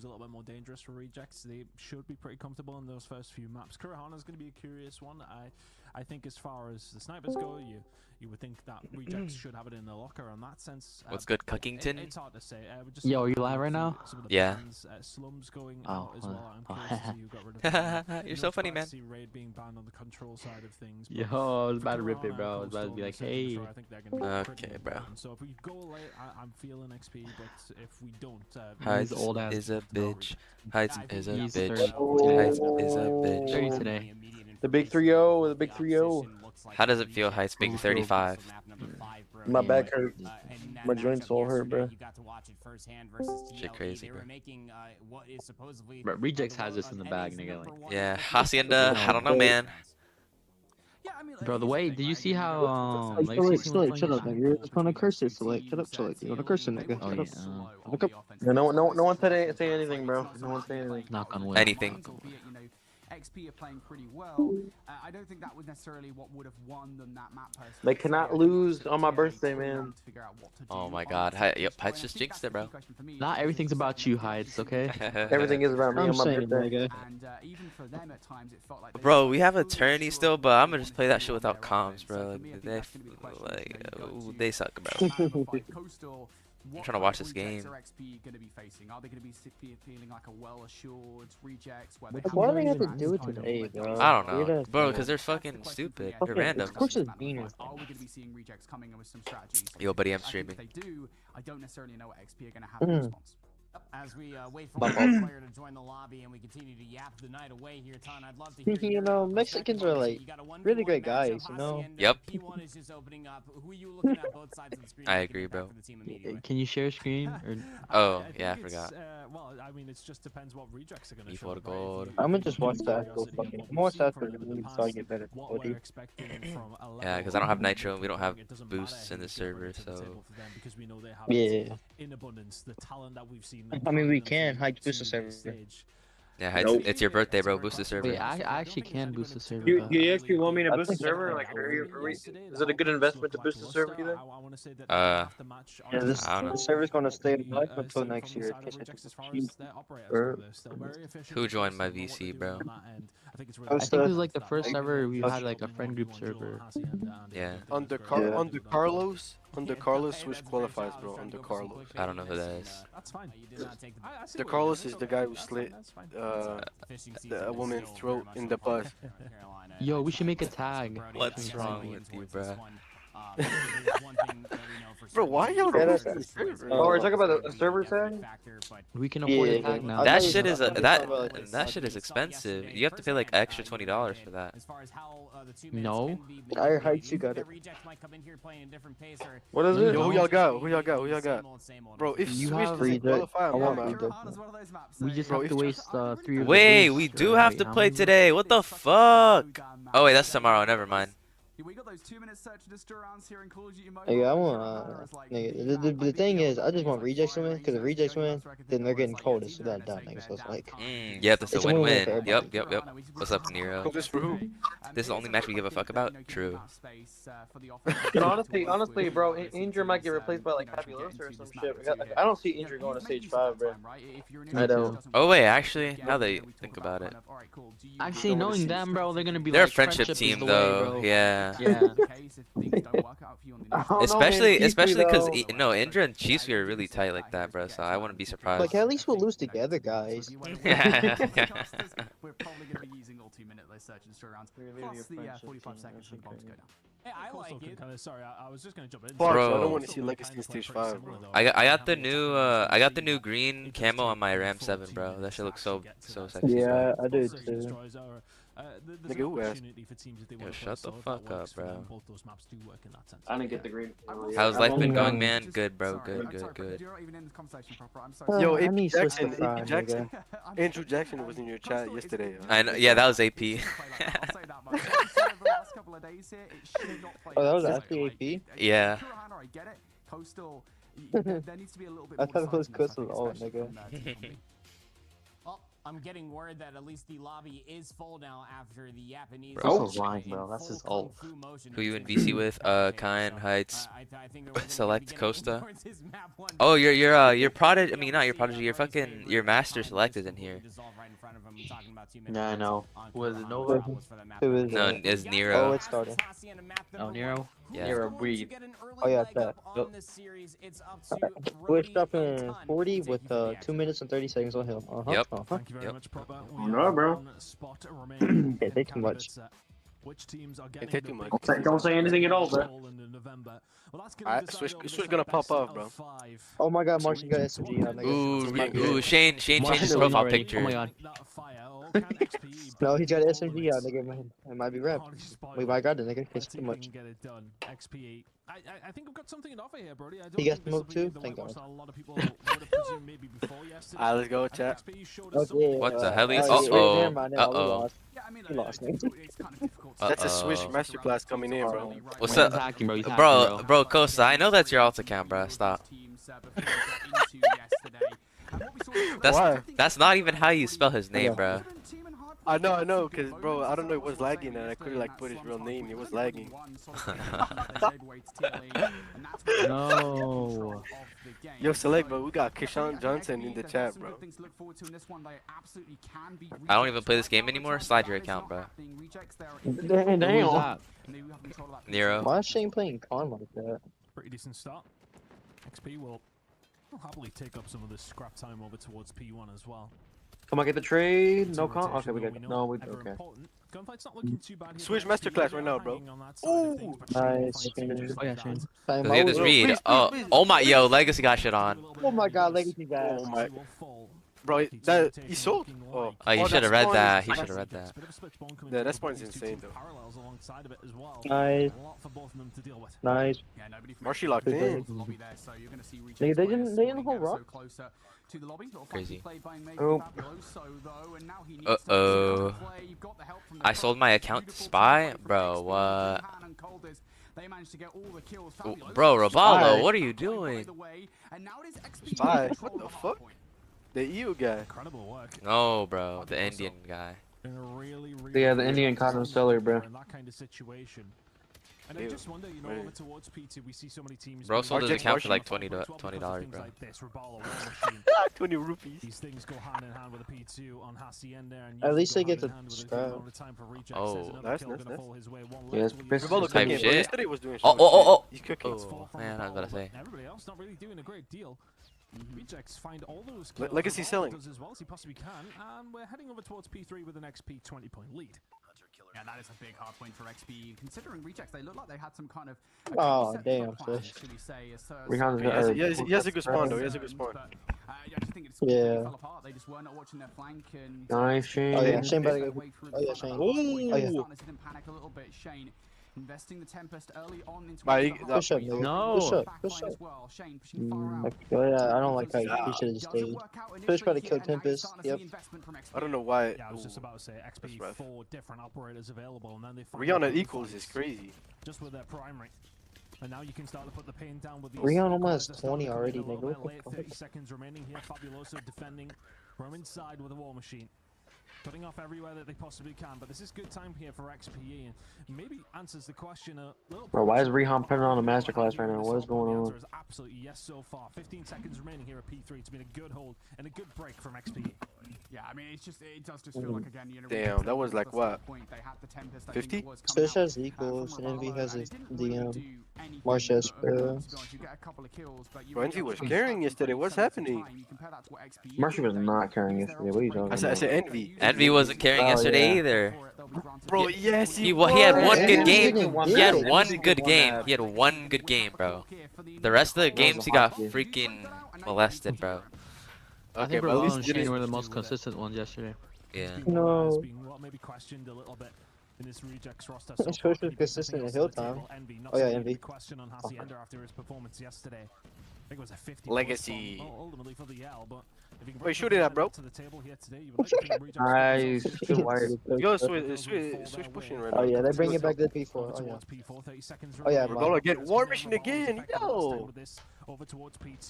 becomes a little bit more dangerous for rejects. They should be pretty comfortable in those first few maps. Kurahana is going to be a curious one. I think as far as the snipers go, you would think that rejects should have it in the locker in that sense. What's good, Cookington? It's hard to say. Yo, are you live right now? Yeah. Slums going out as well. I'm curious to see who got rid of You're so funny, man. See Raid being banned on the control side of things. Yo, I was about to rip it, bro. I was about to be like, hey. Okay, bro. So if we go late, I'm feeling XP, but if we don't, Heights old ass is a bitch. Heights is a He's bitch. 30. Heights is a bitch. 30 today. The big 3-0, the big 3-0. How does it feel, Heights being 35? My back hurt. My joints all hurt, bro. Shit crazy, bro. But Rejects has this in the bag, nigga. Like, Yeah, Hacienda, I don't know, man. bro, the way, did you see how, Shut up, nigga. You're just gonna curse it, so like, shut up. You're gonna curse it, nigga. oh, Shut yeah. up. Look up. Yeah, no one say anything, bro. No one say anything. Knock on wood. Anything. XP are playing pretty well. I don't think that was necessarily what would have won them that map personally. They cannot lose on my birthday, man. Oh my god, yep, Heights just jinxed it, bro. Not everything's about you, Heights, okay? Everything is about me on my birthday. Even for them at times it felt like Bro, we have a tourney still, but I'm gonna just play that shit without comms, bro. They suck, bro. I'm trying to watch this game. Are they going to be feeling like a well-assured rejects? Why do they have to do it today, bro? I don't know, bro, because they're fucking stupid. They're random. Of course it's mean. Are we going to be seeing rejects coming with some strategies? Yo, buddy, I'm I think streaming. if they do, I don't necessarily know what XP are going to have in response. As we wait for one player to join the lobby and we continue to yap the night away here, Ton, I'd love to hear You know, Mexicans are like really great guys, you know? Yep. P1 is just opening up. Who are you looking at both sides of the screen? I agree, bro. Can you share screen? Or... Oh, yeah, I forgot. Well, I mean, it just depends what rejects are going to show. E4 to gold. I'm gonna just watch that go fucking. I'm gonna watch that for really so I get better. Yeah, because I don't have nitro and we don't have boosts in the server, so. Yeah. In abundance, the talent that we've seen. I mean, we can hike boost the server. Yeah, Heights, it's your birthday, bro. Boost the server. Wait, I actually can boost the server. Do you actually want me to boost the server? Like, is it a good investment to boost the server? You think? Yeah, This I don't know. the server's gonna stay alive until next year. Who joined my VC, bro? I think it was like the first server we had like a friend group server. Yeah. Under Carlos, which qualifies, bro. Under Carlos. I don't know who that is. The Carlos is the guy who slit the woman's throat in the bus. Yo, we should make a tag. What's wrong with you, bro? Bro, why y'all roasting the server? Oh, we're talking about a server tag? We can afford a tag now. That shit is that shit is expensive. You have to pay like extra $20 for that. No. I heard you got it. What is it? Yo, who y'all got? Bro, if You Swiss have doesn't qualify, I'm want out. reject. We just Bro, have to if- waste 3 of the Wait, boosts, we do or have wait, to how play many? today. What the fuck? Oh wait, that's tomorrow. Never mind. We got those 2-minute search and destroy rounds here in Call of Duty Mobile. Nigga, I want. Nigga, the thing is, I just want rejects to win, because if rejects win, then they're getting cold. It's that done, nigga. So it's like. Yeah, that's a It's a win-win for win-win. everybody. Yep. What's up, Nero? This for who? This is the only match we give a fuck about? True. And honestly, bro, Injure might get replaced by like Fabulosa or some shit. I don't see Injure going to stage 5, bro. I don't. Oh wait, actually, now that you think about it, Actually, knowing them, bro, they're gonna be they're a like friendship is team the though. way, bro. Yeah. Yeah. Especially because no, Indra and Chiefs are really tight like that, bro. So I wouldn't be surprised. Like, at least we'll lose together, guys. We're probably going to be using all 2-minute search and destroy rounds. Plus the 45 seconds for the bombs go down. Hey, I like it. Sorry, I was just gonna jump in. Fuck, Bro. I don't want to see Legacy in stage 5, bro. I got the new green camo on my Ram 7, bro. That shit looks so sexy. Yeah, I do too. Nigga, who asked? Yo, shut the fuck up, bro. I didn't get the green. How's life been going, man? Good, bro. Good. You're not even in the conversation proper. I'm sorry. Yo, I AP need Swiss to Jackson, fry, AP Jackson, nigga. Andrew Jackson was in your chat yesterday. I know, yeah, that was AP. Oh, that was actually AP? Yeah. I get it. Coastal, there needs to be a little bit I more thought it was decisiveness, Coastal I think, all, especially nigga. from their team. Well, I'm getting word that at least the lobby is full now after the Japanese. Bro, this is lying, bro. That's his ult. Who you in VC with? Kine Heights. I think that we're gonna Select be getting Costa. towards his map one Oh, day. your prodigy. I mean, not your prodigy. Your fucking your master select is in here. Yeah, I know. Was it Nova? Who is No, it? it's Oh, Nero. it's starting. Oh, Nero? Yeah. Nero breathe. Oh, yeah, that. Switched up in 40 with 2 minutes and 30 seconds on hill. Yep. Thank you very Yep. much, Proper. Oh, no, bro. Yeah, they too much. Which teams are They getting take the too much. big Don't say anything at all, bro. Poland in November? Well, that's Alright, decide Switch- over Switch the gonna pop best off, of bro. 5. Oh my god, Martian got SMG on Ooh, Shane changed his Marshall profile already. picture. Oh my god. No, he got SMG on, nigga. It might be rep. We might got it, nigga. It's too much. Get it done. XP. I think we've got something in offer here, Brody. I don't He got think this smoked will be too? the Thank way most God. a lot of people would have presumed maybe before yesterday. Alright, let's go, I think chat. XP showed us Okay, something. What the hell? yeah, never Uh-oh. mind, no, we Uh-oh. lost. Yeah, I mean, He lost, it's man. kind of difficult to That's a Switch Uh-oh. masterclass coming in, bro. What's He's up? hacking, bro. He's hacking, Bro, Costa, I know that's your alt account, bro. Stop. That's not even how you spell his name, bro. I know, cause bro, I don't know, it was lagging and I couldn't like put his real name. It was lagging. No. Yo, Select, bro, we got Kishan Johnson in the chat, bro. I don't even play this game anymore. Slide your account, bro. Who's Damn. that? Nero. Why is Shane playing con like that? Pretty decent start. XP will happily take up some of this scrap time over towards P1 as well. Come on, get the trade. No Some con. rotation, Okay, we though, got. know No, we ever okay. important. Gunfight's not looking too bad here Switch for masterclass XP. right now, bro. Hanging on that side of things, but Shane Nice. finds changes Oh, yeah, like Shane. that. Time Look at this out. read. Oh my, yo, Legacy got shit on. Oh my god, legacy guys. Oh my, Will fall. bro, that he sold. Oh, Oh, you oh, should have that read spawn that. is- He should have read that. Bit of a split spawn coming Yeah, through, that but spawn's these two insane, teams though. parallels alongside of it as well. Nice. A lot for both of them to deal with. Nice. Yeah, nobody from Marshy locked in. lobby there, so you're gonna see Nigga, Rejects they players didn't- they didn't swarming hold ever so closer to the lobby. Little Crazy. flashy play by Mate Oh. Fabuloso, though, and now he needs to Uh-oh. play. You've got the help from the I sold my account to beautiful Spy? play from Bro, XP, what? Johan and Colders. They managed to get all the kills. Oh, Fabuloso bro, Ravallo, Spy. what are you play by doing? the way, and now it is XP Spy, in control what the of fuck? Hardpoint. The EU guy. Incredible work. No, bro, the Indian guy. In a really, Yeah, the really Indian condom seller, bro. in that kind of situation. And I Ew. just wonder, you know, Right. over towards P2, we see so many teams. Bro being sold his able to account for like push $20 as well because of things bro. like this, Raballo, War Machine. 20 rupees. These things go hand in hand with a P2 on Hacienda, and At usually least go they get hand in the hand with a good scrap. amount of time for Rejects. Oh, There's another nice, kill nice, gonna nice. fall his way. One Yes, left will Chris use Ravallo his Type cooking, shit. bro. Yesterday was doing Oh, so oh, much. oh, He's cooking. Oh, man, I was about to say. Everybody else not really doing a great deal. Rejects find all those Le- kills. Legacy Raballo selling. does as well as he possibly can, and we're heading over towards P3 with an XP 20-point lead. Yeah, that is a big hard point for XP. Considering Rejects, they look like they had some kind of Oh, set damn, plan, fish. should we say, as Rihanna's He has, got he has, he has a good spawn though. He has a good concerns, spawn. but, I just think it's Yeah. fell apart. They just were not watching their flank and Nice, Shane. Oh, yeah, Shane better their go. way through Oh, the yeah, front Shane. of the hard point. Oh, yeah. They're starting to see them panic a little bit. Shane investing the Tempest early on into But the he- hard that- Push up, point. nigga. No. Push up. Back Push line up. as well. Shane pushing far out. Yeah, I don't like how he should have just Doesn't stayed. work out Push by the initially kill here, and now you're Tempest. starting to see Yep. investment from XP. I don't know why. Yeah, I was just Ooh. about to say That's XP rough. 4 different operators available, and then they find Rihanna the equals is gunfights crazy. just with their primary. And now you can start to put the pain down with these. Rihanna almost guys that start 20 to come in already, a little nigga. bit What the late, fuck? 30 seconds remaining here. Fabuloso defending from inside with a War Machine. Cutting off everywhere that they possibly can, but this is good time here for XPE, and maybe answers the question a little. Bro, why is Rehan putting on a masterclass right now? What is going The on? answer is absolutely yes so far. 15 seconds remaining here at P3. It's been a good hold and a good break from XPE. Yeah, I mean, it does just feel like again, you know, Damn, that was like the what? point, they had the Tempest, I think 50? it was coming Fish out, has equals, from and Envy Ravallo, has and the it didn't really do anything, Marsh has to be sparrows. honest. You get a couple of kills, but you Bro, really Envy was have to carrying start yesterday. from What's 7 at a happening? time. You compare that to what XP Marshy was did, not carrying they yesterday. What are you talking I said Envy. Envy wasn't carrying Oh, yesterday yeah. either. Bro, yes, He had one Envy good was game. getting one He had good. one good game. He had one good game, bro. The rest of the games he got freaking molested, bro. I Okay, think but at Ravallo least and didn't. Shane were the most consistent ones yesterday. Yeah. No. Has been what maybe questioned a little bit in this Rejects roster. It's far. supposed to Can be he put consistent something in else to the Hill table? time. Envy, not Oh, yeah, something Envy. to question on Hacienda after his performance yesterday. I think it was a 50 Legacy. ultimately for the L, but Wait, shoot it at, bro. Nice. Good wire. Yo, switch pushing right now. Oh yeah, they bring it back to P4. Oh yeah. Oh yeah, We're gonna get War Machine again, yo.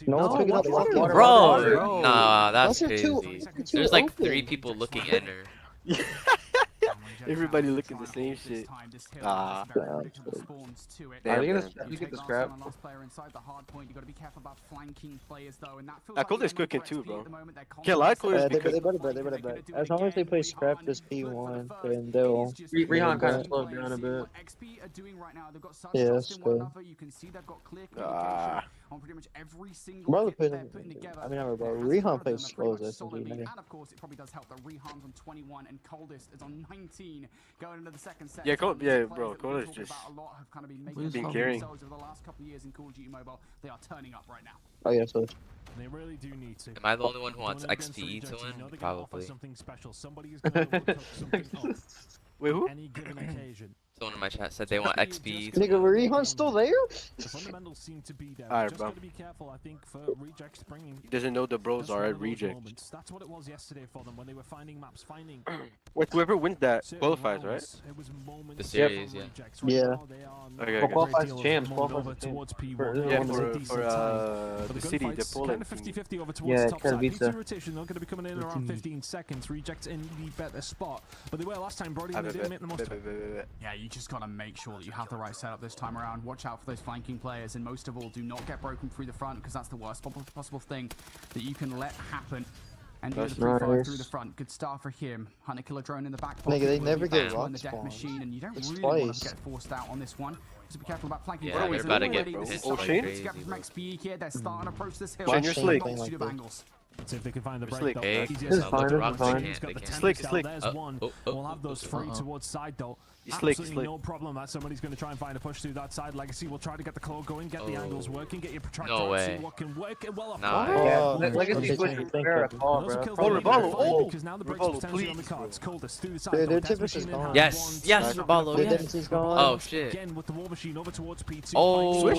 No one's picking up water. Bro, nah, that's Those are crazy. too There's like open. 3 people looking in her. Everybody looking the same shit. Ah. Are they gonna get the scrap? Coda's cooking too, bro. Can't lie, Coda's They better bet. As long as they play scrap this P1, then they'll. Rehan kind of slowed down a bit. Yeah, that's good. Ah. On pretty much every single Brother kit plays. they're putting together. I mean, I remember It has Rehan covered plays them slow pretty as much solidly, SMG. and of course it probably does help that Rehan's on 21 and Coldest is on 19 going into the second set. Yeah, So these yeah, players bro, that we Coda's talk just about a lot have kind of been been making carrying. themselves over the last couple of years in Call of Duty Mobile. They are turning up right now. Oh yeah, so. They really do need to. Am I the only one who wants XP to win? Probably. Something special. Somebody is going to cook something up. Wait, who? Any given occasion. Someone in my chat said they want XP. Nigga, Rehan's still there? The fundamentals seem to be there. Alright, Just bro. got to be careful, I think, for rejects bringing. He doesn't know the bros just are one at of those reject. moments. That's what it was yesterday for them when they were finding maps, finding. Whoever wins that certain qualifies, right? rounds. It was moments The series, for yeah. rejects. Right Yeah. now, they are not Okay, a okay. great Qualifies deal of champs, moving qualifies over champs. towards P1. For- They're Yeah, having a for decent time. But the the city, the gunfights, kind Poland of team. 50-50 over towards Yeah, the top side. Katowice. P2 rotation, they're going to be coming in around 15 seconds. Rejects in the better spot. But they were last time, Brody, and they didn't make the most of it. Yeah, you just gotta make sure that you have the right setup this time around. Watch out for those flanking players, and most of all, do not get broken through the front, because that's the worst possible thing that you can let happen. And do the That's 3-5 nice. through the front. Good start for him. Hunter killer drone in the back pocket. Nigga, they will never be get back rock on the death spawns. machine, and you don't It's really want twice. to get forced out on this one. So be careful about flanking. Yeah, Bro, they're it's about to already get this pissed is like something crazy, to get from bro. XP here. They're starting to approach this hill. Shane, you're slick. Multitude of angles. See if they can find the You're break. slick. though. Hey, Easiest It's out. fine, The it's rock fine. machine's got the They 10 Slick, down. slick. There's one. oh, We'll have those free uh-oh. towards side though. You slick, Absolutely slick. no problem that somebody's going to try and find a push through that side. Legacy will try to get the claw going, get the Oh. angles working, get your protractor No out, see way. what can work. Well, Nah. Oh, Legacy okay, switch thank from you. fair to call, Those are bro. kills Oh, that Reballo, they can oh! find because now the breaks Reballo, potentially on the please, cards. Coldest through the side. Dude, though. their Death Tempest is machine in gone. hand, Yes, one, yes, two, Reballo, The yes. Tempest is gone. Oh shit. Again with the war machine over towards P2. Oh. Switch.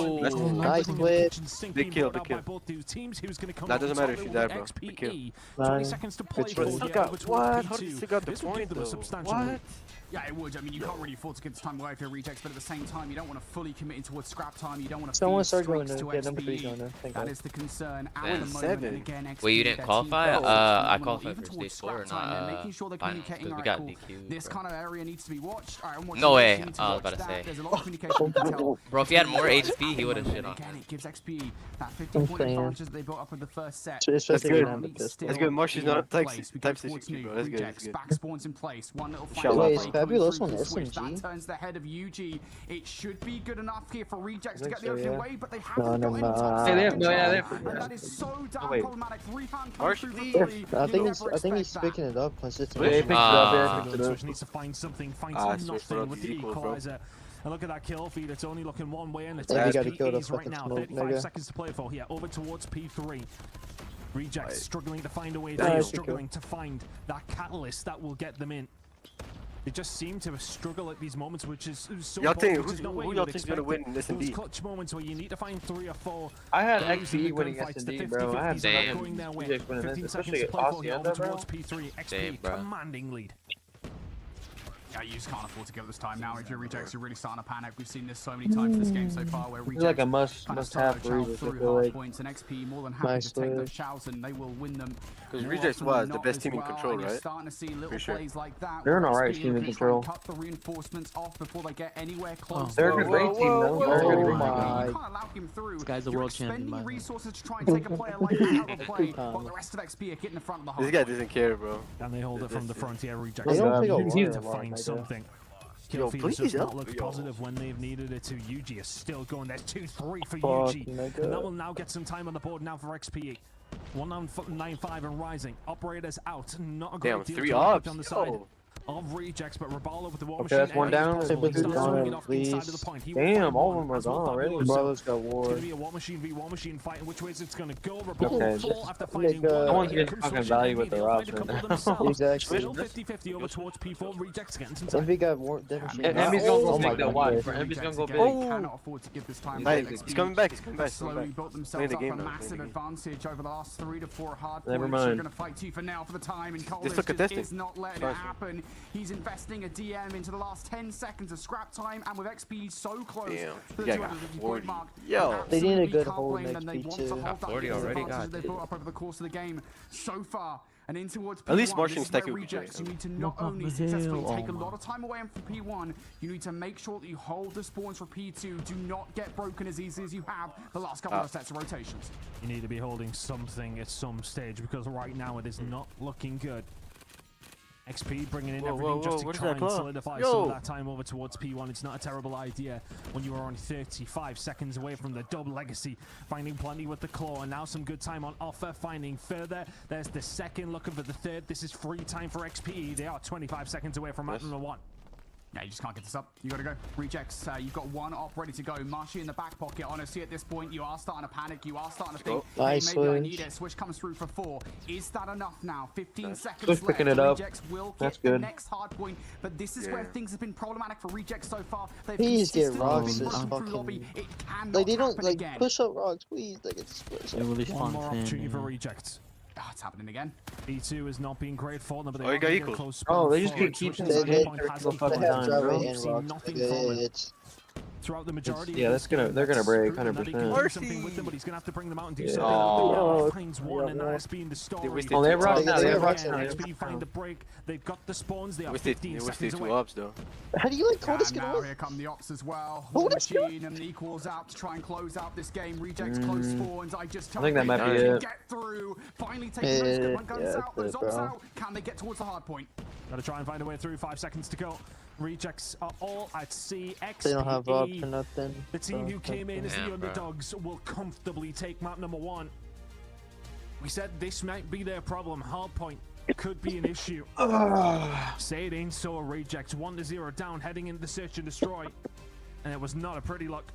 Nice clip. They killed, they killed. Both these teams. Who's going to come That out doesn't on matter top? if It you will die, be bro. They XPE. killed. 20 Nine. seconds to play. Good for choice. the, Still got- over towards what? How P2. did he still got the This would point, give them a though? substantial What? lead. Yeah, it would. I mean, you can't really afford to get this time away if you're rejects, but at the same time, you don't want to fully commit into towards scrap time. You don't want to Someone feed start going streaks to to get number 3 XPE. going there. Thank That God. is the concern at Man, the moment. seven. And again, XP, Wait, you didn't their qualify? team goals, I even qualified for towards stage 4 or scrap time, they're not? making sure they're Finals, communicating. because we Alright, got cool. DQ. This bro. kind of area needs to be watched. Alright, I'm watching No this, way. you need to I was watch about to that. say. There's a lot of communication you can tell. Bro, if he had more HP, he would have And shit on. again, it gives XP that 50-point saying. advantage that they built up in the first set. It's That's just good. That's That's good. Marsh is not in type place. We type go C towards bro. new. That's good. That's Rejects, good. back spawns in place. One little flank Inshallah. play Wait, is coming Fabulous through on the switch. SMG? That turns the head of UG. It should be good enough here for Rejects to think get the so, opening yeah. way, but they No, haven't no, got any no. top Yeah, they have- no, yeah, they control. have- And that is so damn wait. problematic. Rehan Marsh, comes through please. the I three. think You he's never picking expect it up consistently. They picked it Ah. up, yeah. Switch needs to find something, find Ah, some Switch put nothing up with the the equals, bro. equalizer. And look at that kill feed, it's only looking one way, and it's Yeah, we gotta XPE's kill the right fucking now. smoke, 35 nigga. seconds to play for here, over towards P3. Rejects struggling to find a way Nice. down, Nice. struggling to find that catalyst that will get them in. They just seem to struggle at these moments, which is so Y'all think important, which is not what who you y'all would think's gonna expect win it. in Those S&D? clutch moments where you need to find 3 or 4. I had losing the XP winning gunfights, the S&D, bro. I had 50-50s are not Damn. going their way. Rejects winning this, 15 seconds especially to play for here, Hacienda, over bro. towards P3. XP, Damn, bro. commanding lead. Yeah, you just can't afford to go this time now. If you're Rejects, you're really starting to panic. We've seen this so many times this game so far, where It's Rejects like a must kind of have start for to chow Regis. I through feel hard like. points, and XP more than happy Nice to take those switch. chows, and they will win them. 'Cause more Rejects often was than the not best as team in well, control, and you're right? starting to see little Pretty sure. plays like that. They're an where alright XP team in looking to try and control. Cut the reinforcements off before they get anywhere close. They're a Whoa, good raid whoa, team, though. whoa, They're a whoa. good Oh raid my. team. You can't allow him through. This guy's a You're world champion, expending by the way. resources to try and take a player like that out of play, while the rest of XP are getting in front of the This guy hard doesn't care, bro. And they hold it from the frontier. Rejects. They don't take a need to lot, find nigga. something. Yo, Kill feed has please just not help. looked Yo. positive when they've needed it to. UG is still going. There's 2-3 for Fuck, UG. nigga. And that will now get some time on the board now for XPE. 195 and rising. Operators out. Not a great Damn, deal 3 to work with ops. on the side. Yo. of Rejects, but Rabalo with the war Okay, machine. that's one down. He's Typically starts gone swinging at off the inside of least. the point. He will Damn, find all of one, them are as will gone already. Fabulous. Barlow's got It's war. going to be a war machine v war machine fighting which ways it's going to go. Rabalo Okay, full after make, finding one. I want to Here get comes fucking Russian value Envy. with the They'll find a Robs couple right now. themselves. Exactly. Still 50-50 over towards P4. Rejects getting some time. Envy got war. Machine. Envy's gonna go Oh my big though. god. Watch, yes. bro. Envy's gonna go big. They cannot afford to give this time. Nice. back. He's coming back. He's coming back. He's Slowly coming back. built Playing themselves the up game a now. massive advantage over the last 3 to 4 hard Never points. They're mind. going to fight tooth and nail for the time, and Cole This look just contested. is not letting Fine. it happen. He's investing a DM into the last 10 seconds of scrap time, and with XP so close Damn. to the Yeah, 250 40. point mark, Yo. They need a absolutely good can't hold blame them. They next want P2. to hold that 40 advantage already, that God they damn. built up over the course of the game so far. And in towards P1, At least Martian this is where stack it with Rejects, Jay. you need to not Look up only the successfully hill, take a oh lot my. of time away from P1, you need to make sure that you hold the spawns for P2. Do not get broken as easily as you have the last couple of sets of rotations. You need to be holding something at some stage because right now it is not looking good. XP bringing in Whoa, everything whoa, just whoa, to what is try that and claw? solidify Yo. some of that time over towards P1. It's not a terrible idea when you are only 35 seconds away from the dub legacy. Finding plenty with the claw, and now some good time on offer. Finding further. There's the second, looking for the third. This is free time for XP. They are 25 seconds away from map number 1. Yeah, you just can't get this up. You gotta go. Rejects, you've got one op ready to go. Marshy in the back pocket. Honestly, at this point, you are starting to panic. You are starting to think, Nice hey, maybe I switch. need it. Switch comes through for 4. Is that enough now? 15 seconds Switch left. picking it up. Rejects will That's get the good. next hard point, but this is where things have been problematic for Rejects so far. They've Please get consistently rocks been this broken through fucking- lobby. It cannot Like they don't happen like again. push up rocks, please. Like it's push It up. really One more spawns opportunity in. for Rejects. Oh, it's happening again. B2 is not being great for them, but they Oh, you are got getting a equals. close Oh, they sprint just forward. keep Switching keeping side They point has go been fucking They fun. have time, drive bro. rate We've and seen rocks. nothing Like, from it. it's Throughout the majority Yeah, of that's this game, gonna- they're gonna that's break, proven that he can 100%. do something with them, but he's gonna have to bring them out and do Yeah. something. Oh. Finds one, and that has been the story. wasted Oh, they have rocks They- now. they They have have rocks rocks now. now. XP find the break. They've got the spawns. They are Wasted 15 wasted seconds 2 away. ops though. how do you like call this And gonna now win? here come the ops as well. Oh, War let's go. Machine and equals out to try and close out this game. Rejects close spawns. I just I think that might be can it. get through. Finally taking those good one guns Yeah, out. Those that's ops it, bro. out. Can they get towards the hard point? Gotta try and find a way through. 5 seconds to go. Rejects are all at sea. They don't have rocks XPE, or nothing. the team who came in as Damn, the bro. underdogs, will comfortably take map number 1. We said this might be their problem. Hardpoint could be an issue. Say it ain't so. Rejects 1-0 down, heading into the search and destroy, and it was not a pretty look.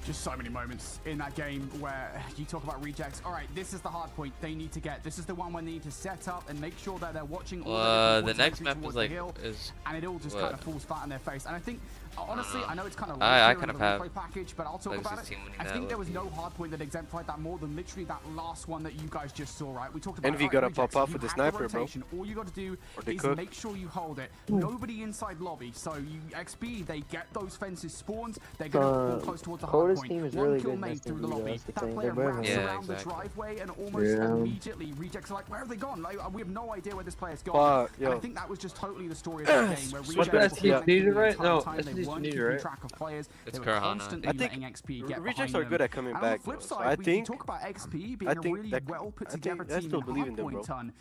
Just so many moments in that game where you talk about Rejects. All right, this is the hard point they need to get. This is the one where they need to set up and make sure that they're watching all The different next points map is towards like the hill, is and it all just what? kind of falls flat on their face. And I think, honestly, I know it's kind of I late kind here of in the have replay package, but I'll talk Legacy's about it. team winning I that think there was low-key. no hard point that exemplified that more than literally that last one that you guys just saw, right? We talked about Envy all right, gotta Rejects, pop off you with the have sniper, bro. rotation. All you got to do Or they is cook. make sure you hold it. Nobody inside lobby, so you XP, they get those fences spawns. They're going to fall close towards the hard Coda's point. team is One really kill good made nesting through the you, lobby. that's the That thing. player They're wraps very around the exactly. driveway and almost Yeah. immediately Rejects are like, where have they gone? Like, we have no idea where this player's gone. Fuck, And I yo. think that was just totally the story of that game, where What's Rejects the were STG panicking the right? entire No, time. They STG weren't right? keeping track of players. It's They were Karhana. constantly I think letting XP get Rejects behind are good them. at coming And on back, the flip though, so side, I we think- talk about XP being I a think really that- well put I think- together I team still in believe in them, bro. Hardpoint ton.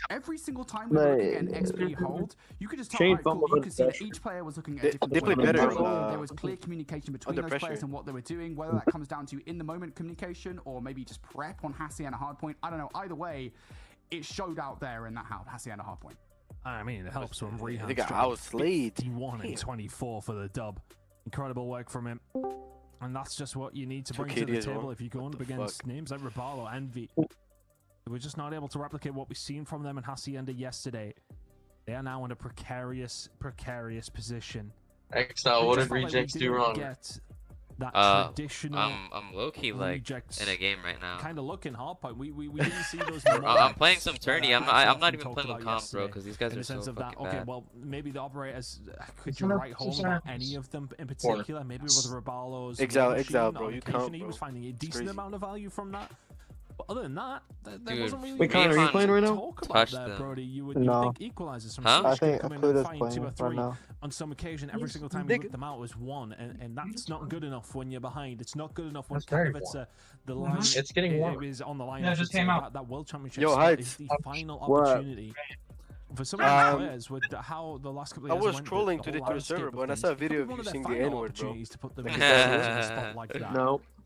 Every single time we were looking at an XP hold, you could just tell, Shane alright, cool, fumbled you under could see that pressure. each player was looking at They- a different they play point. better, There was clear communication between under those pressure. players and what they were doing, whether that comes down to in the moment communication or maybe just prep on Hacienda Hardpoint. I don't know. Either way, it showed out there in that Hacienda Hardpoint. I mean, it helps when They Rehan got outslayed. 51 and 24 for the dub. Incredible work from him. And that's just what you need to Two bring to the KD as table well. if you're going What up the against fuck? names like Rabalo, Envy. We're just not able to replicate what we've seen from them in Hacienda yesterday. They are now in a precarious position. Exile, what Just did felt like we Rejects do didn't wrong? Get that traditional I'm low-key like Rejects in a game right now. kind of look in Hardpoint. We didn't see those. I'm playing some moments tourney. that I'm I not often even talked playing with about comp, bro, yesterday. because these guys In are the sense so of that, fucking okay, bad. well, maybe the operators, could you write home about any of them in particular? Maybe with Rabalo's Exile, War exile, Machine bro, on you occasion, count, he bro. was finding a decent crazy. amount of value from that. But other than that, there Dude, wasn't really Wait, Connor, are you Mayhem playing right now? talk about touched there, them. Brody. You would No. think equalizers from Huh? Switch I think could come in Akuda's and find 2 playing or right 3 now. on some occasion. Every single time we put them out was 1, and that's not good enough when you're behind. It's not good enough when That's very kind of the line. It's getting warmer. It is on the line. Yeah, I it just should say, came out. that World Championship Yo, spot is Heights. the final What? opportunity for some of these players with how the last couple I of years was went, trolling the to the whole to the server, landscape bro, and I things. saw a video Probably of one you their saying the final N-word, bro. opportunities to put them in Like, a spot like that. No.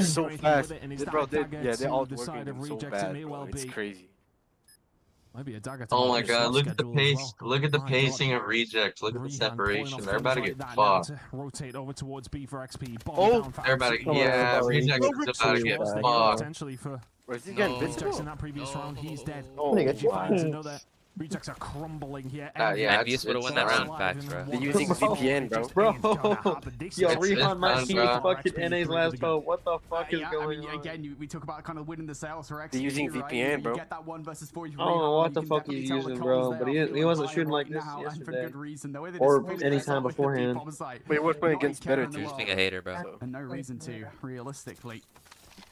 They're so anything fast. with it, and is that Bro, a dagger they're to all the working side of them so Rejects? It bad, may bro. well It's be. crazy. Might be a dagger to Oh the my god, slot look at the schedule as pace. well. Look at the My God. pacing of rejects. Look at the Rehan pulling separation. off They're about to things get like that. Now fucked. to rotate over towards B for XP. Bomb Oh, down for They're about to, absolutely yeah, about rejects rejects. is about to get Rejects. fucked. potentially for Bro, is he getting No. Rejects in physical? that previous round. He's dead. Oh, If he finds wow. another Rejects are crumbling here. Yeah, Envious would have won that round. Facts, bro. They're using VPN, bro. Bro, yo, It's Rehan might be done, bro. fucking NA's last hope. What the fuck is Yeah, I going mean, on? again, we talk about kind of winning the sales for XP. They're using right? VPN, bro. You get that 1 versus 4. I don't know what the fuck he's using, bro, but he wasn't shooting like this And for yesterday. good reason. The way that Or it's any supposed time to start with the beforehand. deep homicide, But he was playing not against a better care in the teams. Just world, being a hater, bro. So. and no reason to, realistically.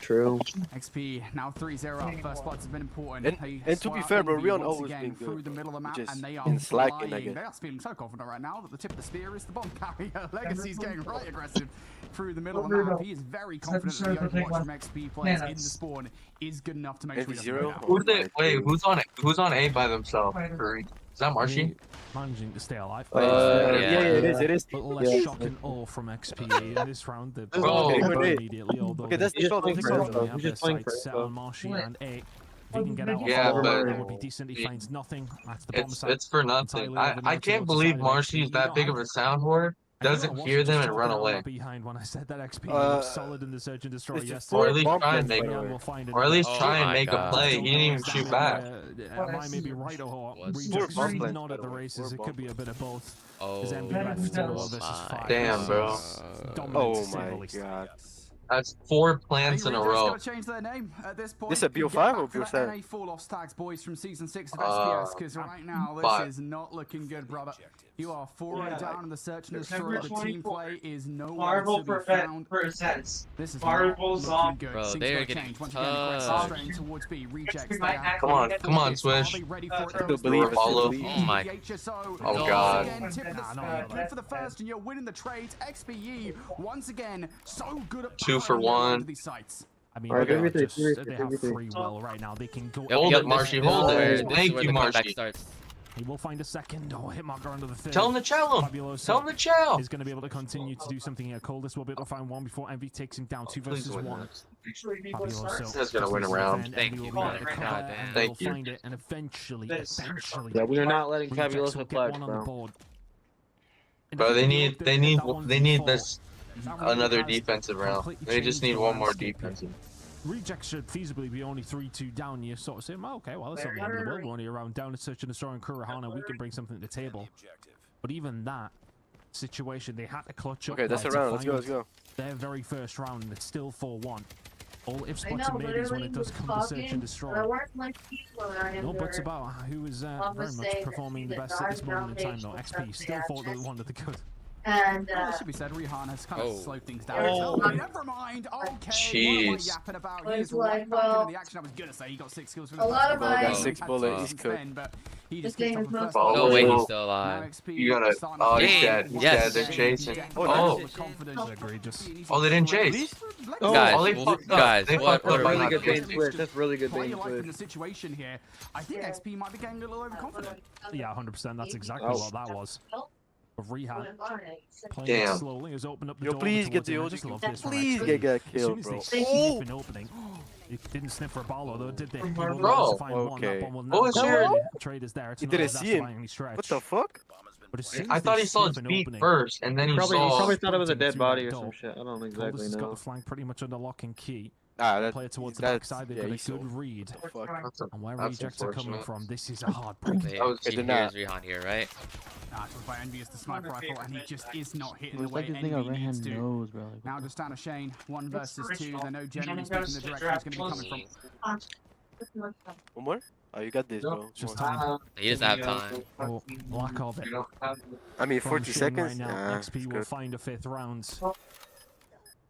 True. XP now 3-0 up. First spots have been important. And to be fair, bro, Rion always been through good. the middle of the map, Just and they are been slacking, I flying. guess. They are feeling so confident right now that the tip of the spear is the bomb carrier. Legacy's getting right aggressive through the middle of the map. He is very confident that the Overwatch from XP players in the spawn is good enough to make sure he doesn't Zero. win out. Who's it? Wait, who's on A by themselves? Is that Marshy? Managing to stay alive. Yeah, yeah. it is. But less Yeah. shocking all from XP in this round. They've Bro. immediately, although Okay, that's they the shot. playing That's for the it, shot. bro. have He's their just playing sights for it, set bro. on Marshy and A. If he can get out Yeah, of but it would be decent. He finds nothing. That's the bomb It's side. it's for nothing. I can't believe Marshy's that big of a soundboard. Doesn't hear them and run away. Behind when I said that XP was solid in the search and destroy it's just yesterday. Or at least Bomb try and plants, make by the way. We'll find Or at least Oh try and my make a God. play. He didn't even shoot back. Am I maybe right or Was Rejects bomb plants, not by at the the way. races? We're It could be a bit of both. Oh, Because MB left versus my 5. Damn, bro. Dominant, Oh to say the my least. god. That's 4 I think plants in a Rangers row. gotta change their name at this point. This a Get BO5 back or to that BO7? NA fall-off stacks, boys, from season 6 of SPS, because right now this but- is not looking good, brother. You are 4-0 down in the search and destroy. The team play is nowhere to be found. This is not looking good. Bro, Things they are gotta getting change. Once again, aggressive tough. straight towards B. Rejects. Come on, come on, Swish. Are they ready for it? Still believe it, Follow. still believe. Oh my. The HSO. Oh, Once God. again, tip of the Nah, spear, no. good for the first, and you're winning the trades. XPE once again so good at 2 for powering their way 1. into these sites. I mean, Alright, they, give me are three, just, three, they three, have three. free will right now. They can go. Hold Yep, it, Marshy, this hold is where- it. this is Thank where you, the comeback Marshy. starts. He will find a second. Oh, hitmarker under the third. Tell him to chill him. Fabuloso Tell him to chill. is going to be able to continue to do something here. Coldest will be able to find one before Envy takes him down. 2 Please versus win 1. this. Fabuloso That's gonna win a round. Thank you, brother. Thank Thank you. Find it, and eventually, Yeah, we are not letting Rejects will Fabuloso get flex, one on the bro. board. And Bro, if they can need get they that need 1v4, this that really another has defensive round. completely They just changed need the one more landscape. defensive. Rejects should feasibly be only 3-2 down. You sort of say, well, okay, well, that's not the end of the world. We're only around down to search and destroy and Kurahana. We can bring something to the table. But even that situation, they had to clutch up. Okay, that's a there to round. Let's go. find Let's go. Their very first round, and it's still 4-1. All if spots and maybes when it does come to search and destroy. No buts about who is very much performing the best at this moment in time, though. XP still thought they wanted the good. And Well, it should be said, Rehan has kind of Oh. slowed things down. Oh. Never mind. Okay. Jeez. What am I yapping about? He is It's like, right back well, into the action. I was gonna say he got 6 kills for a the lot first of round. my- Got 6 bullets. He's Since cooked. then, but he This just picked game up is on the not first Oh, No round. way whoa. he's still Now alive. XP You gotta. starting Oh, to he's Dang, dead. He's yes. dead. They're chasing. get Oh, with confidence. It's egregious. oh, they didn't chase. Oh, Guys, Oh, they well, fucked up. guys, They what fucked up are by we not Really good chasing. bait switch. That's really good play bait your life in switch. the situation here. I think XP might be getting a little overconfident. Yeah, 100%. That's exactly Oh. what that was. Of Rehab playing Damn. it slowly has opened up the Yo, door. please get towards the him. I OG. just love this from Please XP. get As killed, soon as bro. they sniff an opening, he didn't sniff for a ball, although did they? He will Bro. also find one. Okay. That bomb will What was never your- go. Traders there. It's He not didn't as see him. by any stretch. What the fuck? But as soon I as thought they he saw his sniff an feet opening, first, and then he He saw. probably thought it was a Pointing dead through body that or some door. shit. I don't Coldest exactly has got know. the flank pretty much under lock and key. Ah, Player towards the that's backside, they've yeah, got a he's so. good read. Fuck. And where That's rejects are coming unfortunate. from, this is a hard break. Hey, That was- he It did not. hears Rihan here, right? Nah, it was by Envious, the sniper rifle, and he just is not hitting the It's way like this thing Envy our needs hand to. knows, bro. Like, Now just down to Shane, 1 versus 2. They know generally speaking the direction is going to be coming from. One more? Oh, you got this, bro. Just Come on. time. He doesn't have time. Oh, lack of it. I mean, From 40 Shane seconds? Right now, Nah, XP it's will good. find a 5th round.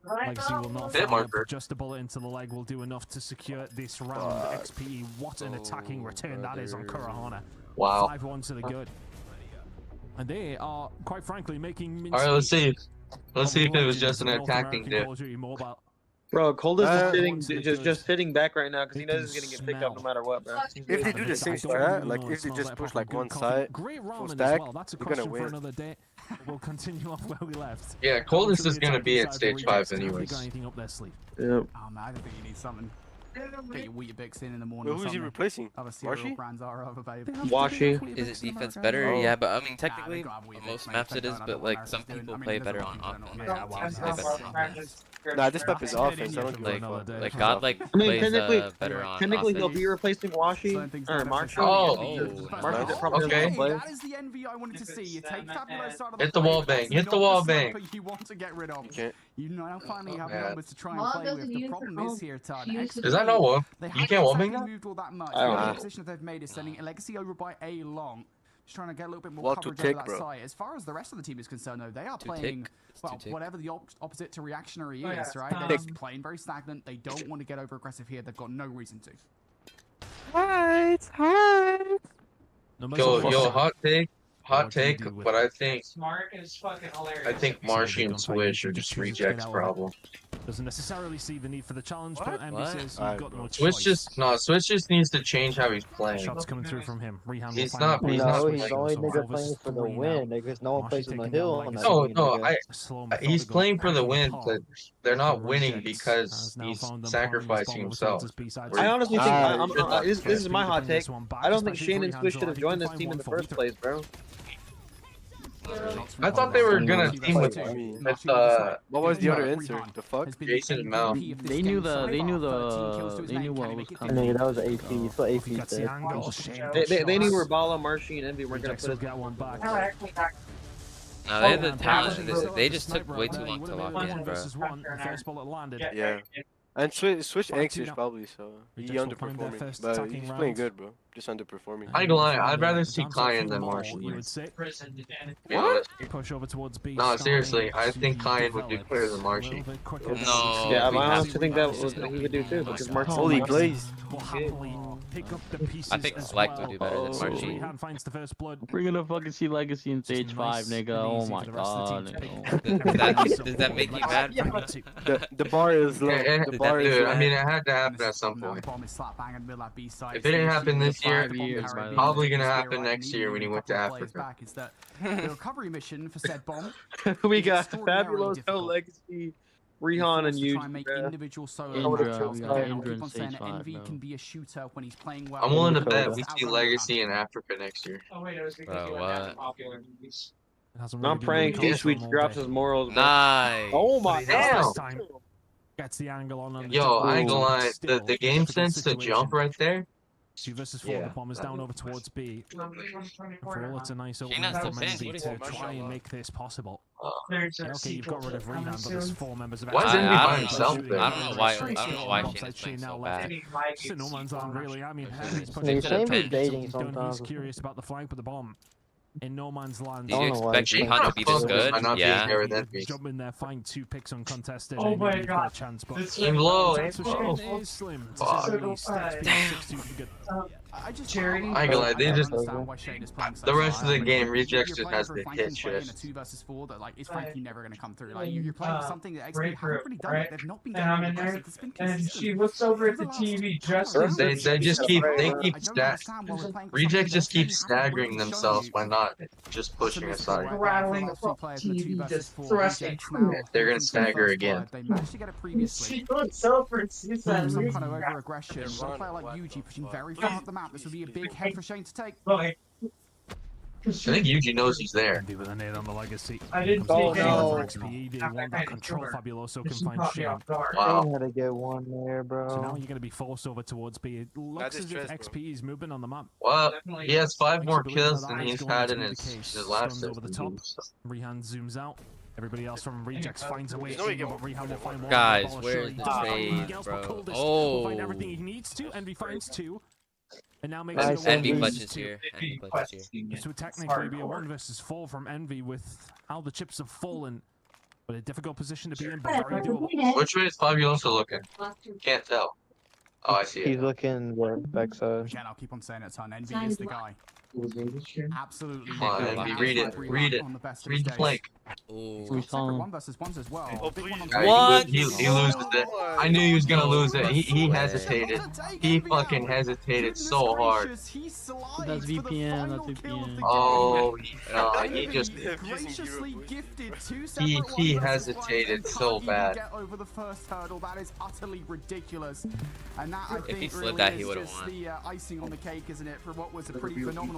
Legacy will not Hit find marker. it. Just a bullet into the leg will do enough to secure this round. XP, what an attacking return that is on Kurahana. Wow. 5-1 to the good. And they are, quite frankly, making All right, let's see. Let's see if it was legends just an of North attacking American dip. Call of Duty Mobile. Bro, Coldest is sitting, Once it just goes, sitting back right now because he they knows can he's gonna get picked up no smell. matter what, bro. If they do the same I don't strat, really like know, if it they smells just like push proper like good one coffee. side, Great ramen stack, as well. That's a you're gonna question for win. another day. We'll continue off where we left. Yeah, Coldest is gonna be at stage 5 Anyways. anyways. Got anything up their sleeve? Yep. Oh man, I don't think you need something. Get your Weetabix in the morning. Well, or who's he something. replacing? Other cereal Marshy? brands are available. Washi. Is it defense better? Oh. Yeah, but I mean, Nah, technically, they got Weetabix, most mate. maps it They is, don't but know what like America's some doing. people I mean, play there's better a on lot of people offense. that know Some what people play better on offense. Nah, this map is offense. I don't give a fuck. Like God like I mean, plays technically, better on technically he'll offense. be replacing Washi or Marshall. Oh, Marshall nice. probably Okay, doesn't play. that is the envy I wanted to see. You take Fabuloso out of Hit the wall play, bang, that's hit the not wall sniper bang. You want to get rid of. Okay. You now finally have man. numbers to try and play with. The problem is here, Ton. Is that not one? They You haven't can't wall bang exactly that? moved all that much. I don't The know. only position that they've made is sending Legacy over by A long. Just trying to get a little bit more Wall to coverage tick, over that bro. site. As far as the rest of the team is concerned, though, they are Too playing, tick. It's well, too tick. whatever the opposite to reactionary is, right? They're just playing very stagnant. They don't want to get over aggressive here. They've got no reason to. Yo, hot take, What do you do with but it? I think Marshy and Switch are just rejects problem. Doesn't necessarily see the need for the challenge, but MB What? says Alright, you've got bro. no Switch choice. Switch just needs to change how he's playing. Shots coming through from him. Rehan will He's find not- the he's ball. not No, playing he's the only So nigga Volvis playing for the 3 now. win, niggas. No one Marshall plays on the taking hill down on that Legacy. team, No, nigga. Slow He's methodical playing for the pushing win, hard. but they're not winning Rejects because has now he's found them sacrificing pounding his bomb over himself. towards his B-side. I honestly think Ah, this is my hot Bring this take. one back, I don't think especially Shane if and Rehan's Swish should alive. have He joined can this find team in one the for first Vito. place, bro. I thought they were gonna team with What was the other answer? The fuck? Jason and Mel. They knew what was coming. Nigga, that was AP. That's what AP That's the said. angle. Shane They knew shots. where Bala, Marshy, and Envy weren't gonna Rejects put will us. get one back. No, they had the Oh, talent. man. They just took Sniper way out too there. long He to would've lock made it in, one bro. versus one. The first bullet landed. Yeah. And Switch anxious now. probably, so he Rejects will find their underperforming. first But attacking he's playing round. good, bro. Just underperforming. I ain't gonna lie, I'd rather see Times Kyan up than through the Marshall. ball, you would say. Be honest. Push over towards B. No, starting seriously, I to think Kyan would do develop better than a little Marshy. bit quicker. No, Yeah, we I have honestly to. think that was what he would do too. Because Marshall. Holy glaze. Will happily pick up the pieces I think as Select well. would do better than So Marshy. Rehan finds the first blood. We're gonna fucking see Legacy in stage 5, nice nigga. and Oh easy my for the rest of the god, team to nigga. Does that make you mad? The bar is low. The bar is Dude, low. I mean, it had to happen at some point. If it didn't happen this year, probably gonna happen next year when he went to Africa. The recovery mission for said bomb. We got Extraordinarily Fabuloso, difficult. Legacy, Rehan, and you. you. Try and make individual solo Indra, rounds. we Again, got I'll Indra keep on in saying stage that 5, Envy bro. can be a shooter when he's playing well. I'm willing to bet Dakota. we see Legacy in Africa next year. Bro, what? I'm praying T-Sweet drops his morals. bro. Nice. Oh my Damn. god. Gets the angle on. the Yo, top. I ain't gonna lie, Still, the game difficult sense to situation. jump right there. 2 versus 4. Yeah. The bomb is down over towards B. For all, it's a nice opening not from still saying, Envy what is to it? try and make this possible. Okay, you've got rid of Rehan, but there's 4 members of Why is Envy. Envy by I himself don't there? know why. I don't know why Bomb Shane side is playing now so left. bad. It's no man's land, really. I mean, Envy's Yeah, pushing Shane to be the dating he's done. sometimes. He's curious about the flank, but the bomb in no man's land. Do you don't know why expect he's Rehan to be this Fuck good? by not being Yeah. there with Envy. Jump in there, find 2 picks uncontested. Oh and my maybe you've got God. a chance, but Aim low, aim chance for Shane low. is slim. To Fuck. say the least. XP 6-2 to get I just Charity? I ain't gonna lie, they just understand why Shane is playing so the rest of the hard. game, You're Rejects just playing has for to a flanking hit play in a shit. 2 versus 4 that like is frankly never going to come through. Like you're playing for something that XP haven't really done. right? They've not been And I'm getting in there, aggressive. It's been And consistent. she looks over at For the the TV last just couple as rounds. They just keep I don't stag. understand why we're playing for Rejects just something keep that they haven't staggering really shown themselves you. by not just pushing aside. rattling the Two fucking players in the 2 TV, versus just 4. thrusting Rejects through now it. They're gonna looking for stagger first again. blood. They managed to get it previously. She looks so persistent. Some kind of over aggression. A player like Yuji pushing very far up the map. This would be a big head for Shane to take. I think Yuji knows he's there. Envy with a nade on the legacy. I didn't Comes take in any for of XP. They want that control. Fabuloso can She find caught me Shane. off guard. Wow. Shane had to get one there, So now bro. you're going to be forced over towards B. It looks is as if stress, bro. XP is moving on the map. Well, he has 5 more Makes you believe kills that than that is he's going had to in be the his case. last Stuns over the top. season. Rehan zooms out. Everybody else from Rejects finds a way There's no way in, you but get Rehan will find one. Guys, Ball where's surely the does. trade, Miguel's bro? coldest. Will find Oh. everything he needs to. Envy finds 2. And now makes Nice, it a Envy Envy. one clutches versus 2. here. Envy clutches here. This would technically be a 1 versus 4 from Envy with how the chips have fallen. But a difficult position to be in, but very doable. Which way is Fabuloso looking? Can't tell. Oh, I see He's it. looking backside. Again, I'll keep on saying it, son. Envy is the guy. Absolutely. Come on, Envy, read it, read it. On the best of Read his the days. flank. Ooh. We saw Separate him. 1 versus 1s as well. Oh, Big please. one on What? He loses it. I knew he was gonna lose it. He hesitated. He fucking hesitated so hard. That's VPN, that's VPN. Oh, he just graciously gifted 2 he separate 1 versus hesitated 1s. so Can't even bad. Get over the first hurdle. That is utterly ridiculous. And that I If he think flipped really that, he is would've just won. the icing on the cake, isn't it? For what was a pretty phenomenal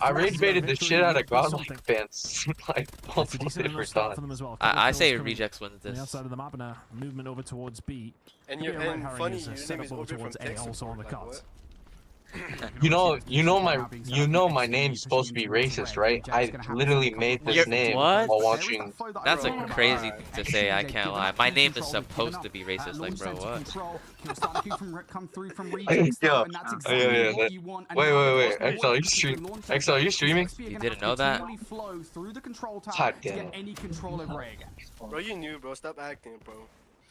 I rage baited the shit out of Godlike fans like multiple different times. I say Rejects wins The this. outside of the map now, movement over towards B. And Funny, your name is over towards A, also on the cut. You know my name's supposed to be racist, right? I literally made this name what? while watching. That's a crazy thing to say, I can't lie. My name is supposed to be racist, like, bro, what? Yeah. Wait. XL, are you streaming? You didn't know that? God damn. Bro, you knew, bro. Stop acting, bro.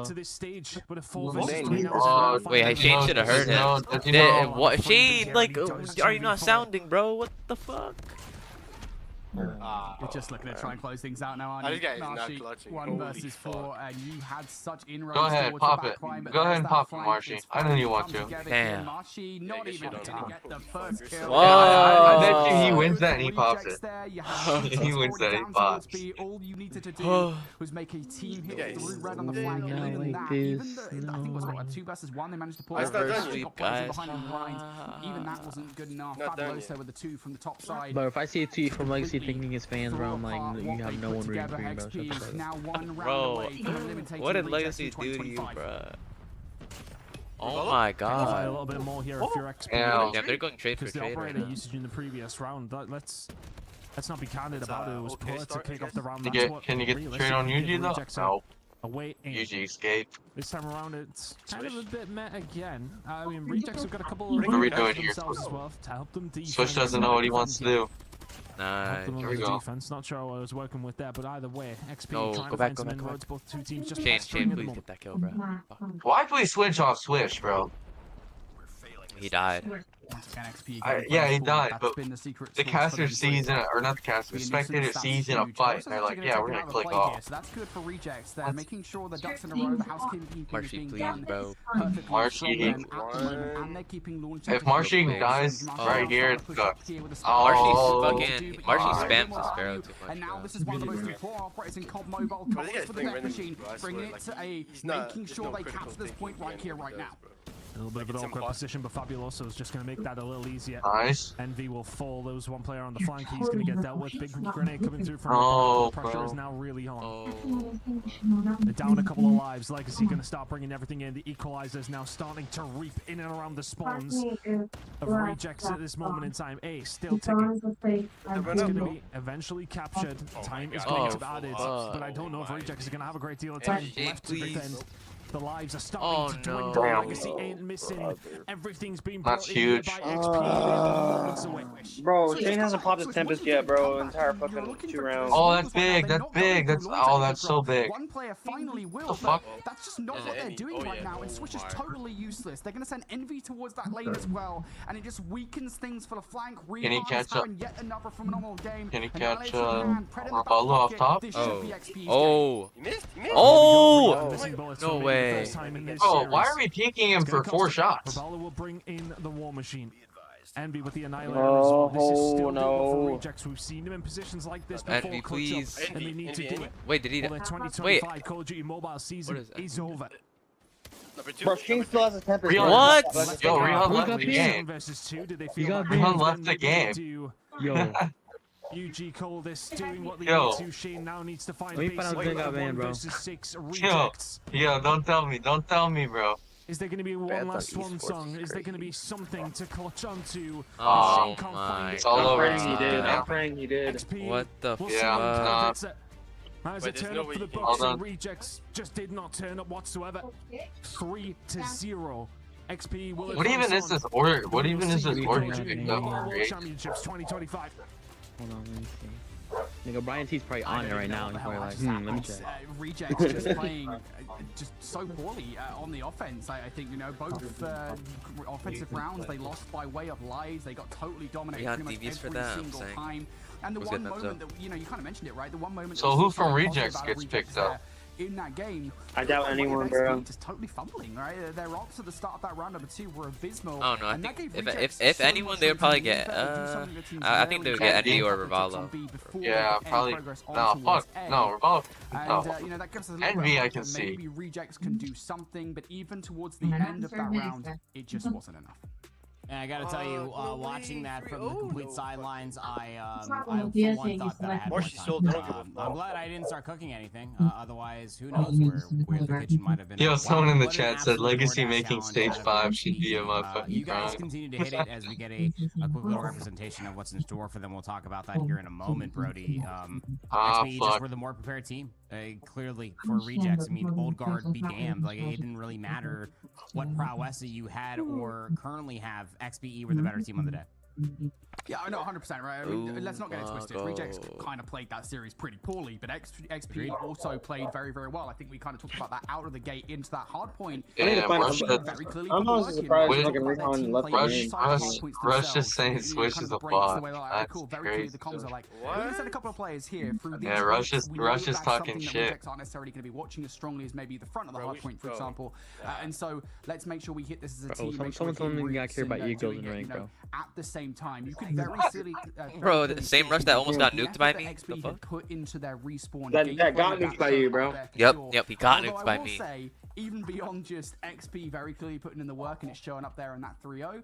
get to this stage with a full What? versus Wait, Shane should have heard him. What? Shane, like, are you not sounding, bro? What the fuck? You're just looking to try and close things out now, aren't you? This guy is not Marshy, clutching. 1 Holy versus 4, fuck. and you had such inroads. Go ahead, towards pop the it. backline, but Go ahead there's and that pop it, flank. Marshy. It's I know you finally want come to. together Damn. here. Marshy I not guess even you don't gonna know. get the Fuck first yourself. kill. Whoa. I bet you he Oh. wins that and he pops Rejects it. there. You have He teams wins that already and he down towards pops. B. All you needed to do was make a team hit Guys, through red on the flank, and not even like that, this, even the, I think it was what, a 2 versus 1 they managed to pull It's out. not They done just yet. got poison Guys. behind the lines. Even that wasn't good enough. Not done Fabuloso yet. with the 2 from the top side. But if I see a tweet from Legacy Completely thinking his fans, bro, I'm like, threw you apart have what no they one put rooting together. for you, bro. XP Shut is the fuck now up. 1 round Bro, away from eliminating what did Rejects Legacy in do to you, 2025. bro? Oh my Clarify a god. little bit more here if you're XP. Ow. Damn, they're going trade for Because the trade right operator now. usage in the previous round, let's not be candid It's, about it. It was okay poor to start, kick I off the guess. round. Can That's you what get the trade on realistically Yuji though? Rejects No. away in. Yuji escape. This time around, it's kind of a bit meta again. I mean, Mm-hmm. Rejects have got a couple of What are we things doing for here, themselves Switch? as well to help them defend. Switch doesn't know what he wants to do. Help Nice. them Here on we the go. defense. Not sure what I was working with there, but either way, XP No, trying go to back, find go some back, go inroads. back. Both two teams just Chain, pestering at the please moment. get that kill, bro. Fuck. Why please switch off Swish, bro? He died. Once again, XP Yeah, he again, died, that's but been the secret the sauce for caster them so sees in far. it, or not the caster, the Being spectator nuisance, that's sees in a huge. fight, Most and they're of us like, are yeah, gonna we're take it gonna out of the click play here, off. so that's good for Rejects there, making sure the ducks in a row, the housekeeping is Marshy, being please, done bro. perfectly Marshy. from them at the moment, and they're keeping launching. If Marshy dies right here, it's cooked. Marshy's Oh, fucking. Marshy God. spams the sparrow too much, And now bro. this is one of the most important operators in COD Mobile. But this Calls guy's for the playing death randomly, machine, bro. I bringing swear, it to like, a he's not- making there's sure no they critical capture this point thinking right in here, what right he now. does, bro. A little bit of an It's awkward impossible. position, but Fabuloso is just going to make that a little easier. Nice. Envy will fall. Those one player on the flank. He's going to get dealt with. Big grenade coming through from Oh, the pressure bro. is now really on. Oh. They're down a couple of lives. Legacy going to start bringing everything in. The equalizer is now starting to reap in and around the spawns of Rejects at this moment in time. Still ticking. It's going to be eventually captured. Time is going to be added, but I don't know if Rejects is going to have a great deal of time left to please. defend. The lives are starting to dwindle. Damn. Legacy ain't missing. Everything's been That's brought in here huge. by XP. They're moments away. Bro, Shane hasn't popped his Tempest yet, bro. Entire fucking 2 rounds. Oh, that's big. That's big. That's so big. One player finally will. The fuck? But that's just not Is what it they're any? doing Oh, right yeah. now, and Oh Switch is my. totally useless. They're gonna send Envy towards that lane as well, and it just weakens things for the flank. Can he catch up? Yet another phenomenal game. Can he And now catch, it's in hand, Pred in the back Rapallo off pocket. top? This should Oh. be XP's game. Oh. He missed? He missed? Oh! Missing bullets No for maybe the way. first time in this Oh, series. why are we peeking him It's gonna for cost 4 him. shots? Rapallo will bring in the war machine. Envy with the Annihilator Oh, as well. This is still no. doable for Rejects. We've seen them in positions like this before. Envy, clutch up, please. and they need to do it. Wait, did he? Well, their Wait. 2025 Call of Duty Mobile season What is that? is over. Number 2. Bro, Shane still has a Tempest. Rihan- bro. What? Yo, Rihan left got the banned. game. Versus 2. Did they feel got like banned. Rihan maybe left the they game. do Yo, UG Coldest doing what they Yo. need to. Shane now needs to find Let me find out basically who got banned, 1 bro. versus 6 Yo, Rejects. yo, don't tell me, bro. Is there going to be one Bad last luck swan esports song? is Is there going to be something to clutch onto? Oh Shane can't my find it. It's all I'm over. praying he did. God. I'm praying he did. XP. What the We'll fuck? see what nah. As Wait, it there's turned no up way for the he can- Bucks Hold and on. Rejects just did not turn up whatsoever. 3-0. XP will What even advance is on. this order? What We will even is see this the order Call of you Duty picked up Mobile on World Rick? Championships 2025. hold on, let me see. Nigga, Brian T's probably on it right now. He's probably like, let me check. Rejects just playing just so poorly on the offense. I think, you know, both offensive rounds, they lost by way of lies. They got totally dominated Yeah, pretty much DVs for every that, I'm single saying. time. And the Who's one getting thumbs moment up? that, you know, you kind of mentioned it, right? The one moment So that who was from positive Rejects about gets Rejects picked up? in that game. I doubt the way anyone, of bro. XP just totally fumbling, right? Their ops at the start of that round number 2 were abysmal. I don't know. I and that think gave if Rejects if so anyone, much they would probably room to get. do something that teams I think they would rarely get do. Envy or Couple of Rivaldo. on B before Yeah, they get any probably. progress on No, towards fuck. A. No, Revolve. And, No. you know, that gives us a little Envy, bit of I hope can that see. maybe Rejects can do something, but even towards the end of that round, it just wasn't enough. And I gotta tell you, watching that from the complete no. sidelines, I for Yeah, one thought that I had more Marcy time. sold, I don't give a fuck. I'm glad I didn't start cooking anything. Otherwise, who knows where the kitchen might have been. Yo, at. someone in the What an chat said absolute Legacy DoorDash making challenge stage out of 5 XP. should be a motherfucking You guys crime. continue to hit it as we get a quick little representation of what's in store for them. We'll talk about that here in a moment, Brody. XP just fuck. were the more prepared team. Clearly for Rejects, I mean, old guard be damned. Like, it didn't really matter what prowess that you had or currently have. XPE were the better team on the day. Yeah, I know 100%, right? I mean, let's not get it twisted. Margo. Rejects kind of played that series pretty poorly, but XP also played very, very well. I think we kind of talked about that out of the gate into that hard point. Yeah, Very clearly I'm honestly surprised fucking Recon left Rush just saying Swish is a bot. That's cool. Very clearly crazy. the comms are like, What? we're going to send a couple of players here through these Yeah, Rush points. is We know Rush that is that's talking something that shit. Rejects aren't necessarily going to be watching as strongly as maybe the front of the Bro, hard we point, for should go. example. And so let's make sure we hit this as a Bro, team. Make sure someone told me we we're got care about doing Eagles it, in you rank, know, bro. At the same time, you could very silly. Bro, the same Rush that almost got nuked by me. XP The had fuck? put into their respawn. That gameplay got nuked by you, bro. Yep, he got Although nuked I by will me. say, even beyond just XP very clearly putting in the work and it's showing up there in that 3-0,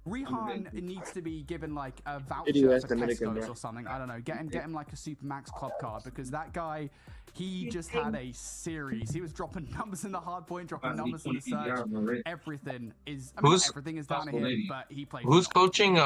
Rihan needs to be given like a voucher for Tesco's or something. I don't know. Get him like a Supermax club card, because that guy, he just had a series. He was dropping numbers in the hard point, dropping numbers in the search. Everything is. I mean, everything is down to him, but he plays. Who's coaching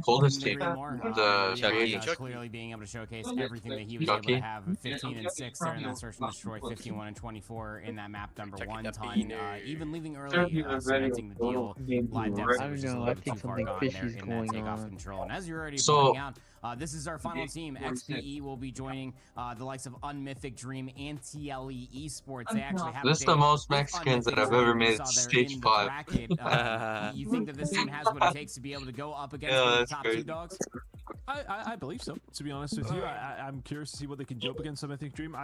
Coldest Couldn't team? agree more. The Chucky. Clearly being able to showcase everything that he was Chucky. able to have. 15 and 6 there in that search and destroy. 51 and 24 in that map number Chucky 1 the time. beaner. Even leaving early, cementing the deal. Live depth I don't was just a know, little I bit think too far something gone fishy's there in that going takeoff on. control. And as you're already So- pointing out, this is our final team. XPE will be joining the likes of Unmythic Dream and TLE Esports. They actually have This is the most Mexicans that I've ever made stage 5. You think that this team has what it takes to be able to go up against Yeah, one of the that's top crazy. two dogs? I believe so, to be honest with you. I'm curious to see what they can do up against Mythic Dream.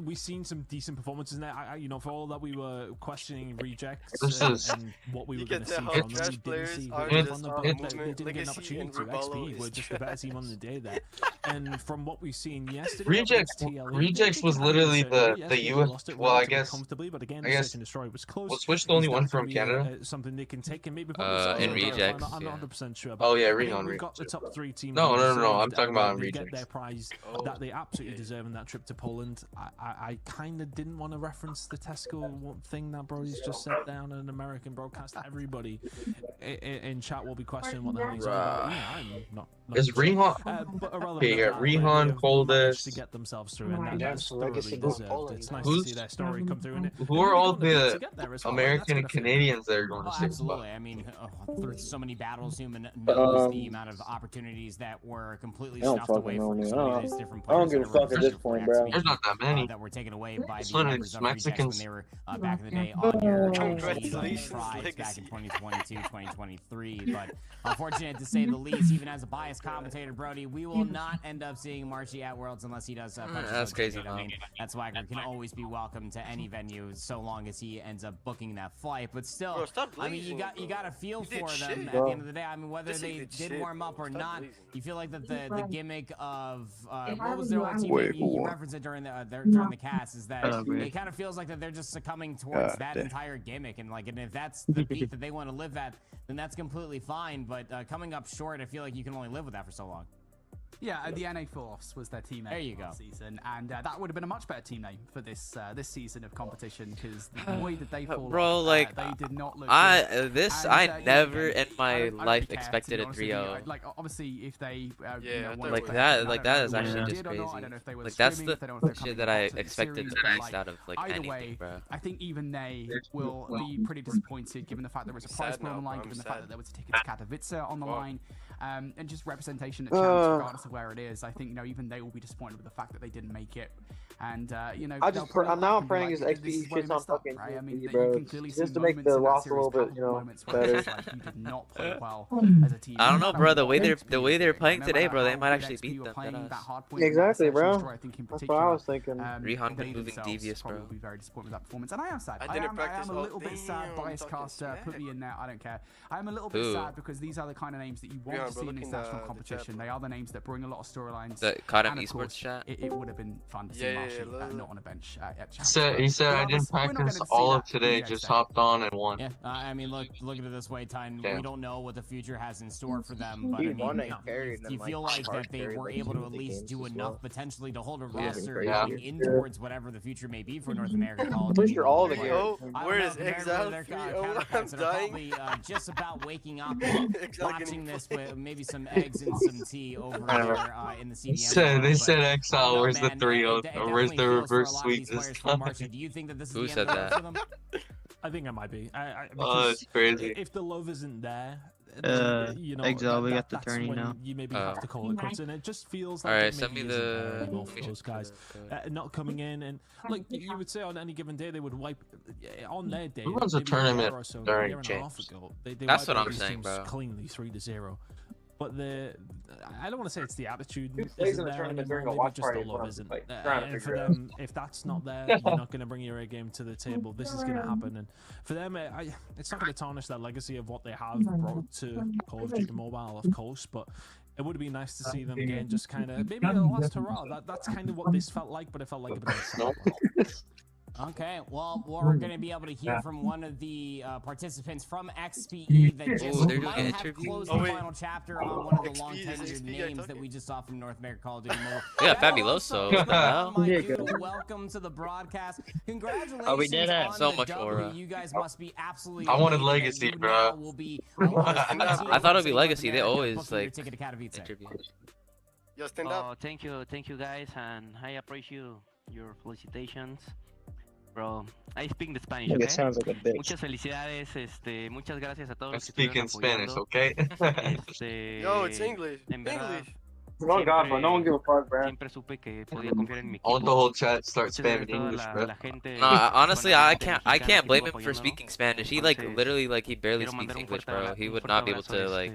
We've seen some decent performances in there. You know, for all that we were questioning Rejects and what we were going to see from them, we didn't see very much from them, but they didn't get an opportunity to. XP were just the better team on the day there. And from what we've seen yesterday, Rejects was literally the US. Well, I guess. Comfortably, but again, I guess. Search and Destroy was close. Was Switch the only Is one that from gonna be Canada? something they can take and maybe put themselves In on the top. Rejects, I'm not yeah. 100% sure. Oh yeah, I think Rihan. we've got the top 3 teams. No, well I'm deserved, talking about they get Rejects. their prize that they absolutely deserve in that trip to Poland. I kind of didn't want to reference the Tesco thing that Brody's just said down in an American broadcast. Everybody in chat will be questioning what the hell he's on about. I'm not Is sure. Rihan? But irrelevant Okay, you of got that, they Rihan, have managed Coldest. to get themselves through, and Yeah, that's so legacy thoroughly goes deserved. Poland. It's nice to Who's- see their story come through. And Who are all they're gonna the get there as well, and American that's and gonna feel Canadians that are going to Oh, save absolutely. I mean, through so many battles, human knows the amount of opportunities that were completely I don't snuffed away fucking know, from man. so many of these different I don't players give a that were fuck at this reserved point, for bro. XP, There's not that many. that were taken away by It's the literally members just of Rejects when Mexicans. they were back in the day on your Congratulations, tribes back Legacy. in 2022, 2023. But unfortunate to say the least, even as a biased commentator, Brody, we will not end up seeing Marshy at Worlds unless he does. That's crazy. I mean, that Swagger can always be welcome to any venue so long as he ends up booking that flight. But still, Bro, stop I mean, you blazing, got a feel You did for them shit, at bro. the end of the day. I mean, whether This they did did shit, warm up or Stop not, blazing. you feel like that the gimmick of what was their old team? You referenced it during the cast. Is that it kind of feels like that they're just succumbing towards that entire gimmick, and if that's the beat that they want to live at, then that's completely fine. But coming up short, I feel like you can only live with that for so long. Yeah, the NA Force was their team name There you last go. season, and that would have been a much better team name for this this season of competition, because the way that they fall Bro, off, like, they did not look good. I And, never again, in my I don't life really care, expected to be a honest with you. 3-0. Like, obviously, if they Yeah, I wanted thought to Like play that, it, like I that don't is know actually if they just did or not, I crazy. don't know if they were Like that's streaming, the if they don't know if they're shit coming that I back to the expected series, the but, least out of like either anything, way, bro. I think even they will be pretty disappointed, given the fact there was a I'm prize sad pool on the now, line, bro, given I'm the fact sad. that there was a ticket to Katowice on the Wow. line, and just representation at champs, regardless of where it is. I think even they will be disappointed with the fact that they didn't make it. And I just now I'm praying his XP shits on fucking right? I mean, TNT, you bro. can clearly see Just to make moments the in that loss a series, little bit, palpable moments where better. it's like you did not play well as a team. I don't know, No bro. matter The way what they're XP playing no today, matter bro, they how might good actually XP beat were them. playing That that ass. hard point in that Exactly, section bro. destroy, I think in That's particular, what I was thinking. Rihan they been moving themselves devious, probably bro. will be very disappointed with that performance. And I am sad. I I didn't am practice a all little bit sad. damn, Bias talking cast smack. put me in there. I don't care. I am a little bit Who? sad because these are the kind of names that you want Rihan, to bro, see in look in international the competition. chat, They are the names that bring a lot of storylines. The COD And of esports course, chat. it would have been fun to see Yeah, Marshy look. not on a bench at He champs. said I didn't Regardless, we're not practice gonna see all of that today. reject Just day. hopped on and won. Yeah, I mean, look at it this way, Tyne. Damn. We don't know what the future has in store for them, but He I mean, won and carried do them, you like, feel like hard that they carried, were like, able to two at of the least do games as enough well. potentially to hold a Yeah, roster yeah. going in towards whatever the future may be for North America Call of I'm Duty pretty sure all the Mobile? Yo, games. I don't where know is compared to Exile their 3? counterparts I'm that are dying. probably just about waking up, Exile watching getting this fucked. with maybe some eggs and some tea over there in the CDM. They world, said but Exile. I don't know, Where's the man, 3-0? it Or where's definitely the feels for a reverse lot of sweep these this players from time? Marcia. Do you think that this is Who the said end of it that? for them? I think it might be. Oh, Because it's crazy. if the love isn't there, you know, Exile, we got the that's tourney when now. you maybe have to call it quits, and it just feels like Alright, it send maybe me isn't there the anymore for those guys not coming in. And like you would say, on any given day they would wipe on their day. Who runs a maybe tournament year or so, during a year and a half James? ago, they That's wiped what out I'm these saying, teams bro. cleanly 3-0. But I don't want to say it's the attitude Who plays isn't in the there tournament during anymore, a maybe watch just the party? love Well, isn't. like, trying to And for figure it out. them, if that's not there, you're not going to bring your A game to the table. This is going to happen, and for them, it's not going to tarnish that legacy of what they have brought to Call of Duty Mobile, of course. But it would be nice to see them again, just kind of maybe a last hurrah. That's kind of what this felt like, but it felt like a bit of a setback. Okay, well, we're going to be able to hear from one of the participants from XPE that just they're doing might an have interview. closed Oh, the wait. final chapter on one of the XP, long-tenured is XP guy names that talking? we just saw from North America Call of Duty Mobile. Yeah, Fabuloso. What the hell? My Yeah, dude, welcome to the broadcast. Congratulations Oh, we did it. on So the much W. aura. You guys must be absolutely I wanted elated that Legacy, you bro. now will be a I thought it'd be Legacy. They always, booking your like, ticket to Katowice. interview. Yo, stand up. Oh, thank you guys, and I appreciate your felicitations, bro. I speak the Spanish, Like, okay? it sounds like a bitch. Muchas felicidades, muchas gracias a todos I los que speak in estuvieron Spanish, apoyando. okay? Yo, it's English. En verdad, English. Oh God, but no one give a fuck, bro. siempre supe que podía confiar en mi I want the equipo. whole chat to start Muchas gracias spamming a toda English, la, bro. la gente No, honestly, I can't mexicana blame que him estuvo for apoyándonos. speaking Spanish. He like Entonces, literally like he barely quiero speaks mandar un English, fuerte bro. He un would fuerte not be able abrazo, to like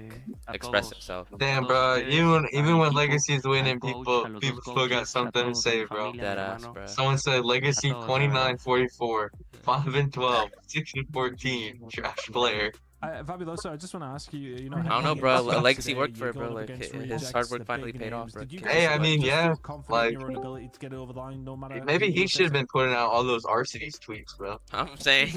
a express todos. himself. Damn, todos bro. ustedes, Even al when equipo, Legacy's winning, al coach, people a los people dos still got coaches, a something to todos, a say, mi bro. familia, mi Dead ass, hermano. bro. Someone said Legacy A todos, 29-44, 5-12, 6-14, trash player. Fabuloso, I just want to ask you, you know, I don't know, heading bro. into today, Legacy you're worked for it, going bro. up Like against his Rejects, hard the work finally big paid off, names. bro. Did you Can't Hey, guys I mean, just yeah, feel confident like, in your own ability to get over the line, no matter maybe who he you're should have facing? been putting out all those Arceus tweets, bro. I'm saying.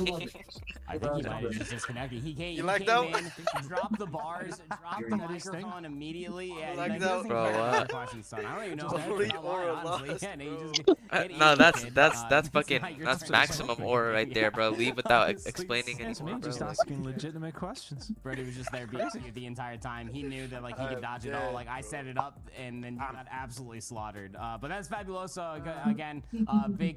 I think he might have just disconnected. He came, You he like came that? in, dropped the bars, dropped the microphone immediately, and like he that? doesn't Bro, even answer what? questions, son. I don't even know Just if that's delete not aura lying, honestly. lost, Yeah, no, you bro. just get No, easy, that's kid. that's It's fucking not your that's turn. maximum aura right there, bro. Leave without explaining It's me anymore, just bro. asking legitimate questions. Brady was just there being you the entire time. He knew that like he could dodge it all. Like I set it up and then you got absolutely slaughtered. But that's Fabuloso again. Big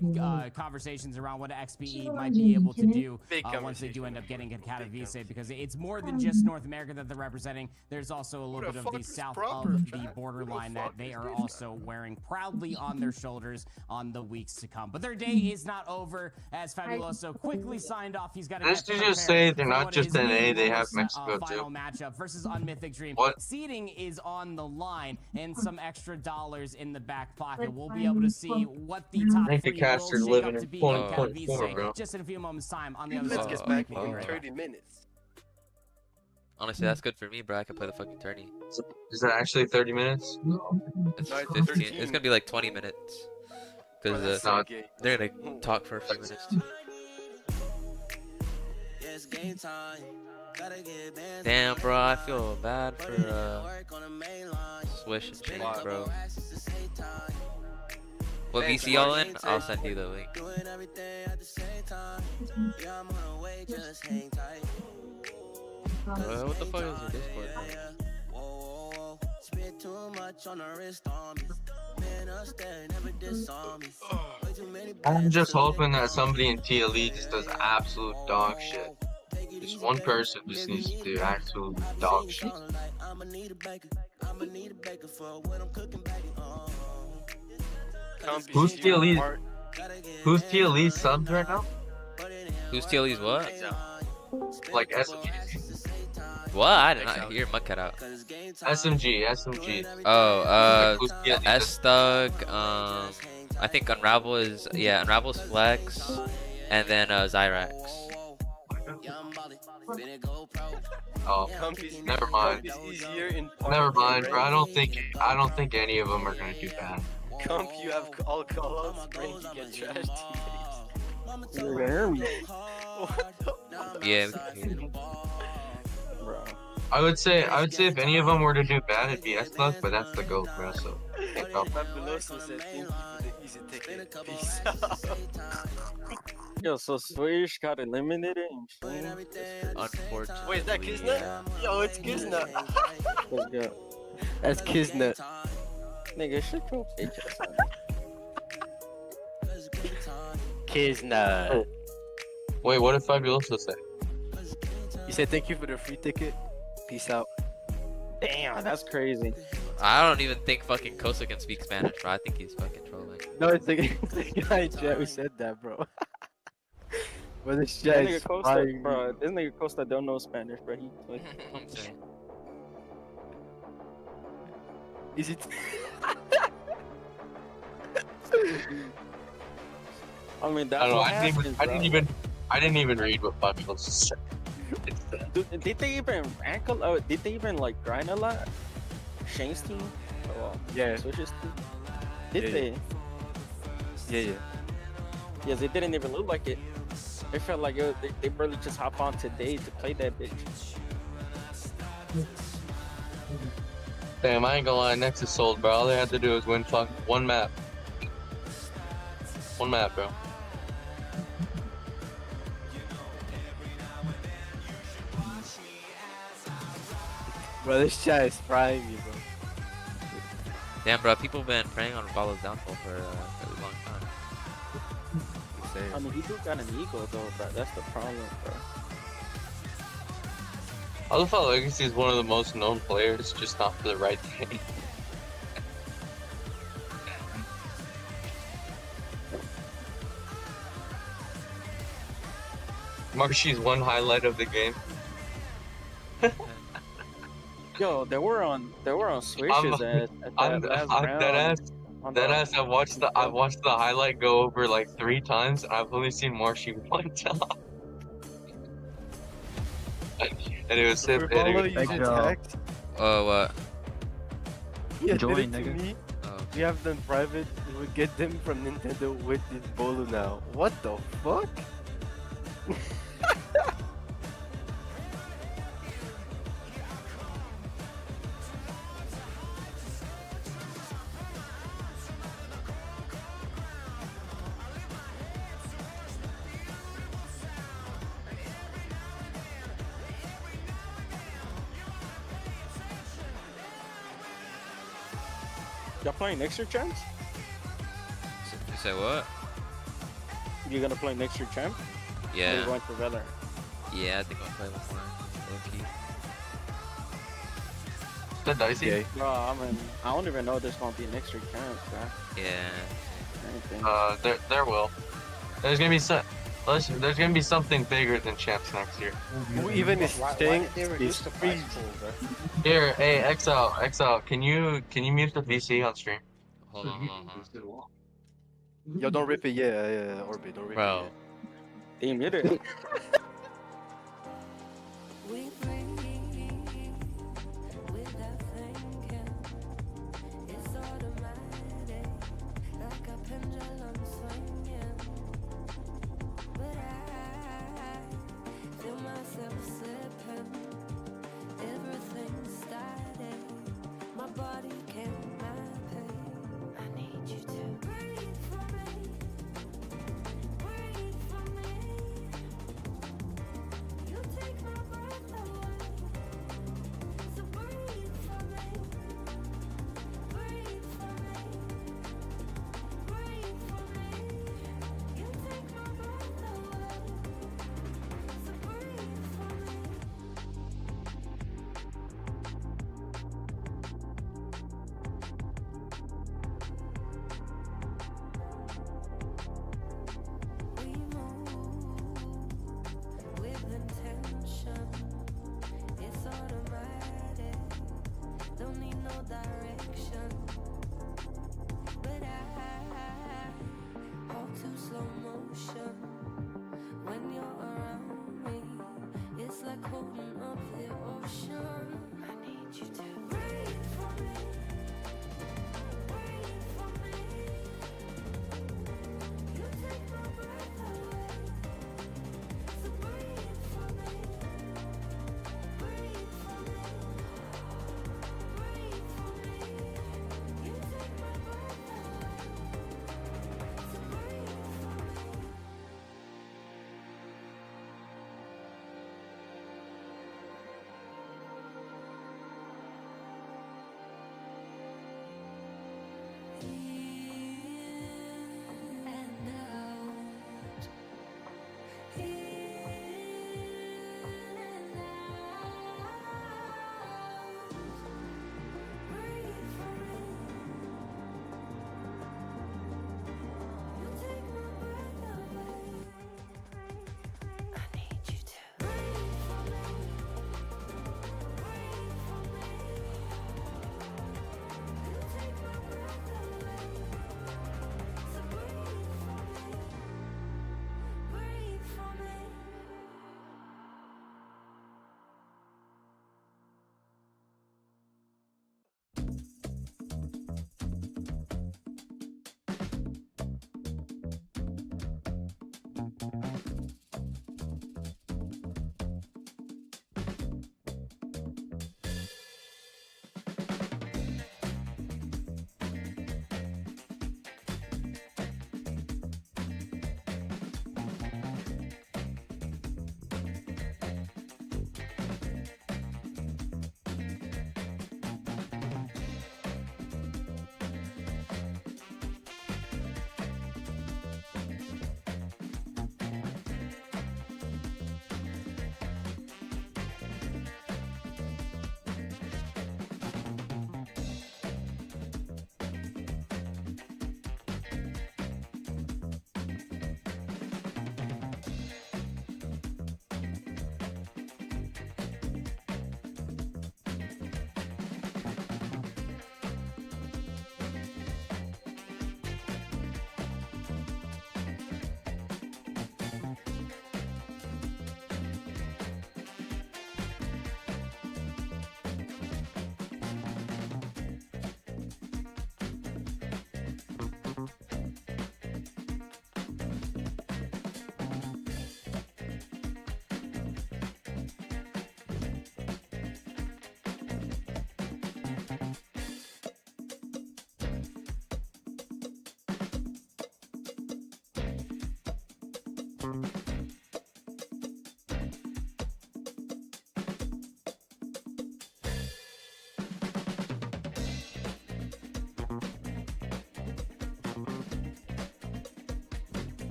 conversations around what XPE might be able to do once they do end up getting Katowice, because it's more than just North America that they're representing. There's also a little bit of the south of the borderline that they are also wearing proudly on their shoulders on the weeks to come. But their day is not over, as Fabuloso quickly signed off. He's got to Let's just say they're not just an A, they have Mexico final too. matchup versus Unmythic Dream. What? Seating is on the line and some extra dollars in the back pocket. We'll be able to see what the top I think the three cast will are shake living up to in be point- in point Katowice four, bro. just in a few moments' time on the other Let's side. get back Oh, in oh. 30 minutes. Honestly, that's good for me, bro. I can play the fucking tourney. Is that actually 30 minutes? It's No, it's 15. 13. It's gonna be like 20 minutes. Bro, Cause that's no, so gay. they're gonna talk for a few minutes too. Damn, bro, I feel bad for Swish and Shane, bro. What VC y'all in? I'll send you the link. What the fuck is your Discord? I'm just hoping that somebody in TLE just does absolute dog shit. Just one person just needs to do absolute dog shit. Who's TLE? Who's TLE subs right now? Who's TLE's what? Like SMG. What? I did not hear my cut out. SMG. Oh, Who's TLE? S Thug. I think Unravel is Unravel's Flex, and then Zyrax. Oh, never mind. Never mind, bro. I don't think any of them are gonna do bad. Comp, you have all callouts, Frank, you get trash teammates. You're gonna hear me. Yeah, we can hear you. Bro. I would say if any of them were to do bad, it'd be S-Luck, but that's the GOAT, bro. So, Fabuloso said thank you for the easy ticket. Peace out. Yo, so Swish got eliminated and shit. Unfortunately. Wait, is that Kisnut? Yo, it's Kisnut. Let's go. That's Kisnut. Nigga, shut your bitch ass. Kisnut. wait, what did Fabuloso say? You said thank you for the free ticket. Peace out. Damn, that's crazy. I don't even think fucking Kosa can speak Spanish, bro. I think he's fucking trolling. No, it's the guy in chat who said that, bro. But this That chat nigga is Costa, frying bro. me. This nigga Costa don't know Spanish, bro. He like, Is it? I mean, that's I don't know. what I happens, I didn't even read what Pablo said. Dude, did they even rank a lot? Did they even like grind a lot? Shane's team? Yeah. Switch's team? Did Yeah, they? Yeah. Yes, it didn't even look like it. It felt like they barely just hop on today to play that bitch. Damn, I ain't gonna lie. Nexus sold, bro. All they had to do was win one map. One map, bro. Bro, this chat is frying me, bro. Damn, bro. People been praying on Rivalo's downfall for a really long time. I mean, he do got an ego though, bro. That's the problem, bro. I love how Legacy is one of the most known players, just not for the right thing. Marshy's one highlight of the game. Yo, they were on switches at that last round. Deadass, I've watched the highlight go over like 3 times, and I've only seen Marshy one time. And it was him. Oh, what? Yeah, Join, did it to nigga. me. Oh. We have them private. We would get them from Nintendo with this Bolo now. What the fuck? Y'all playing next year, champs? You say what? You gonna play next year, champ? Or Yeah. you going for Valor? Yeah, I think I'll play one more. Low key. Is that dicey? Okay. Bro, I mean, I don't even know there's gonna be next year champs, bro. Yeah. Anything. There will. There's gonna be there's gonna be something bigger than champs next year. Who even is staying is free. Here, hey, Exile, can you mute the VC on stream? Hold on. Yo, don't rip it, yeah, Orbit, don't rip Bro. it. Damn, you did.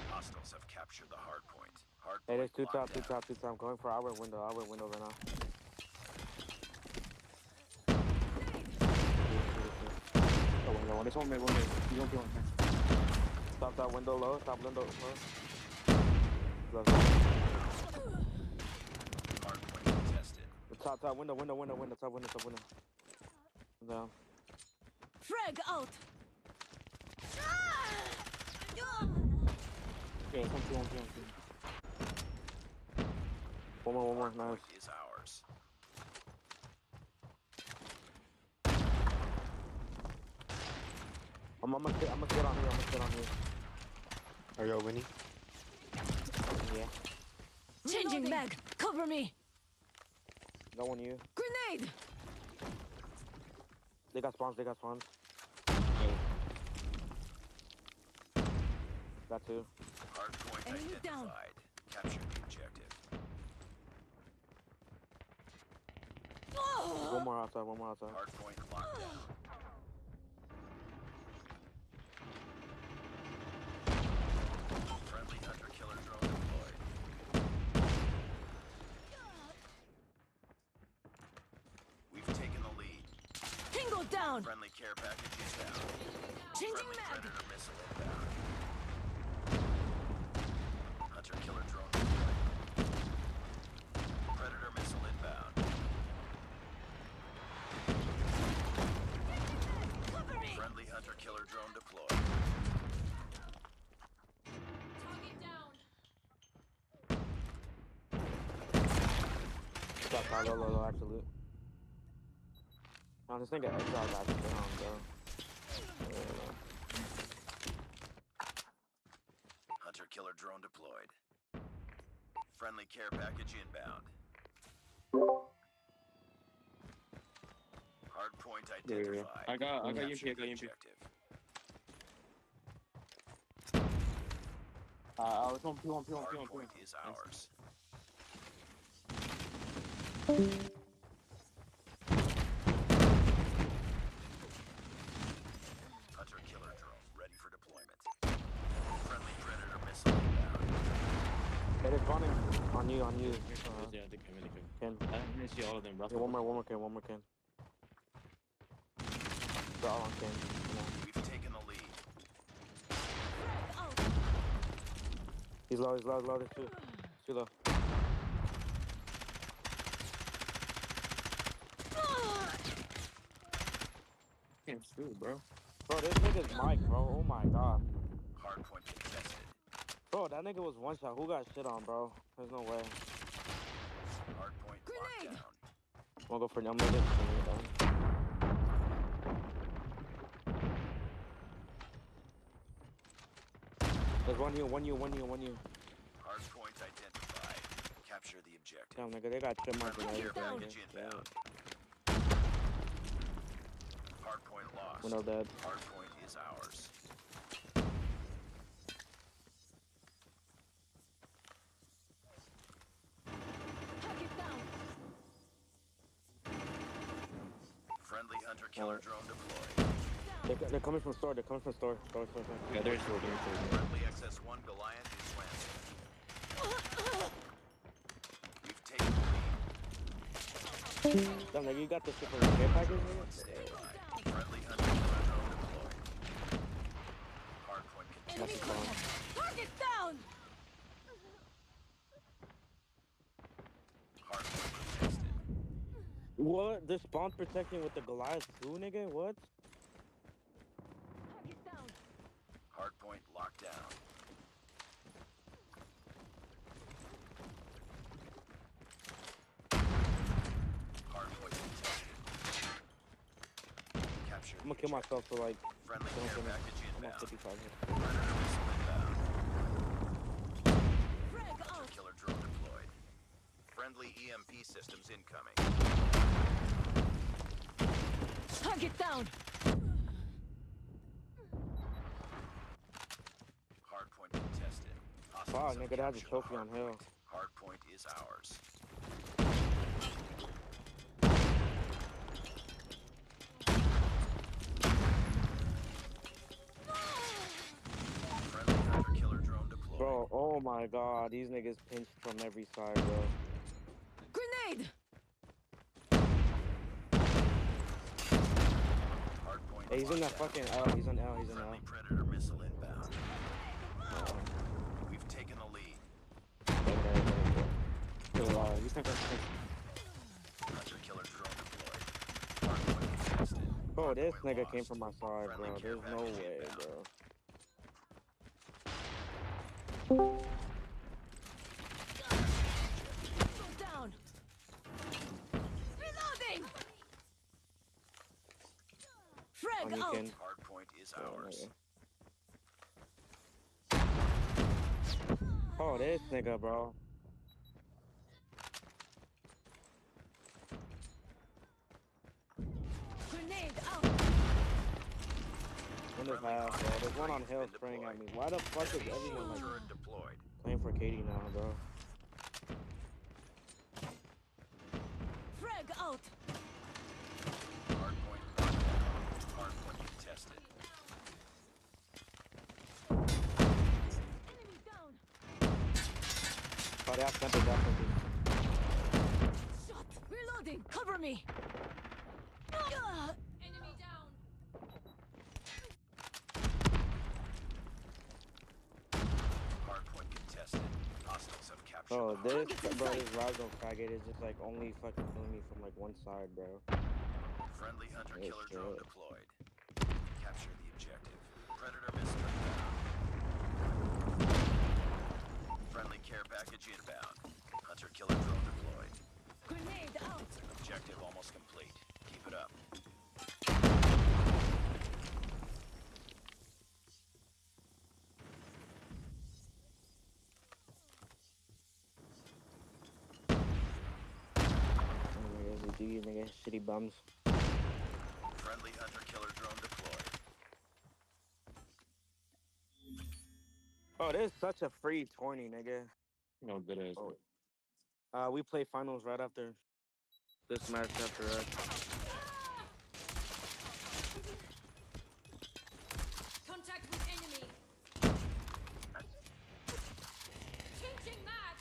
Hostiles have captured the hard point. Hey, there's two top. I'm going for our window right now. This one mid. You don't be on here. Stop that window low. Stop window low. Hard point contested. The top window. Down. Frag out. Okay, it's 1-2. One more. Nice. Is ours. I'm gonna get on here. Are y'all winning? Yeah. Changing mag. Cover me. Got one you. Grenade. They got spawns. Got two. Hard point Enemy identified. down. Capture the objective. One more outside. Hard point locked down. Friendly hunter killer drone deployed. We've taken the lead. Tango down. Friendly care package is down. Changing Friendly mag. predator missile inbound. Hunter killer drone deployed. Predator missile inbound. Cover me. Friendly hunter killer drone deployed. Target down. Stop, low, absolute. Oh, this nigga exile got down, bro. Hunter killer drone deployed. Friendly care package inbound. Hard point identified. I got Capture UMP. the objective. It's on P1. Hard point is ours. Hunter killer drone ready for deployment. Friendly predator missile inbound. It is running on you. Yeah, they can. Ken. I didn't see all of them, bro. Yeah, one more Ken. They're all on Ken. We've taken the lead. He's low. There's two. Too low. Can't shoot, bro. Bro, this nigga's mic, bro. Oh my god. Hard point contested. Bro, that nigga was one shot. Who got shit on, bro? There's no way. Hard point locked down. I'm gonna go for I'm gonna get down. There's one you. Hard point identified. Capture the objective. Damn, nigga, they got chip marks and Care everything. package inbound. Hard point lost. Window dead. Hard point is ours. Friendly hunter killer drone deployed. They're coming from store. Store. Yeah, there's two. Friendly XS-1 Goliath is landing. We've taken the lead. Damn, nigga, you got this shit for the care package, nigga? Stand by. Friendly hunter killer drone deployed. Hard point contested. Target down. Hard point contested. What? The spawn protecting with the Goliath too, nigga? What? Target down. Hard point locked down. gonna kill myself for like. Friendly I'm care package on inbound. 55. Predator missile inbound. Frag Hunter out. killer drone deployed. Friendly EMP systems incoming. Target down. Hardpoint contested. Wow, Hostiles have nigga, that's a captured the trophy on hill. Hardpoint is ours. Friendly hunter killer drone deployed. Bro, oh my god, these niggas pinched from every side, bro. Grenade. Hardpoint Hey, he's in that locked fucking down. L. He's in L. He's in L. Friendly predator missile inbound. We've taken the lead. He's not gonna Hunter killer drone deployed. Hardpoint contested. Bro, this Hardpoint nigga lost. came from my side, Friendly bro. care There's no package way, inbound. bro. Go down. Reloading. Frag out. Oniken. Hardpoint is ours. Oh, this nigga, bro. Grenade out. One is half, bro. There's one on hill spraying at me. Why the fuck is everyone like Turret deployed. playing for Katie now, bro? Frag out. Hardpoint locked down. Hardpoint contested. Enemy down. Oh, they have something, Shot. Reloading. Cover me. Enemy down. Hardpoint contested. Hostiles have captured Oh, the this, Target bro, in this Razo faggot is just like only fucking killing me from like one side, bro. friendly hunter Oh, killer drone shit. deployed. Capture the objective. Predator missile inbound. Friendly care package inbound. Hunter killer drone deployed. Grenade out. Objective almost complete. Keep it up. Oh, these niggas, shitty bums. Friendly hunter killer drone deployed. Oh, this is such a free tourney, nigga. No, that is. We play finals right after this match after us. Contact with enemy. Changing mag.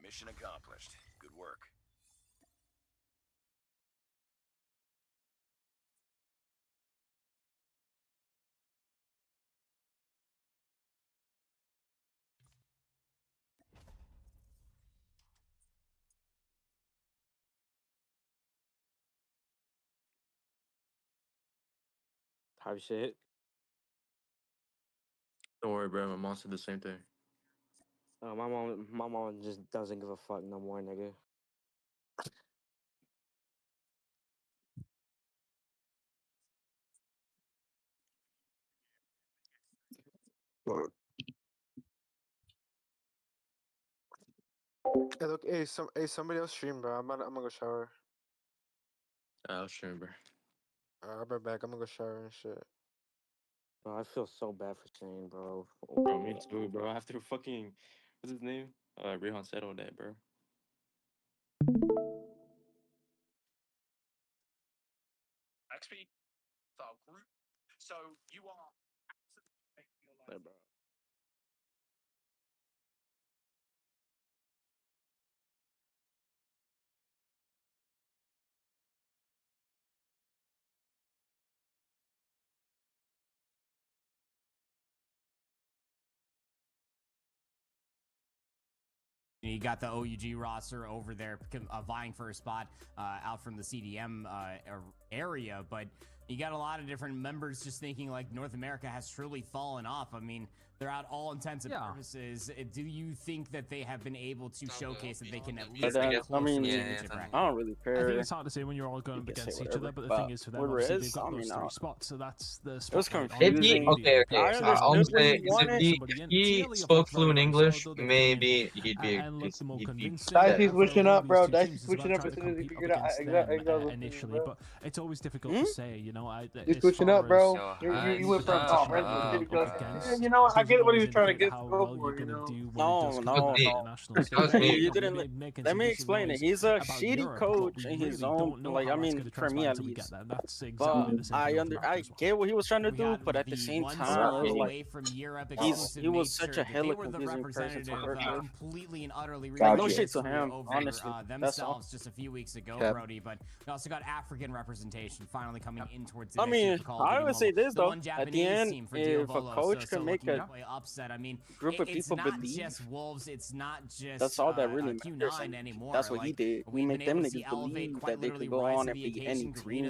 Mission accomplished. Good work. Type shit. Don't worry, bro. My mom said the same thing. My mom just doesn't give a fuck no more, nigga. Hey, look, hey, somebody else stream, bro. I'm gonna go shower. I'll stream, bro. I'll be back. I'm gonna go shower and shit. Bro, I feel so bad for Shane, bro. Bro, me too, bro. After fucking, what's his name? Rihan said all that, bro. XP, file group. So you are absolutely making your life. Hey, bro. You got the OUG roster over there vying for a spot out from the CDM area, but You got a lot of different members just thinking like North America has truly fallen off. I mean, they're at all intents and purposes. Do you think that they have been able to showcase that they can at least get close to a championship bracket? I don't really care. I think it's hard to say when you're all going up against each other, but the thing is for them, obviously, they've got those 3 spots, so that's the spot. It was confusing. Okay. All I'm saying is if he spoke fluent English, maybe he'd be. Dicey's switching up, bro. Dicey's switching up as soon as he figured out exactly initially, but it's always difficult to say, you know. He's switching up, bro. You went from top right to you know, I get what he was trying to get go for, you know. No. You didn't. Let me explain it. He's a shitty coach in his own. Like, I mean, for me at least. But I get what he was trying to do, but at the same time, like, he was such a hella confusing person to work with. Completely and utterly no shit to him, honestly. Themselves just a few weeks ago, Brody. But we also got African representation finally coming in towards. I mean, I would say this though. At the end, if a coach can make a upset, I mean, group of people believe. Just Wolves, it's not just. That's all that really matters. Anymore. That's what he did. We made them niggas believe that they could go on and be any team,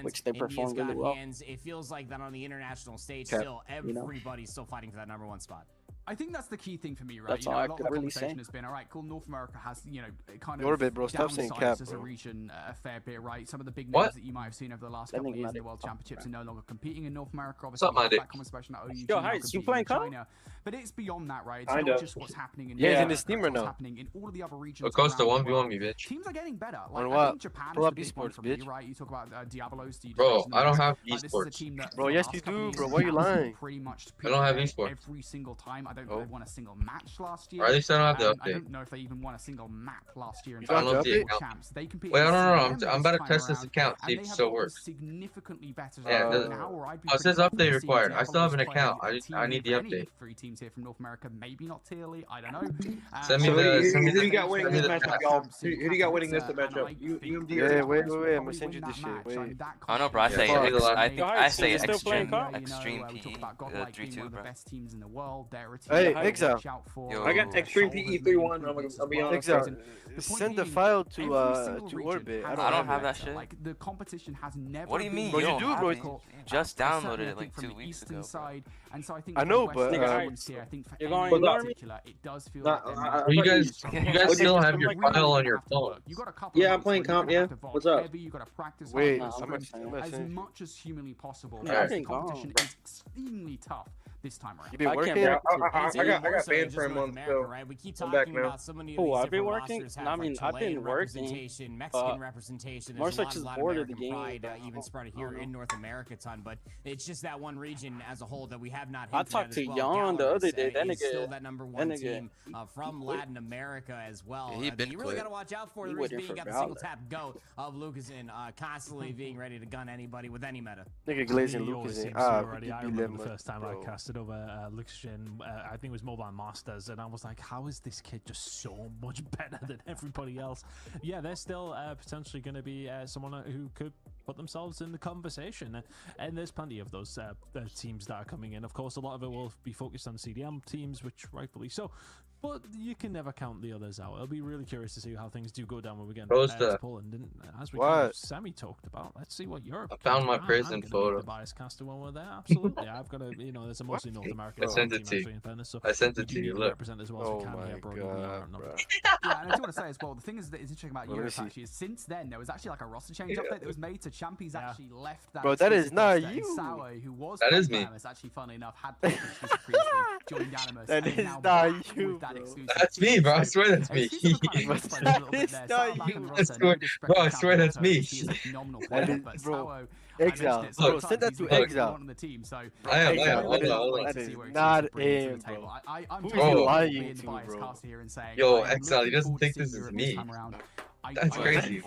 which they performed really well. It feels like that on the international stage, still everybody's still fighting for that #1 spot. I think that's the key thing for me, right? That's you know, all a I lot could of the really conversation say. has been, all right, cool, North America has, you know, kind Your bit, bro. Stop saying cap, as a bro. region a fair bit, right? Some of the big names that you might have seen over the last couple of years in the World Championships are no longer competing in North America. Obviously, that common expression that OUG Yo, Heights, you playing COD? But it's beyond that, right? It's not just what's happening in North America, in his team right now. happening in all of the other regions. Costa 1v1 me, bitch. Teams are getting better. Like, On I what? think Japan Pull is up the big one esports, for me, bitch. right? You talk about Diablos. Bro, I don't have This is a esports. team that Bro, for the yes, last you couple of do, years bro. Why are you has lying? Pretty much I don't have esports. every single time. I don't know if they won a single match last year. Or at least I don't have the I update. don't know if they even won a single map last year. I don't know if the account. Champs. They compete. Wait, no. in I'm about to this test time this account, see if around, it and still they have works. Significantly better Yeah, now, or I'd be it says pretty update confident required. I still have an Diablos account. playing a I need the team of any update. 3 teams here from North America, maybe not tier league. I don't know. Send me the. Who do you got winning this matchup, y'all? Who do you got winning this matchup? UMD or Yeah, wait. I'm gonna send you this shit. Wait. Oh no, bro. I say I say extreme PE 3-2, bro. Best teams in the world. They're a team Hey, that Exile. watch out for. Yo. I got Extreme PE 3-1. I'll be honest. Exile. The point Send the being, file every to single region Orbit. has I don't a have that better. shit. Like the competition has never. What do you mean? Bro, you do, bro. You just downloaded it like 2 weeks Eastern ago. Side, and so I think I know, for but, Western nigga, regions here, I think for you're any going in to particular, it does feel like You guys still have your file on your phone. You got a couple. Yeah, I'm playing comp. Yeah. What's up? You got to practice. Wait, hard I'm gonna as send you. much as humanly possible. Yeah, The competition is extremely tough this time around. You been working? I got banned for a month, so right? We keep I'm back talking now. about so many of Oh, these I've been different working? rosters have, I mean, like, I've been Chilean working, representation, Mexican but representation. more There's so a lot just of bored of the American game. pride even spread here in North America, ton. But it's just that one region as a whole that we have not. I hinted talked at to as well. Jan the other day. That is still nigga. that #1 that nigga- team from Latin America as well. Yeah, he been you really clear. got to watch out for He the reason waiting being for got the single Valor. tap go of Lucas and constantly being ready to gun anybody with any meta. Nigga glazing He always Lucas in. seems to already. I remember the dilemma, first time bro. I casted over Luxgen, I think it was Mobile Masters, and I was like, how is this kid just so much better than everybody else? Yeah, they're still potentially going to be someone who could put themselves in the conversation, and there's plenty of those teams that are coming in. Of course, a lot of it will be focused on CDM teams, which rightfully so, but you can never count the others out. It'll be really curious to see how things do go down when we get to Poland. And as we kind of semi-talked about, let's see what Europe. I found my Ah, prison photo. The bias caster when we're there, absolutely. I've got a, there's a mostly North American. I sent it to you. In fairness, so I sent it we to do you. need to Look. represent as well as we can here, bro. Yeah, and I do want to say as well, the thing is that is interesting about Europe actually is since then there was actually like a roster change update that was made to Champions actually left that. Bro, that is not roster, you. and Sawe, who was That is playing me. Animus, actually, funnily enough, had played previously, joined Animus. That and is now not back you, with that bro. exclusive That's me, bro. I swear that's me. That is not you. Bro, I swear that's me. That is, bro. Exile. Bro, send that to Exile. I am. Hold on. That is not him, bro. I'm Who is totally he lying being to, biased bro? cast here and saying, Yo, I am Exile, he looking doesn't forward think to this seeing is Europe me. time around. That's crazy.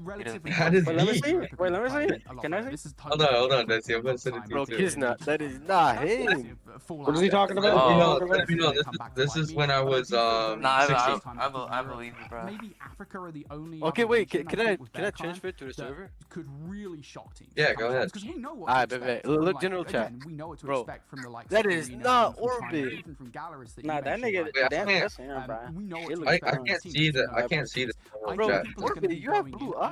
Relatively That is Wait, let me me. see. Wait, let me see. Can I see? Hold on, Desi. I'm gonna send it to Bro, you. kiss not. That is not him. What is he talking about? Let me know. This is when I was 16. I believe you, bro. Maybe Africa are the only. Okay, wait. Can I Clan transfer it to the server? Could really shock teams. Yeah, go ahead. Because we know what. Alright, to bet. expect Look, from, general chat. again, we know what to Bro, expect from the likes that of is Arena, not from China, Orbit. even from Galleries that Nah, you that mentioned, nigga. right? That's him, bro. We know what It to looks expect I from can't teams, see the. you know, I can't see the. I Bro, think people are gonna Orbit, be you have going blue in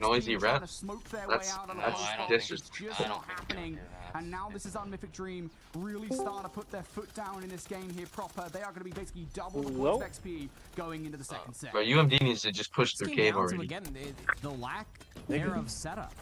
noisy XP trying to reps. smoke their way That's out on a that's hot spot. It's disrespectful. just not happening. And now this is Unmythic Dream really starting to put their foot down in this game here proper. They are going to be basically double the points of XP going into the second set. But UMD needs to just push through cave already. Again, the lack there of setup.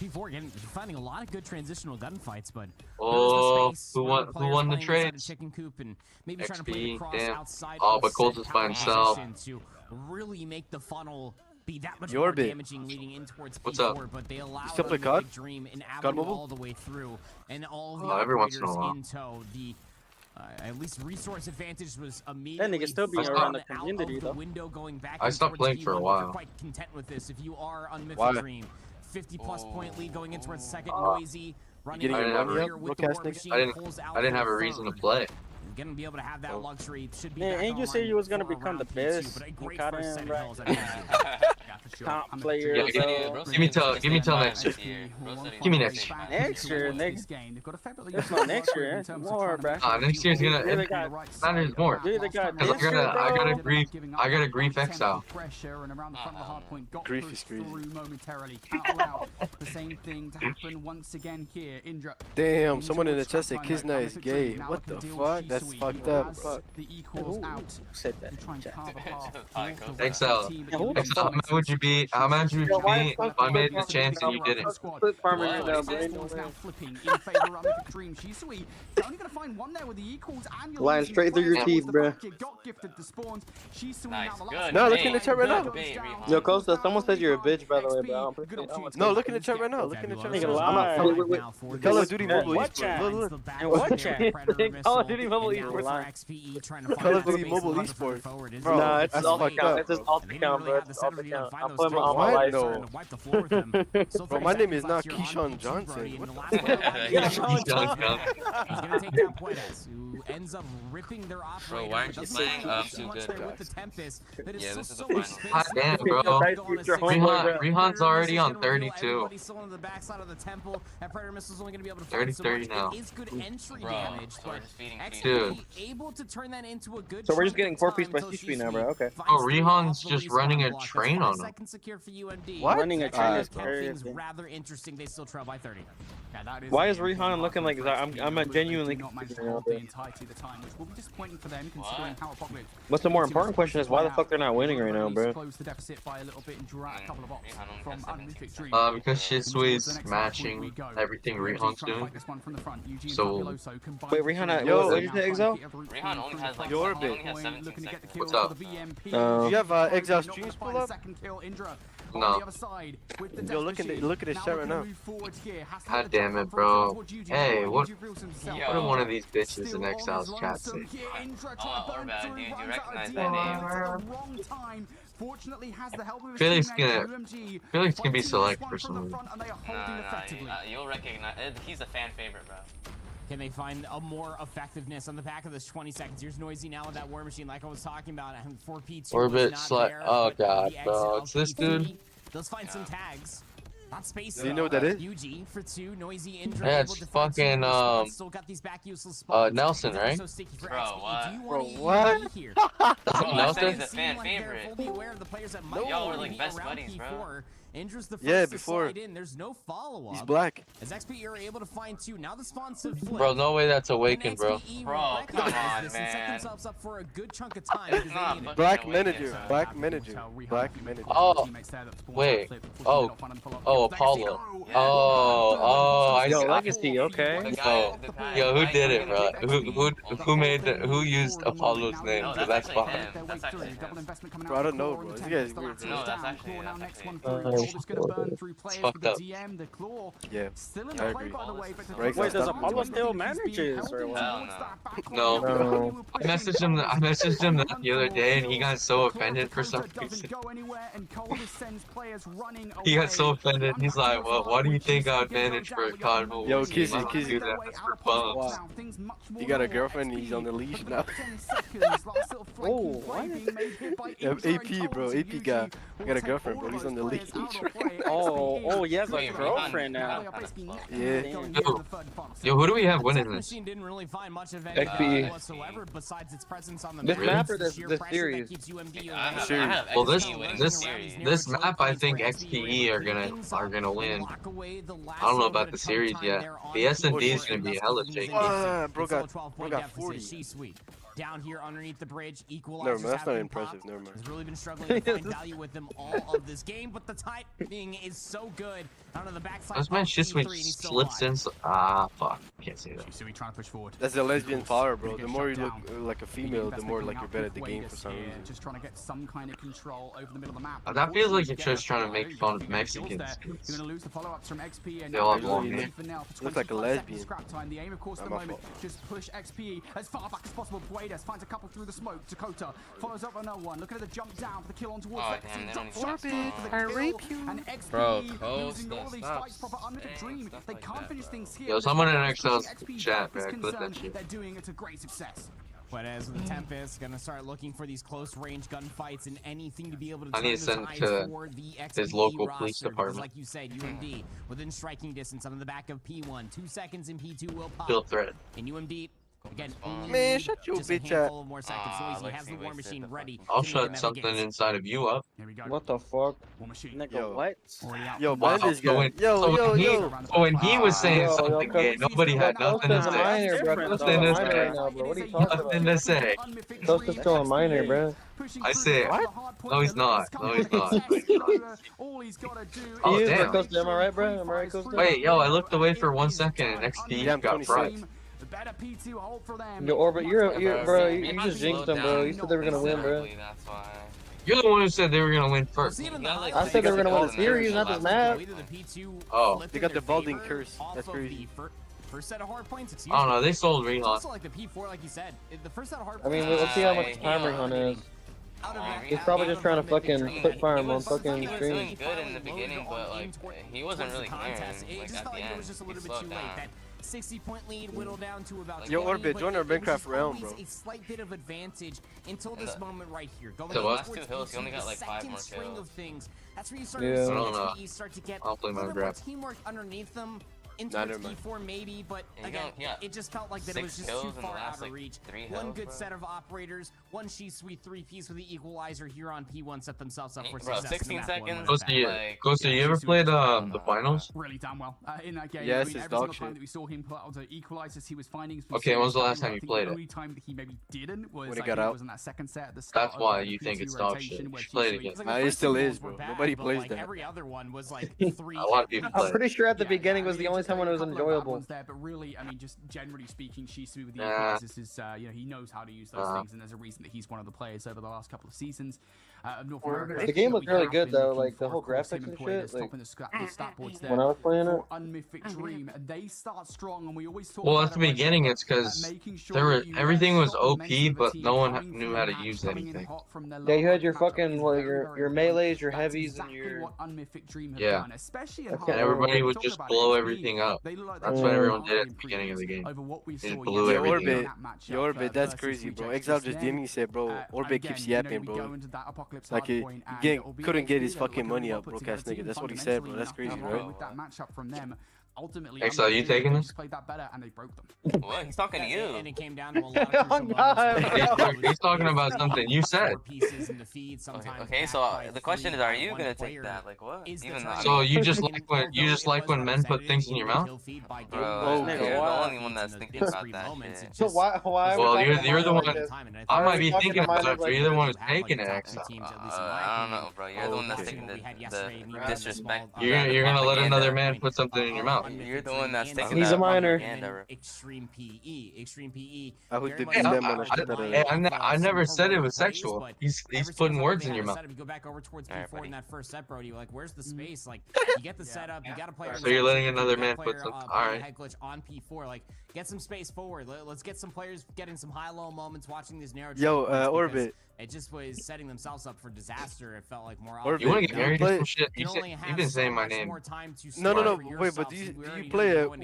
P4 again finding a lot of good transitional gunfights, but oh, who won the trade? Chicken coop and maybe trying to play across outside. Oh, but Colt is by himself. To really make the funnel be that much more damaging leading in towards P4, what's up? But they allow COD? Dream and avenue all the way through, and all the every once in a operators while. in tow. The at least resource advantage was That immediately nigga still being around the community though. window going back. I stopped playing for a while. You're quite content with this if you are on Mythic Dream. 50+ point lead going into its second. Noisy running I didn't have a reason to play. Gonna be able to have that luxury. Should be and you say you was gonna become the best. You caught him right. Top player. Yeah, give me till next year. Give me next year. Next year, nigga. That's not next year. More, bro. Next year's gonna. There's more. I got a grief exile. Grief is crazy. The same thing to happen once again here. Indra. Damn, someone in the chest said Kizna is gay. What the fuck? That's fucked up. The equals out. Said that. Exile. How mad would you be? How mad would you be if I made the chance and you didn't? Lying straight through your teeth, bro. No, look in the chat right now. Yo, Costa, someone said you're a bitch, by the way, bro. No, look in the chat right now. Look in the chat right now. Call of Duty Mobile Esports. Look, look. Call of Duty Mobile Esports. Call of Duty Mobile Esports. Bro, nah, it's that's alt fucked account. up. It's just alt account, bro. It's alt account. I'm playing on my life. Bro, my name is not Keyshawn Johnson. Keyshawn Johnson. He's gonna take down Puedes, who ends up ripping their operator. Bro, why aren't you playing? I'm too good, with the Tempest, that yeah, this is the much final. God damn, bro. Rihan's already on 32. 30 now. Dude. Able to turn that into a good so we're just getting 4-piece by C-Speed now, bro. Okay. Oh, Rihan's just running a train on him. What? Running a train is crazy. Rather interesting. They still trail by 30. Why is Rihan looking like that? I'm genuinely confused right now, bro. What's the more important question is why the fuck they're not winning right now, bro? Because Shisui's matching everything Rihan's doing. So, wait, Rihan, what did you say, Exile? Rihan only has like Your only has 17 seconds. What's up? Do you have Exile streams pull up? No. Yo, look at the chat right now. God damn it, bro. Hey, what did one of these bitches in Exile's chat say? Oh, or bad, dude. You recognize that name. Fortunately, has the help of Felix can be select for some reason. No, you'll recognize. He's a fan favorite, bro. Can they find a more effectiveness on the back of this 20 seconds? Here's Noisy now with that War Machine, like I was talking about. 4P2 Orbit oh god, bro. It's this dude. Let's find some tags. Not space. Do you know what that is? UG for 2, Noisy Indra. Yeah, it's fucking still got these back useless spots. Nelson, right? Bro, what? Bro, what? Nelson? He's a fan favorite. Y'all were like best buddies, bro. Indra's the first yeah, to before. slide in. There's no follow-up. He's black. As XP are able to find 2. Now the spawns have flipped. Bro, no way that's Awakened, bro. Bro, come on, man. Set themselves up for a good chunk of time. Black manager. Black manager. Black manager. Oh, wait. Oh, Apollo. Oh, Yo, Legacy, okay. Yo, who did it, bro? Who used Apollo's name? No, Cause that's fine. That's actually him. Bro, I don't know, bro. This guy's weird, bro. No, that's actually It's fucked up. Yeah, I agree. Wait, does Apollo still manages or what? No. I messaged him that the other day, and he got so offended for some reason. He got so offended. He's like, "Well, why do you think I would manage for a COD mobile?" Yo, Kizzy. That's for fun. Wow. You got a girlfriend and he's on the leash now. Oh, what? AP, bro. AP guy. I got a girlfriend, bro. He's on the leash. Oh, he has a girlfriend now. Yeah. Yo, who do we have winning Tech this? Machine didn't really find much of any XP. whatsoever besides its presence on the This map. map or It's the this sheer this pressure series? that keeps UMD I have, away. I have Well, XP winning this series. this map, I think XPE are gonna win. I don't know about the series yet. The S&D is gonna be hella shaky. Bro got 40. Down here underneath the bridge, Never mind, that's not impressive. Never mind. Has really been struggling to find value with them all of this game, but the timing is so good. Out on the backside, This man just slips in. Fuck. Can't say that. So we trying to push forward. That's the lesbian power, bro. The more you look like a female, the more like you're better at the game for some reason. Just trying to get some kind of control over the middle of the map. That feels like you're just trying to make fun of Mexicans. You're going to lose the follow-ups from XP and they all have long hair. Looks like a lesbian. Scrap time. The aim, of course, at the moment, just push XP as far back as possible. Puedes finds a couple through the smoke. Dakota follows up on no one. Look at the jump down for the kill on towards I rape you. And XP Bro, losing all these fights, proper unlimited dream. They can't finish things here. Yo, someone in XL's chat, man. Clip that shit. They're doing it a great success. Puedes with the Tempest gonna start looking for these close range gunfights and anything to be able to I need to send to his local police department. Like you said, UMD within striking distance on the back of P1. 2 seconds in P2 will pop. Still threat. And UMD again, man, shut your just bitch a up. handful of more seconds. So he has the War Machine ready. I'll shut something inside of you up. What the fuck? War Machine. Nigga, what? Yo, blind this guy. So when he was saying something gay, nobody had nothing to say. Nothing to say. Nothing to say. Costa's still a minor, bro. I say, no, he's not. No, he's not. Oh, He is, damn. Costa, am I right, bro? Am I right, Costa? Wait, yo, I looked away for 1 second and XP got fried. Yo, Orbit, bro, you just jinxed them, bro. You said they were gonna win, bro. You're the one who said they were gonna win first. I said they were gonna win the series, not this map. Oh. They got the Balding curse. That's crazy. First set of hard points, it's I don't know, they sold It's Rehan. also like the P4, like you said. The first set of hard I points. mean, let's see how much time Rehan is. He's probably just trying to fucking put fire on fucking He was stream. doing good in the beginning, but like he wasn't really caring. It Like just at felt the like it end, was just a he little bit slowed too down. late. That 60-point lead whittled down to about Yo, 20, Orbit, but join our it was Minecraft realm, always bro. a slight bit of advantage until this moment right here. Going So what? towards Last 2 hills, he only got, the like, 5 second more string kills. of things. That's where you start Yeah. to see I don't know. XPE start to get I'll play a my little bit more grab. teamwork underneath them. Into Nah, its never mind. P4 maybe, but Yeah, again, he got it just felt like that it was 6 just too kills in the far last, out of like, reach. 3 One hills, good bro. set of operators, one three piece with the equalizer here on P1 set themselves up for Bro, success. 16 in the map one seconds, was like, Costa, you ever played the finals? Really damn well in that game. Yes, I mean, it's every dog single time shit. that we saw him put out the equalizers, he was finding. some Okay, when was the serious last time value. you I think played the it? only time that he maybe didn't was When he like, got it out. was in that second set at the start. That's why of you the think P2 it's dog rotation shit. where You should play it T3 again. was like, Nah, the it first still two is, balls were bro. bad, Nobody but, plays like, that. Every other one was like 3. A lot of people play I'm it. pretty sure at the beginning was I the mean, only just time when it was a couple of bad enjoyable. ones there, but really, I mean, just generally speaking, Shisui with the Nah. equalizers is, he knows how to use those things, and there's a reason that he's one of the players over the last couple of seasons of North America. The game looked We really have good been though, looking like the for, whole of course, graphics him and Puedes shit. Like topping the stat boards there when I was playing it. for Unmythic Dream. They start strong, and we always talk Well, about at the it right beginning, now, it's because making sure there were that you, everything was stop the OP, momentum of the but team no one coming knew through how the to match, use coming in anything. hot from their Yeah, you had your low matchup fucking is well, very, your very melees, your That's heavies, exactly and your what Unmythic Dream have Yeah. done, especially in Okay. hard And mode. everybody We would talk just about blow XP. everything up. They look like That's they've what made everyone a did lot at the beginning of the game. over what we They just saw blew yesterday everything in Orbit, that matchup, yo, Orbit, that's versus crazy, bro. Rejects Exile just just then. DMing said, bro, Orbit Again, keeps you know, yapping, we bro. go into that Apocalypse Like he Hardpoint, and couldn't get his albeit fucking looking money well up, put broke together ass nigga. team, That's what he said, bro. That's fundamentally crazy, nothing right? with that matchup from them. Ultimately, Exile, you Unmythic, taking they this? just played that better, and they broke them. What? He's talking to you. And it came down to a lot of crucial moments. He's talking about something you said. Pieces in defeat, sometimes Okay, so backed by the question 3 is, are by you one gonna player. take that? Like what? Is the Even though, target So you taken? just like when men put things in your mouth? Bro, Oh, you're okay. the only one that's thinking about that shit. So why? Well, are we you're the talking one. about I might be talking thinking about about it, it but like you're the one who's have, taking it, top Exile. two teams, at least in my I don't know, opinion. bro. You're the one that's Okay. taking What we had yesterday, the we had disrespect. small- You're gonna let another man Point. put something in your mouth. You're the one that's taking He's that a minor. propaganda. Extreme PE. Extreme PE. I would very did much Hey, them so on a shit reliant Hey, on I never some said it heroic was plays, sexual. but He's every putting single words time in they your had a mouth. setup, you go back over towards Alright, P4 in buddy. that first set, Brody. Like, where's the space? Like, you get the setup, you got a player. So you're letting another man put player, something. playing All right. head glitch on P4. Like, get some space forward. Let's get some players getting some high-low moments, watching these narrow. Yo, checkpoints, because Orbit. It just was setting themselves up for disaster. It felt like more. You want to get married or some shit? You've been saying my name. No. Wait, but do you play a Uma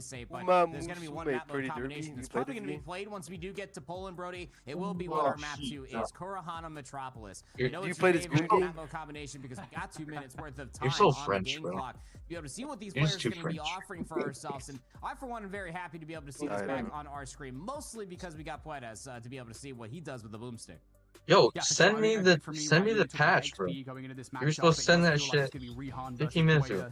Musume pretty dirty? It's probably going to be played once we do get to Poland, Brody. It will be what our map 2 is, Kurahana Metropolis. You play this game combination because we got 2 minutes worth of time You're so on French, the game bro. clock. Be able to see what these players are going to be offering for ourselves, and I, for one, am very happy to be able to see this back on our screen, mostly because we got Puedes to be able to see what he does with the boomstick. Yo, send me the patch, bro. You were supposed to send that shit 15 minutes ago.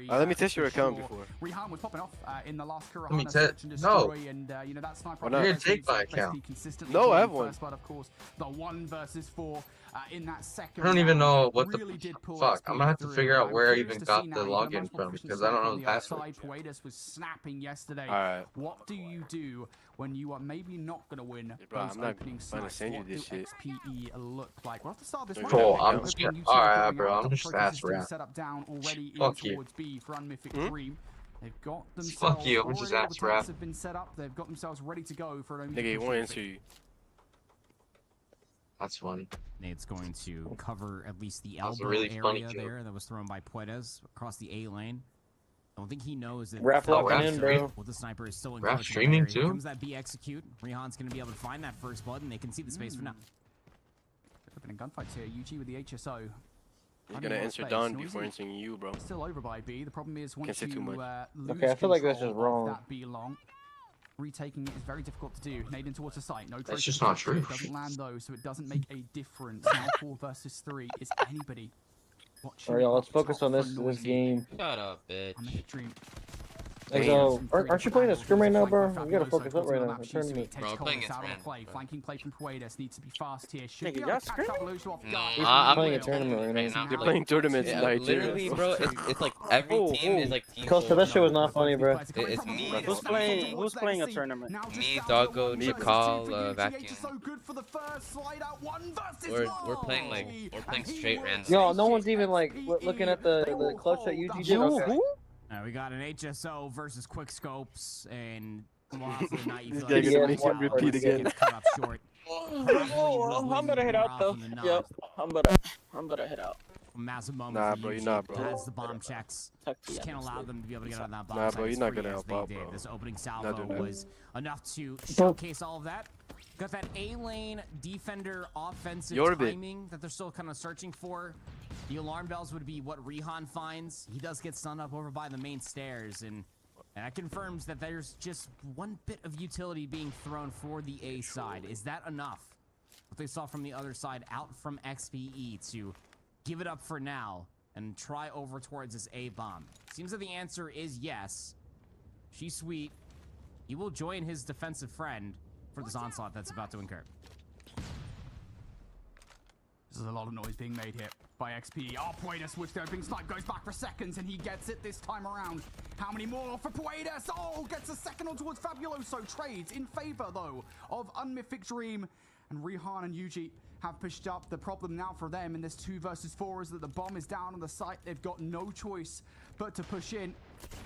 Let me test your account before. Rihan was popping off in the last Let me Kurahana test. search and destroy, No. and that sniper. You're gonna take my account. No, I have one. But of course, the 1 versus 4 in that second. I don't even know what the really did pull fuck. XP I'm gonna have to through. figure out I'm where I curious even to got see the now, login from because I don't know the password. Puedes was snapping yesterday. Alright. What do you do when you are maybe not gonna win Bro, those I'm not opening gonna snipes? send you What this do shit. XPE look like? Well, at the start of this Cool, round, I'm just alright, bro. I'm just ass rap. set up down already in Fuck you. towards B for Unmythic Dream. They've got themselves. Fuck you. I'm just already all ass the rap. tanks have been set up. They've got themselves ready to go for an Nigga, he won't answer you. That's funny. Nate's going to cover at least the That was a elbow really funny area joke. there that was thrown by Puedes across the A lane. I don't think he knows that Rap locking in, bro. Well, the sniper is still in Rap close streaming area. Here too? comes that B execute. Rihan's going to be able to find that first blood, and they can see the space for now. Opening gunfights here. UG with the HSO. He's gonna answer Don before answering you, bro. Still over by B. The problem is once say you too lose much. Okay, I feel like that's control just wrong. of that B long, retaking it is very difficult to do. Nading towards the site. No That's trophy just not capture. true. It doesn't land though, so it doesn't make a difference. Now 4 versus 3 is anybody watching. Alright, y'all, let's up focus top on this for this Noisy. game. Shut up, bitch. Dream. Hey, so, aren't you playing a scrim right now, bro? We gotta focus up right now. Turn to me. Bro, I'm playing against play. Flanking play from Puedes needs to be fast here. Should Nigga, be y'all able to catch screaming? Fabuloso off No, guard. I'm playing a tournament right now. You're playing tournaments in Nigeria. Literally, bro, it's like every team is like team. Costa, that shit was not funny, bro. It's me. Who's playing a tournament? Me, Doggo, Chakal, Vacuum. So good for the first slide out. 1 versus We're playing like straight random. Yo, no one's even like looking at the clutch that UG did. Okay. We got an HSO versus quick scopes, and well, obviously not you feel This guy like gonna make it repeat again. gets cut off short. I'm gonna head out though. Yeah, I'm gonna head out. Massive moment Nah, for bro, you're UG not, bro. as the bomb checks. Just can't allow them to be able to get on that bomb Nah, site bro, you're as not free gonna as help they out, did. bro. This opening Not salvo doing that. was enough to showcase all of that. Got that A-lane defender offensive Yorbit. timing that they're still kind of searching for. The alarm bells would be what Rihan finds. He does get stunned up over by the main stairs, and that confirms that there's just one bit of utility being thrown for the A side. Is that enough? What they saw from the other side out from XPE to give it up for now and try over towards this A bomb? Seems that the answer is yes. She's sweet. He will join his defensive friend for this onslaught that's about to incur. There's a lot of noise being made here by XP. Oh, Puedes with the opening snipe goes back for seconds, and he gets it this time around. How many more for Puedes? Oh, gets a second on towards Fabuloso. Trades in favor, though, of Unmythic Dream. And Rihan and Yuji have pushed up. The problem now for them in this 2 versus 4 is that the bomb is down on the site. They've got no choice but to push in.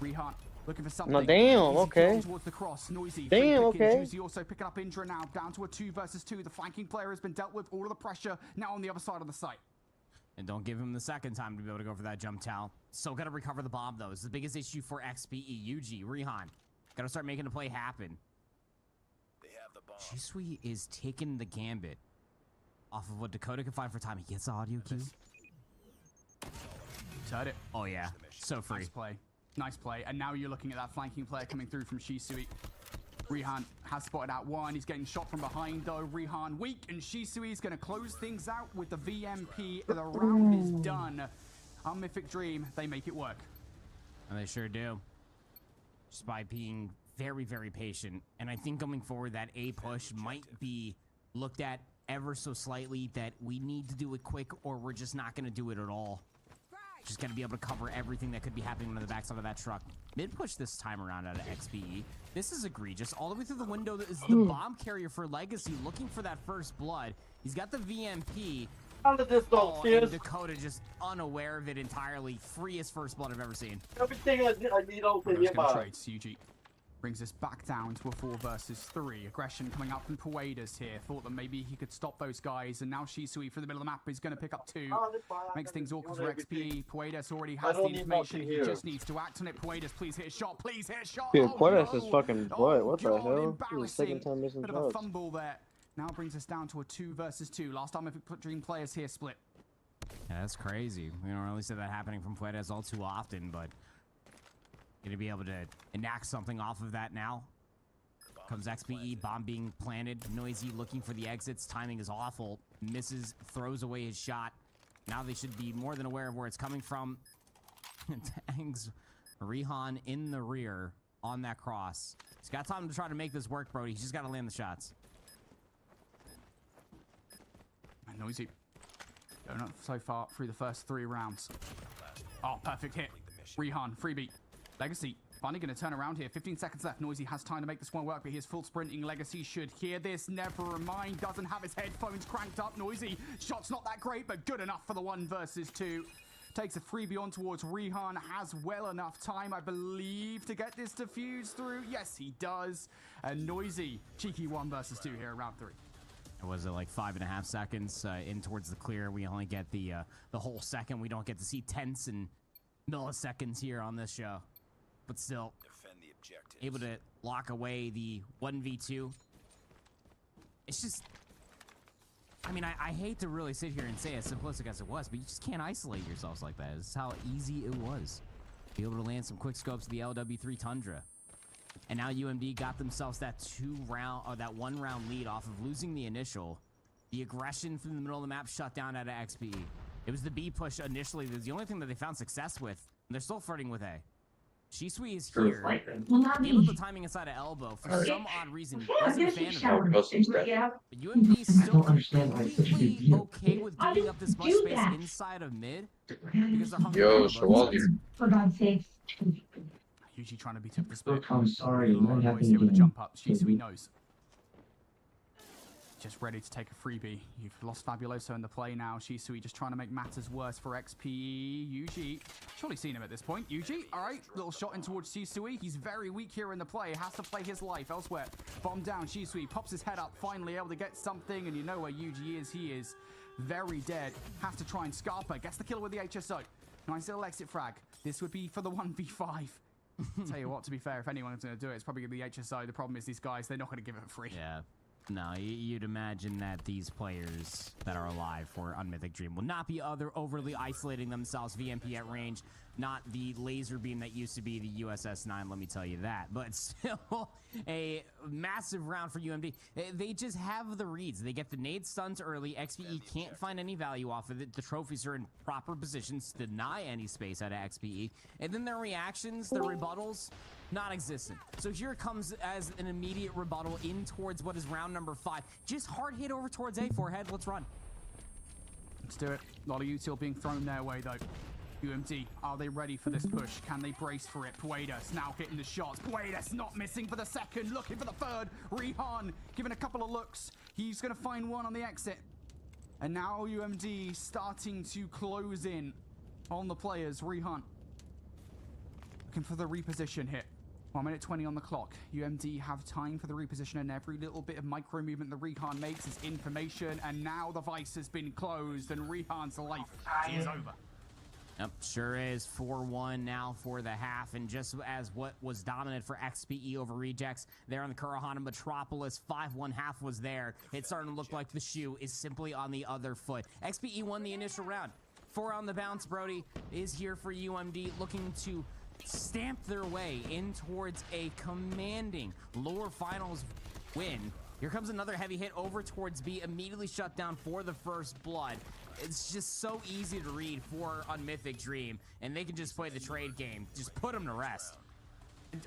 Rihan looking for something. No, damn, Easy okay. towards the cross. Noisy. Damn, okay. Juicy also picking up Indra now. Down to a 2 versus 2. The flanking player has been dealt with. All of the pressure now on the other side of the site. And don't give him the second time to be able to go for that jump towel. Still got to recover the bomb, though. It's the biggest issue for XPE. UG, Rihan. Got to start making the play happen. Jisui is taking the gambit off of what Dakota can find for time. He gets the audio key. Heard it. Oh, yeah. So free. Nice play. Nice play. And now you're looking at that flanking player coming through from Shisui. Rihan has spotted out one. He's getting shot from behind, though. Rihan weak, and Shisui is going to close things out with the VMP. The round is done. Unmythic Dream, they make it work. And they sure do. Just by being very, very patient. And I think going forward, that A push might be looked at ever so slightly that we need to do it quick or we're just not going to do it at all. Just going to be able to cover everything that could be happening on the backside of that truck. Mid push this time around out of XPE. This is egregious. All the way through the window is the bomb carrier for Legacy looking for that first blood. He's got the VMP. How did this go, and Dakota just unaware of it entirely. Freest first blood I've ever seen. Everything I need all to Trades, UG. Brings us back down to a 4 versus 3. Aggression coming up from Puedas here. Thought that maybe he could stop those guys, and now Shisui from the middle of the map is going to pick up 2. Makes things awkward for XP. Puedas already has the information. He just needs to act on it. Puedas, please hit a shot. Please hit a shot. Dude, Oh, Puedas no. is fucking butt. What the God, hell? This is the second embarrassing. time missing Bit of a shots. fumble there. Now brings us down to a 2 versus 2. Last time I put Dream players here split. Yeah, that's crazy. We don't really see that happening from Puedas all too often, but gonna be able to enact something off of that now. Comes XPE, bomb being planted. Noisy looking for the exits. Timing is awful. Misses, throws away his shot. Now they should be more than aware of where it's coming from. Tangs Rihan in the rear on that cross. He's got time to try to make this work, Brody. He's just got to land the shots. And Noisy going up so far through the first 3 rounds. Oh, perfect hit. Rihan, freebie. Legacy finally going to turn around here. 15 seconds left. Noisy has time to make this one work, but he's full sprinting. Legacy should hear this. Never mind. Doesn't have his headphones cranked up. Noisy. Shot's not that great, but good enough for the 1 versus 2. Takes a freebie on towards Rihan. Has well enough time, I believe, to get this defused through. Yes, he does. And Noisy. Cheeky 1 versus 2 here in round 3. It was like 5.5 seconds in towards the clear. We only get the whole second. We don't get to see tenths and milliseconds here on this show. But still, able to lock away the 1v2. It's just, I mean, I hate to really sit here and say as simplistic as it was, but you just can't isolate yourselves like that. This is how easy it was. Be able to land some quick scopes of the LW3 Tundra. And now UMD got themselves that 1 round lead off of losing the initial. The aggression from the middle of the map shut down out of XPE. It was the B push initially. It was the only thing that they found success with. And they're still flirting with A. Shisui is here. Able the timing inside of elbow for some odd reason. Wasn't a fan of it. But UMD is still completely okay with giving up this much space inside of mid because they're hungry. Yo, Shawal here. For God's sake. Usually trying to beat up the split. I'm sorry. Noise here with the jump up. Shisui knows. Just ready to take a freebie. You've lost Fabuloso in the play now. Shisui just trying to make matters worse for XPE. Yuji, surely seen him at this point. Yuji, all right, little shot in towards Shisui. He's very weak here in the play. Has to play his life elsewhere. Bomb down. Shisui pops his head up, finally able to get something. And you know where Yuji is. He is very dead. Has to try and Scarpa. Gets the kill with the HSO. Nice little exit frag. This would be for the 1v5. Tell you what, to be fair, if anyone's going to do it, it's probably going to be HSO. The problem is these guys, they're not going to give it free. Yeah. No, you'd imagine that these players that are alive for Unmythic Dream will not be overly isolating themselves VMP at range. Not the laser beam that used to be the USS-9, let me tell you that. But still a massive round for UMD. They just have the reads. They get the nade stuns early. XPE can't find any value off of it. The trophies are in proper positions to deny any space out of XPE. And then their reactions, their rebuttals, non-existent. So here comes as an immediate rebuttal in towards what is round number 5. Just hard hit over towards A, forehead. Let's run. Let's do it. A lot of util being thrown their way, though. UMD, are they ready for this push? Can they brace for it? Puedas now hitting the shots. Puedas not missing for the second, looking for the third. Rihan giving a couple of looks. He's going to find one on the exit. And now UMD starting to close in on the players. Rihan looking for the reposition hit. 1 minute 20 on the clock. UMD have time for the reposition, and every little bit of micro movement that Rihan makes is information. And now the vice has been closed, and Rihan's life is over. Yep, sure is. 4-1 now for the half, and just as what was dominant for XPE over Rejects there on the Kurahana Metropolis, 5-1 half was there. It's starting to look like the shoe is simply on the other foot. XPE won the initial round. 4 on the bounce, Brody, is here for UMD, looking to stamp their way in towards a commanding lower finals win. Here comes another heavy hit over towards B, immediately shut down for the first blood. It's just so easy to read for Unmythic Dream, and they can just play the trade game. Just put them to rest.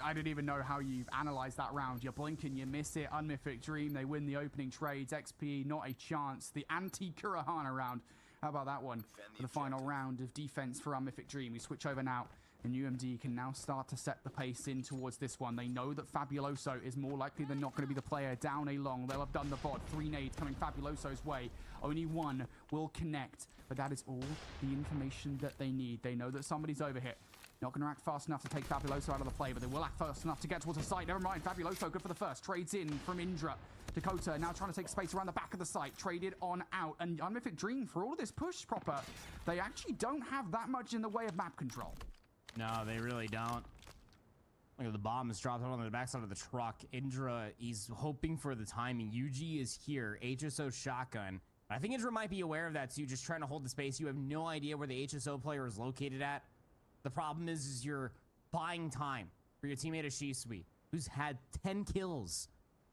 I didn't even know how you've analyzed that round. You're blinking, you miss it. Unmythic Dream, they win the opening trades. XP, not a chance. The anti-Kurahana round. How about that one? For the final round of defense for Unmythic Dream. We switch over now. And UMD can now start to set the pace in towards this one. They know that Fabuloso is more likely than not going to be the player down a long. They'll have done the bot. 3 nades coming Fabuloso's way. Only 1 will connect. But that is all the information that they need. They know that somebody's overhit. Not going to act fast enough to take Fabuloso out of the play, but they will act fast enough to get towards the site. Never mind, Fabuloso good for the first. Trades in from Indra. Dakota now trying to take space around the back of the site. Traded on out. And Unmythic Dream, for all of this push proper, they actually don't have that much in the way of map control. No, they really don't. Look at the bomb is dropped on the backside of the truck. Indra, he's hoping for the timing. UG is here. HSO shotgun. I think Indra might be aware of that too, just trying to hold the space. You have no idea where the HSO player is located at. The problem is you're buying time for your teammate Ashisui, who's had 10 kills,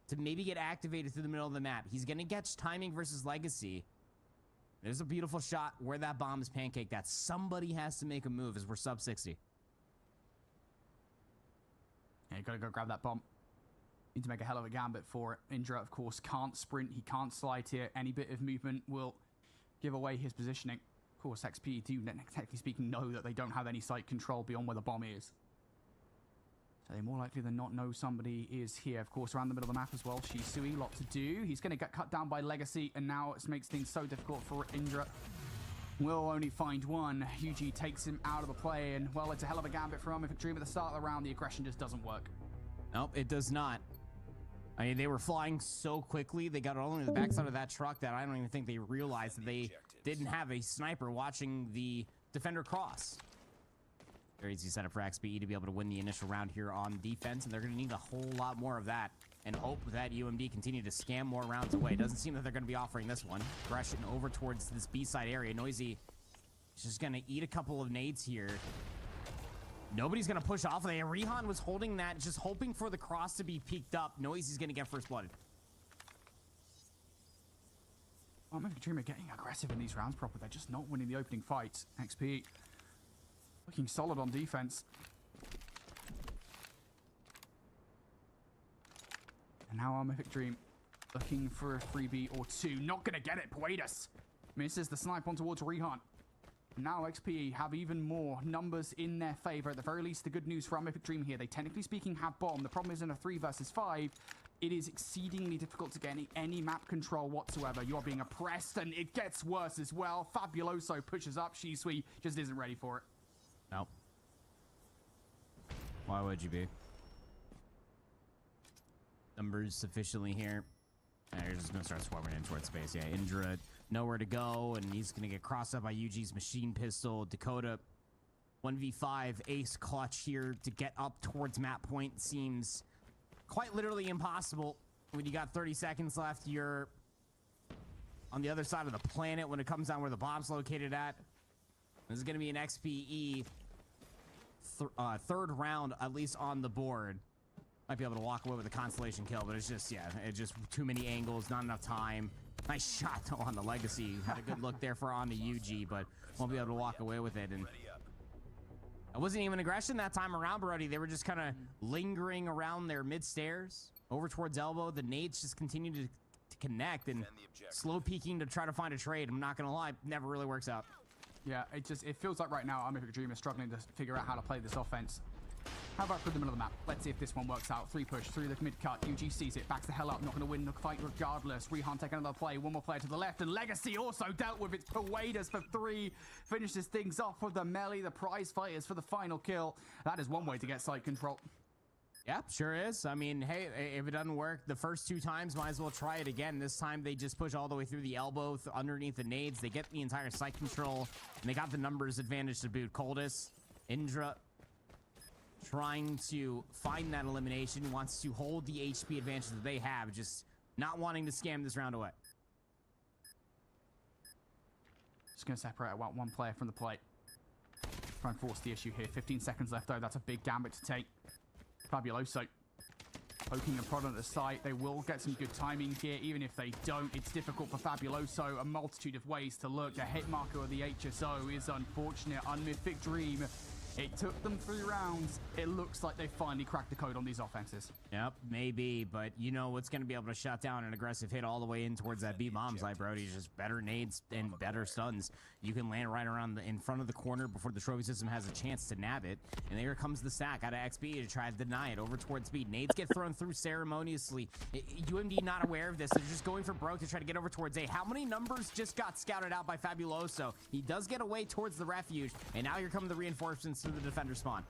to maybe get activated through the middle of the map. He's gonna get timing versus Legacy. There's a beautiful shot where that bomb is pancaked. That somebody has to make a move as we're sub 60. Yeah, you gotta go grab that bomb. Need to make a hell of a gambit for it. Indra, of course, can't sprint. He can't slide here. Any bit of movement will give away his positioning. Of course, XP do, technically speaking, know that they don't have any site control beyond where the bomb is. So they're more likely than not know somebody is here. Of course, around the middle of the map as well. Shisui, lot to do. He's going to get cut down by Legacy, and now it makes things so difficult for Indra. Will only find one. UG takes him out of the play, and, well, it's a hell of a gambit for Unmythic Dream at the start of the round. The aggression just doesn't work. Nope, it does not. I mean, they were flying so quickly. They got all into the backside of that truck that I don't even think they realized that they didn't have a sniper watching the defender cross. Very easy setup for XPE to be able to win the initial round here on defense, and they're going to need a whole lot more of that and hope that UMD continue to scam more rounds away. Doesn't seem that they're going to be offering this one. Aggression over towards this B-side area. Noisy is just going to eat a couple of nades here. Nobody's going to push off. Rihan was holding that, just hoping for the cross to be peeked up. Noisy's going to get first blooded. Unmythic Dream are getting aggressive in these rounds proper. They're just not winning the opening fights. XP looking solid on defense. And now Unmythic Dream looking for a freebie or two. Not going to get it. Puedas misses the snipe on towards Rihan. Now XPE have even more numbers in their favor. At the very least, the good news for Unmythic Dream here, they technically speaking have bomb. The problem is in a 3 versus 5, it is exceedingly difficult to get any map control whatsoever. You are being oppressed, and it gets worse as well. Fabuloso pushes up. Shisui just isn't ready for it. Nope. Why would you be? Numbers sufficiently here. And you're just going to start swarming in towards space. Yeah, Indra nowhere to go, and he's going to get crossed up by UG's machine pistol. Dakota 1v5 ace clutch here to get up towards map point seems quite literally impossible when you got 30 seconds left. You're on the other side of the planet when it comes down where the bomb's located at. This is going to be an XPE third round, at least on the board. Might be able to walk away with a constellation kill, but it's just, yeah, it's just too many angles, not enough time. Nice shot, though, on the Legacy. Had a good look there for on the UG, but won't be able to walk away with it. And it wasn't even aggression that time around, Brody. They were just kind of lingering around their mid-stairs over towards elbow. The nades just continued to connect and slow peeking to try to find a trade. I'm not going to lie, never really works out. Yeah, it feels like right now Unmythic Dream is struggling to figure out how to play this offense. How about through the middle of the map? Let's see if this one works out. 3 push through the mid cut. UG sees it, backs the hell up, not going to win the fight regardless. Rihan taking another play, one more player to the left, and Legacy also dealt with its Puedas for 3. Finishes things off with the melee. The prize fighters for the final kill. That is one way to get site control. Yeah, sure is. I mean, hey, if it doesn't work the first 2 times, might as well try it again. This time they just push all the way through the elbow, underneath the nades. They get the entire site control, and they got the numbers advantage to boot. Coldest, Indra, trying to find that elimination, wants to hold the HP advantage that they have, just not wanting to scam this round away. Just going to separate out one player from the plate. Try and force the issue here. 15 seconds left, though. That's a big gambit to take. Fabuloso poking a prod at the site. They will get some good timing here. Even if they don't, it's difficult for Fabuloso. A multitude of ways to look. The hit marker of the HSO is unfortunate. Unmythic Dream. It took them 3 rounds. It looks like they finally cracked the code on these offenses. Yep, maybe, but you know what's going to be able to shut down an aggressive hit all the way in towards that B-bombs, like Brody, just better nades and better stuns. You can land right around in front of the corner before the trophy system has a chance to nab it. And there comes the stack out of XP to try to deny it over towards speed. Nades get thrown through ceremoniously. UMD not aware of this. They're just going for broke to try to get over towards A. How many numbers just got scouted out by Fabuloso? He does get away towards the refuge, and now here come the reinforcements to the defender spawn.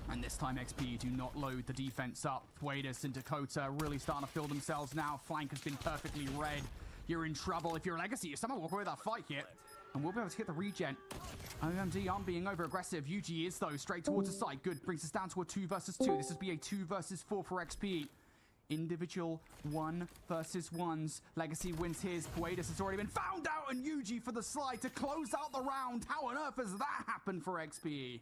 And this time XP do not load the defense up. Puedes and Dakota really starting to fill themselves now. Flank has been perfectly red. You're in trouble. If you're a Legacy, you somehow walk away with that fight here. And we'll be able to hit the regen. OMD aren't being over aggressive. UG is though, straight towards the side. Good, brings us down to a 2 versus 2. This would be a 2 versus 4 for XP. Individual 1 versus 1s. Legacy wins his. Puedes has already been found out, and UG for the slide to close out the round. How on earth has that happened for XP?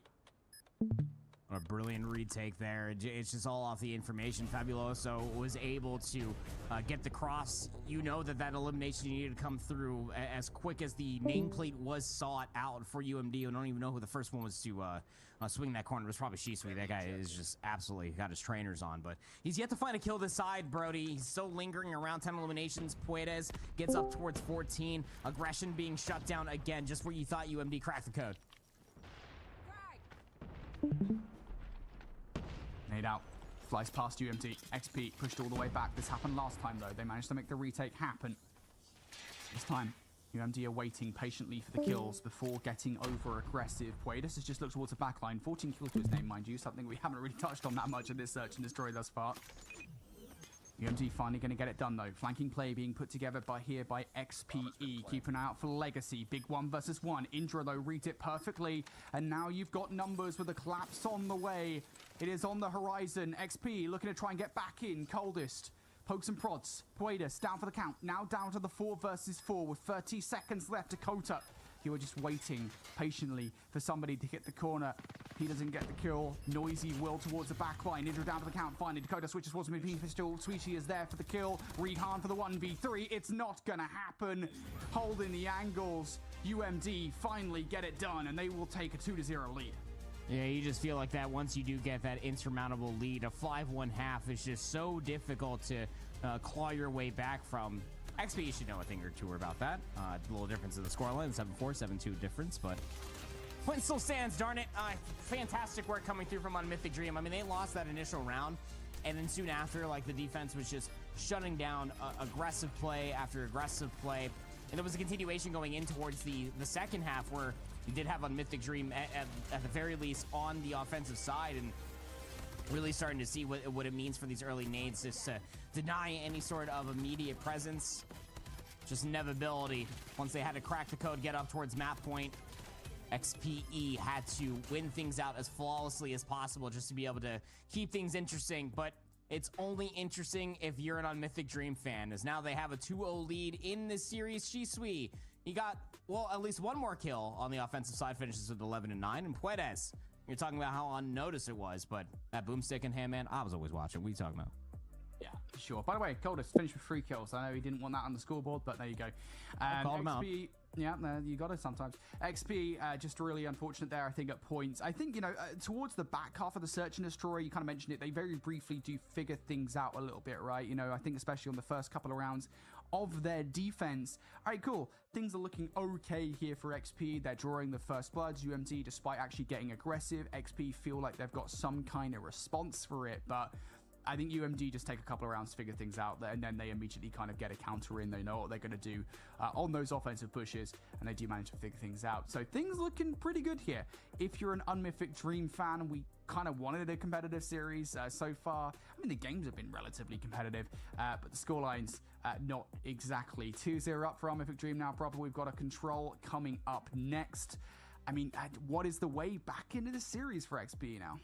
A brilliant retake there. It's just all off the information. Fabuloso was able to get the cross. You know that elimination needed to come through as quick as the nameplate was sought out for UMD. I don't even know who the first one was to swing that corner. It was probably Shisui. That guy is just absolutely got his trainers on, but he's yet to find a kill this side, Brody. He's still lingering around 10 eliminations. Puedes gets up towards 14. Aggression being shut down again, just where you thought UMD cracked the code. Nade out. Flies past UMD. XP pushed all the way back. This happened last time, though. They managed to make the retake happen. This time, UMD are waiting patiently for the kills before getting over aggressive. Puedes has just looked towards the backline. 14 kills to his name, mind you. Something we haven't really touched on that much in this search and destroy thus far. UMD finally going to get it done, though. Flanking play being put together by XPE. Keep an eye out for Legacy. Big 1 versus 1. Indra, though, read it perfectly. And now you've got numbers with a collapse on the way. It is on the horizon. XP looking to try and get back in. Coldest. Pokes and prods. Puedes down for the count. Now down to the 4 versus 4 with 30 seconds left. Dakota, you are just waiting patiently for somebody to hit the corner. He doesn't get the kill. Noisy will towards the back line. Indra down to the count. Finally, Dakota switches towards the pistol. Sweetie is there for the kill. Rehan for the 1v3. It's not gonna happen. Holding the angles. UMD finally get it done, and they will take a 2-0 lead. Yeah, you just feel like that once you do get that insurmountable lead. A 5-1 half is just so difficult to claw your way back from. XP should know a thing or two about that. A little difference in the scoreline, 7-4, 7-2 difference, but point still stands, darn it. Fantastic work coming through from on Mythic Dream. I mean, they lost that initial round, and then soon after, like, the defense was just shutting down aggressive play after aggressive play. And there was a continuation going in towards the second half where you did have on Mythic Dream at the very least on the offensive side, and really starting to see what it means for these early nades, just to deny any sort of immediate presence. Just inevitability. Once they had to crack the code, get up towards map point, XPE had to win things out as flawlessly as possible just to be able to keep things interesting. But it's only interesting if you're an Mythic Dream fan, as now they have a 2-0 lead in this series. Shisui, he got, well, at least one more kill on the offensive side, finishes with 11-9. And Puedes, you're talking about how unnoticed it was, but that boomstick in hand, man, I was always watching. What are you talking about? Yeah, sure. By the way, Coldest finished with 3 kills. I know he didn't want that on the scoreboard, but there you go. Called him out. Yeah, you got it sometimes. XP, just really unfortunate there, I think, at points. I think, you know, towards the back half of the Search and Destroy, you kind of mentioned it, they very briefly do figure things out a little bit, right? You know, I think especially on the first couple of rounds of their defense. All right, cool. Things are looking okay here for XP. They're drawing the first bloods. UMD, despite actually getting aggressive, XP feel like they've got some kind of response for it, but I think UMD just take a couple of rounds to figure things out there, and then they immediately kind of get a counter in. They know what they're going to do on those offensive pushes, and they do manage to figure things out. So things looking pretty good here. If you're an Unmythic Dream fan, we kind of wanted a competitive series so far. I mean, the games have been relatively competitive, but the scorelines not exactly. 2-0 up for Unmythic Dream now. Probably we've got a control coming up next. I mean, what is the way back into the series for XP now?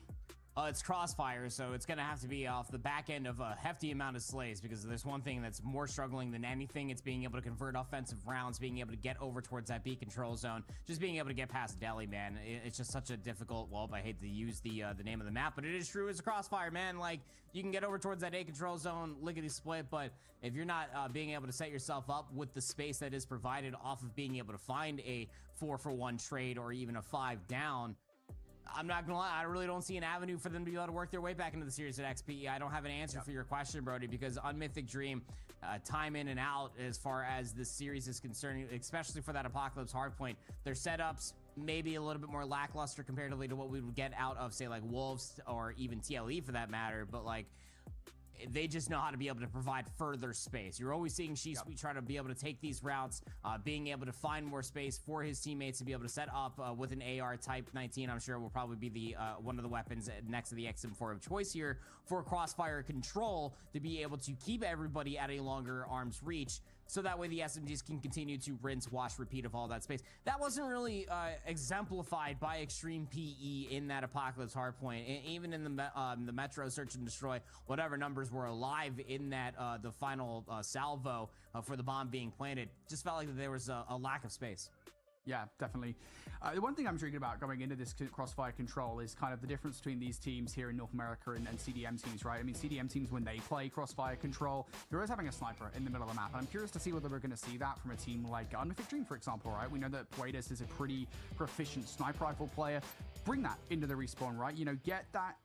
It's Crossfire, so it's going to have to be off the back end of a hefty amount of slays, because there's one thing that's more struggling than anything. It's being able to convert offensive rounds, being able to get over towards that B control zone, just being able to get past Delhi, man. It's just such a difficult, well, I hate to use the name of the map, but it is true. It's a Crossfire, man. Like, you can get over towards that A control zone, lickety split, but if you're not being able to set yourself up with the space that is provided off of being able to find a 4-for-1 trade or even a 5 down, I'm not gonna lie, I really don't see an avenue for them to be able to work their way back into the series at XPE. I don't have an answer for your question, Brody, because Unmythic Dream, time in and out as far as this series is concerned, especially for that Apocalypse Hardpoint, their setups maybe a little bit more lackluster comparatively to what we would get out of, say, like Wolves or even TLE for that matter, but like, they just know how to be able to provide further space. You're always seeing Sweet try to be able to take these routes, being able to find more space for his teammates to be able to set up with an AR type 19. I'm sure will probably be the one of the weapons next to the XM4 of choice here for crossfire control to be able to keep everybody at a longer arm's reach. So that way the SMGs can continue to rinse, wash, repeat of all that space. That wasn't really exemplified by Extreme PE in that Apocalypse Hardpoint. Even in the Metro Search and Destroy, whatever numbers were alive in that the final salvo for the bomb being planted, just felt like there was a lack of space. Yeah, definitely. The one thing I'm intrigued about going into this crossfire control is kind of the difference between these teams here in North America and CDM teams, right? I mean, CDM teams, when they play crossfire control, they're always having a sniper in the middle of the map. And I'm curious to see whether we're going to see that from a team like Unmythic Dream, for example, right? We know that Puedes is a pretty proficient sniper rifle player. Bring that into the respawn, right? You know, get that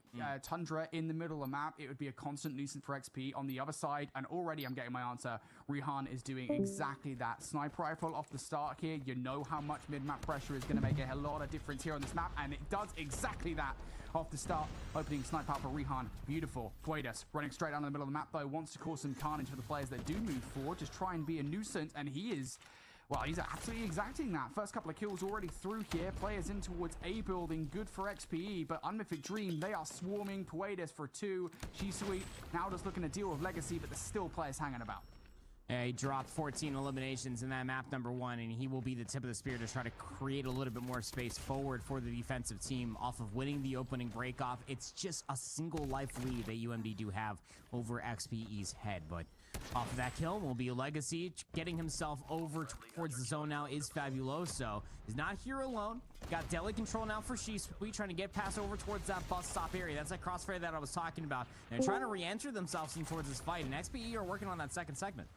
Tundra in the middle of the map. It would be a constant nuisance for XP on the other side. And already I'm getting my answer. Rihan is doing exactly that. Sniper rifle off the start here. You know how much mid-map pressure is going to make a lot of difference here on this map. And it does exactly that off the start. Opening sniper out for Rihan. Beautiful. Puedes running straight down the middle of the map, though. Wants to cause some carnage for the players that do move forward. Just try and be a nuisance. And he is... well, he's absolutely exacting that. First couple of kills already through here. Players in towards A building. Good for XPE, but Unmythic Dream, they are swarming. Puedes for 2. Sweet now just looking to deal with Legacy, but there's still players hanging about. Yeah, he dropped 14 eliminations in that map number 1, and he will be the tip of the spear to try to create a little bit more space forward for the defensive team off of winning the opening breakoff. It's just a single life lead that UMD do have over XPE's head, but off of that kill will be Legacy. Getting himself over towards the zone now is Fabuloso. He's not here alone. Got deli control now for Sweet, trying to get past over towards that bus stop area. That's that crossfire that I was talking about. And they're trying to re-enter themselves in towards this fight, and XPE are working on that second segment.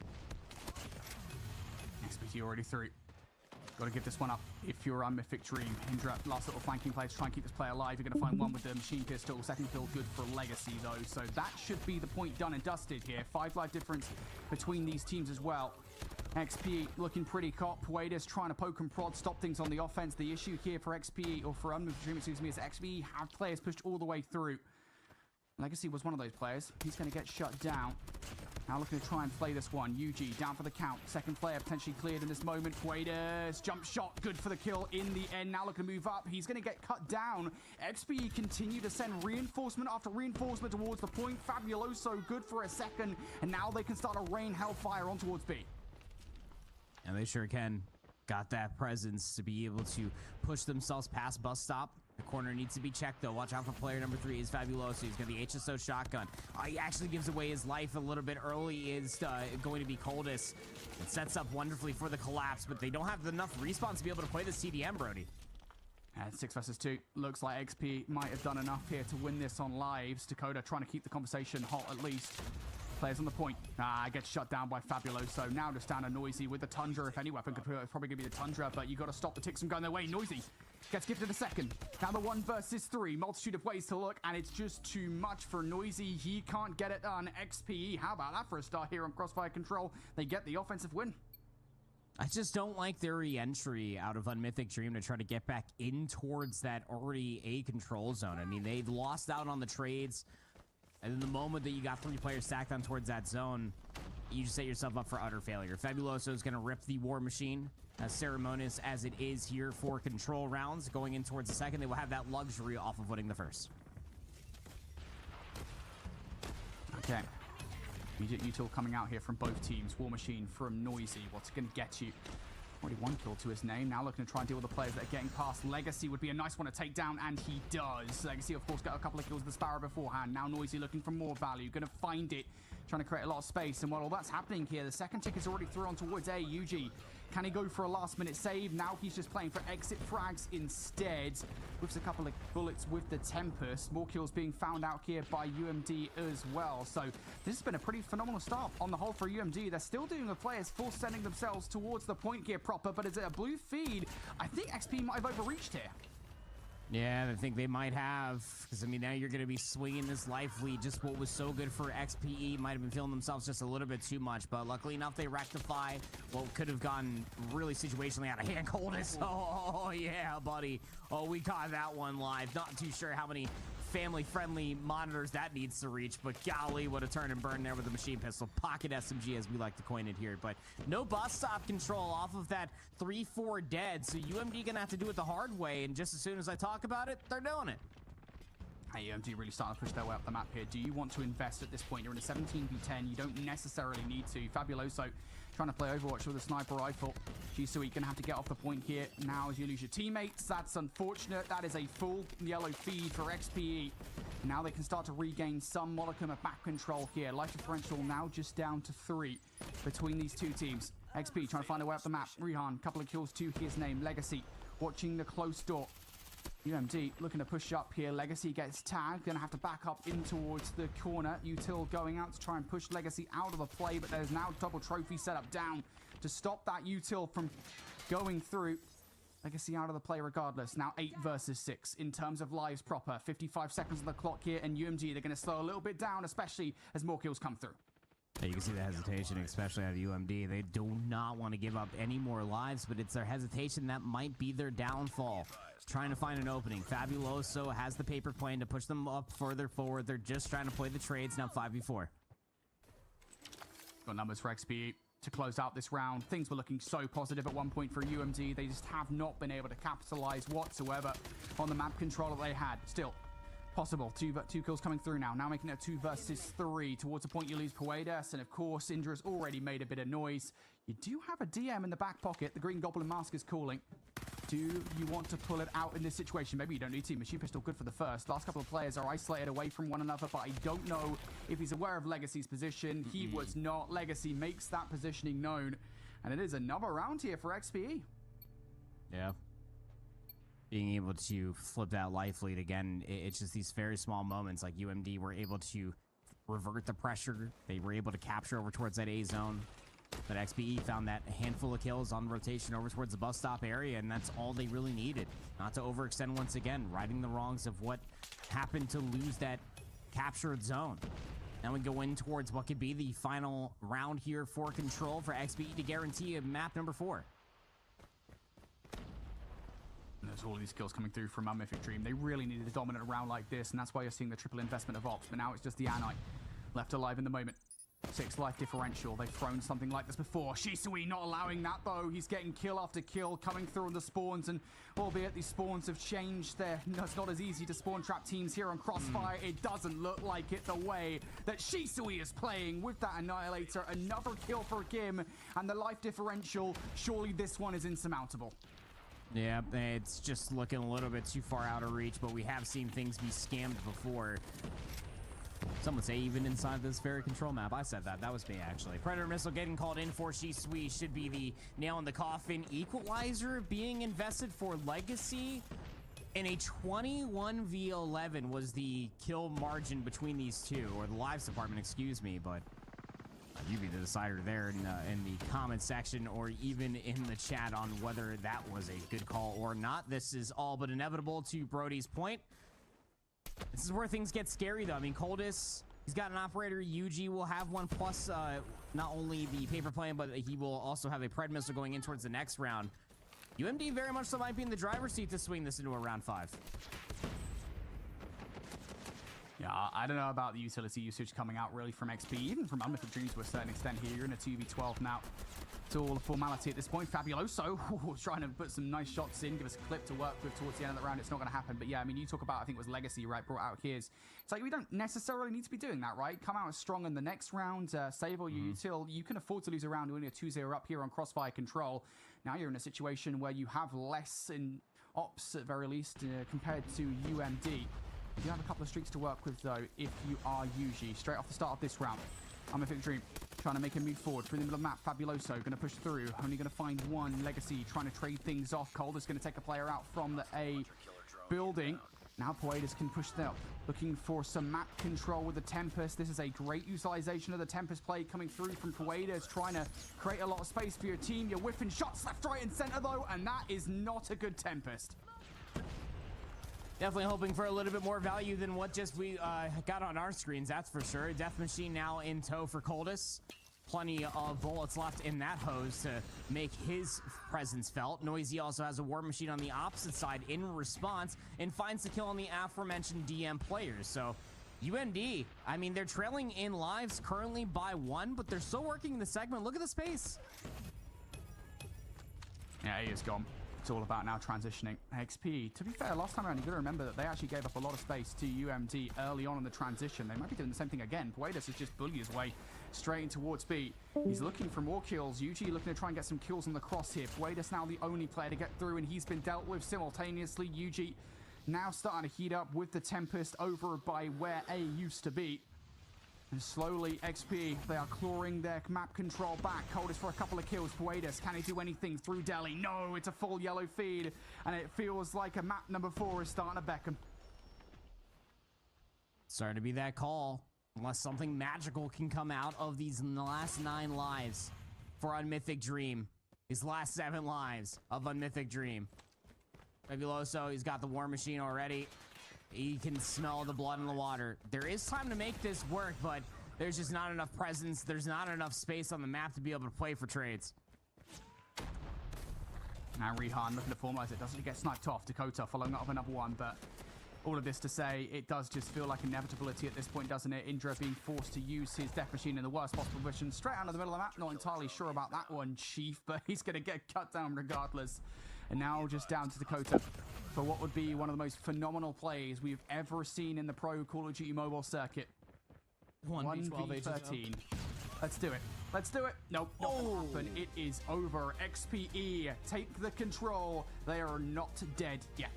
XPE already through. Got to get this one up if you're Unmythic Dream. Indra, last little flanking play to try and keep this player alive. You're going to find one with the machine pistol. Second kill good for Legacy, though. So that should be the point done and dusted here. 5 life difference between these teams as well. XP looking pretty caught. Puedes trying to poke and prod, stop things on the offense. The issue here for XP, or for Unmythic Dream, excuse me, is XP have players pushed all the way through. Legacy was one of those players. He's going to get shut down. Now looking to try and play this one. UG down for the count. Second player potentially cleared in this moment. Puedes, jump shot, good for the kill in the end. Now looking to move up. He's going to get cut down. XP continue to send reinforcement after reinforcement towards the point. Fabuloso good for a second. And now they can start to rain hellfire on towards B. And they sure can. Got that presence to be able to push themselves past bus stop. The corner needs to be checked, though. Watch out for player number 3 is Fabuloso. He's got the HSO shotgun. He actually gives away his life a little bit early. Is going to be Coldest. It sets up wonderfully for the collapse, but they don't have enough respawns to be able to play the CDM, Brody. And 6 versus 2. Looks like XP might have done enough here to win this on lives. Dakota trying to keep the conversation hot at least. Players on the point. Gets shut down by Fabuloso. Now just down to Noisy with the Tundra. If any weapon could probably going to be the Tundra, but you got to stop the ticks from going their way. Noisy gets gifted a second. Now the 1 versus 3. Multitude of ways to look, and it's just too much for Noisy. He can't get it done. XPE, how about that for a start here on Crossfire Control? They get the offensive win. I just don't like their re-entry out of Unmythic Dream to try to get back in towards that already A control zone. I mean, they lost out on the trades. And then the moment that you got 3 players stacked on towards that zone, you just set yourself up for utter failure. Fabuloso is going to rip the War Machine, as ceremonious as it is here for control rounds. Going in towards the second, they will have that luxury off of winning the first. Okay. Immediate util coming out here from both teams. War Machine from Noisy. What's it going to get you? Already 1 kill to his name. Now looking to try and deal with the players that are getting past. Legacy would be a nice one to take down, and he does. Legacy, of course, got a couple of kills with the Sparrow beforehand. Now Noisy looking for more value. Going to find it. Trying to create a lot of space. And while all that's happening here, the second tick is already through on towards A. UG. Can he go for a last-minute save? Now he's just playing for exit frags instead. With a couple of bullets with the Tempest. More kills being found out here by UMD as well. So this has been a pretty phenomenal start on the whole for UMD. They're still doing the players full sending themselves towards the point here proper, but is it a blue feed? I think XP might have overreached here. Yeah, I think they might have, because I mean now you're going to be swinging this life lead. Just what was so good for XPE might have been feeling themselves just a little bit too much, but luckily enough they rectify what could have gone really situationally out of hand. Coldest, oh yeah, buddy. Oh, we caught that one live. Not too sure how many family-friendly monitors that needs to reach, but golly, what a turn and burn there with the machine pistol. Pocket SMG, as we like to coin it here, but no bus stop control off of that 3-4 dead, so UMD gonna have to do it the hard way, and just as soon as I talk about it, they're doing it. Hey, UMD really starting to push their way up the map here. Do you want to invest at this point? You're in a 17v10. You don't necessarily need to. Fabuloso trying to play Overwatch with a sniper rifle. Jisui gonna have to get off the point here. Now as you lose your teammates, that's unfortunate. That is a full yellow feed for XPE. Now they can start to regain some modicum of map control here. Life differential now just down to 3 between these two teams. XP trying to find a way up the map. Rehan, couple of kills to his name. Legacy watching the close door. UMD looking to push up here. Legacy gets tagged. Gonna have to back up in towards the corner. Util going out to try and push Legacy out of the play, but there's now double trophy set up down to stop that Util from going through. Legacy out of the play regardless. Now 8 versus 6 in terms of lives proper. 55 seconds on the clock here, and UMG, they're going to slow a little bit down, especially as more kills come through. Yeah, you can see the hesitation, especially out of UMD. They do not want to give up any more lives, but it's their hesitation that might be their downfall. Trying to find an opening. Fabuloso has the paper plane to push them up further forward. They're just trying to play the trades, now 5v4. Got numbers for XP to close out this round. Things were looking so positive at one point for UMD. They just have not been able to capitalize whatsoever on the map control that they had. Still possible. Two kills coming through now. Now making it 2 versus 3. Towards the point you lose Puedas, and of course Indra's already made a bit of noise. You do have a DM in the back pocket. The Green Goblin Mask is calling. Do you want to pull it out in this situation? Maybe you don't need to. Machine pistol good for the first. Last couple of players are isolated away from one another, but I don't know if he's aware of Legacy's position. He was not. Legacy makes that positioning known, and it is another round here for XPE. Yeah. Being able to flip that life lead again, it's just these very small moments. Like UMD were able to revert the pressure. They were able to capture over towards that A zone. But XPE found that handful of kills on rotation over towards the bus stop area, and that's all they really needed. Not to overextend once again, righting the wrongs of what happened to lose that captured zone. Now we go in towards what could be the final round here for Control for XPE to guarantee a map number 4. And there's all of these kills coming through from Mythic Dream. They really needed a dominant round like this, and that's why you're seeing the triple investment of Ops. But now it's just the Anite left alive in the moment. 6 life differential. They've thrown something like this before. Shisui not allowing that though. He's getting kill after kill coming through on the spawns, and albeit these spawns have changed, it's not as easy to spawn trap teams here on Crossfire. It doesn't look like it the way that Shisui is playing with that Annihilator. Another kill for Kim, and the life differential, surely this one is insurmountable. Yeah, it's just looking a little bit too far out of reach, but we have seen things be scammed before. Some would say even inside this very control map. I said that. That was me, actually. Predator missile getting called in for Shisui should be the nail in the coffin. Equalizer being invested for Legacy. And a 21v11 was the kill margin between these two, or the lives department, excuse me, but you be the decider there in the comment section or even in the chat on whether that was a good call or not. This is all but inevitable to Brody's point. This is where things get scary, though. I mean, Coldest, he's got an operator. UG will have one, plus not only the paper plane, but he will also have a Pred missile going in towards the next round. UMD very much so might be in the driver's seat to swing this into a round 5. Yeah, I don't know about the utility usage coming out really from XP, even from Unlimited Dreams to a certain extent here. You're in a 2v12 now. It's all a formality at this point. Fabuloso trying to put some nice shots in, give us a clip to work with towards the end of the round. It's not going to happen. But yeah, I mean, you talk about, I think it was Legacy, right, brought out here. It's like we don't necessarily need to be doing that, right? Come out as strong in the next round, save all your util. You can afford to lose a round when you're 2-0 up here on Crossfire Control. Now you're in a situation where you have less in ops at very least compared to UMD. You have a couple of streaks to work with, though, if you are Yuji. Straight off the start of this round, Mythic Dream trying to make a move forward through the middle of the map. Fabuloso going to push through. Only going to find one. Legacy trying to trade things off. Coldest going to take a player out from the A building. Now Puedas can push them up. Looking for some map control with the Tempest. This is a great utilization of the Tempest play coming through from Puedas, trying to create a lot of space for your team. You're whiffing shots left, right, and center, though, and that is not a good Tempest. Definitely hoping for a little bit more value than what just we got on our screens, that's for sure. Death Machine now in tow for Coldus. Plenty of bullets left in that hose to make his presence felt. Noisy also has a War Machine on the opposite side in response and finds the kill on the aforementioned DM players. So UMD, I mean, they're trailing in lives currently by 1, but they're still working in the segment. Look at the space. Yeah, he is gone. It's all about now transitioning. XP, to be fair, last time around, you got to remember that they actually gave up a lot of space to UMD early on in the transition. They might be doing the same thing again. Puedes is just bullying his way straight in towards B. He's looking for more kills. Yuji looking to try and get some kills on the cross here. Puedes now the only player to get through, and he's been dealt with simultaneously. Yuji now starting to heat up with the Tempest over by where A used to be. And slowly, XP, they are clawing their map control back. Coldest for a couple of kills. Puedes, can he do anything through Delhi? No, it's a full yellow feed. And it feels like a map number 4 is starting to beckon. Starting to be that call. Unless something magical can come out of these last 9 lives for Unmythic Dream. These last 7 lives of Unmythic Dream. Fabuloso, he's got the War Machine already. He can smell the blood in the water. There is time to make this work, but there's just not enough presence. There's not enough space on the map to be able to play for trades. Now Rehan looking to formalize it. Doesn't he get sniped off? Dakota following up with another one, but all of this to say, it does just feel like inevitability at this point, doesn't it? Indra being forced to use his Death Machine in the worst possible position, straight out of the middle of the map. Not entirely sure about that one, Chief, but he's going to get cut down regardless. And now just down to Dakota for what would be one of the most phenomenal plays we've ever seen in the pro Call of Duty mobile circuit. 1v13. Let's do it. Let's do it. Nope, not gonna happen. It is over. XPE, take the control. They are not dead yet.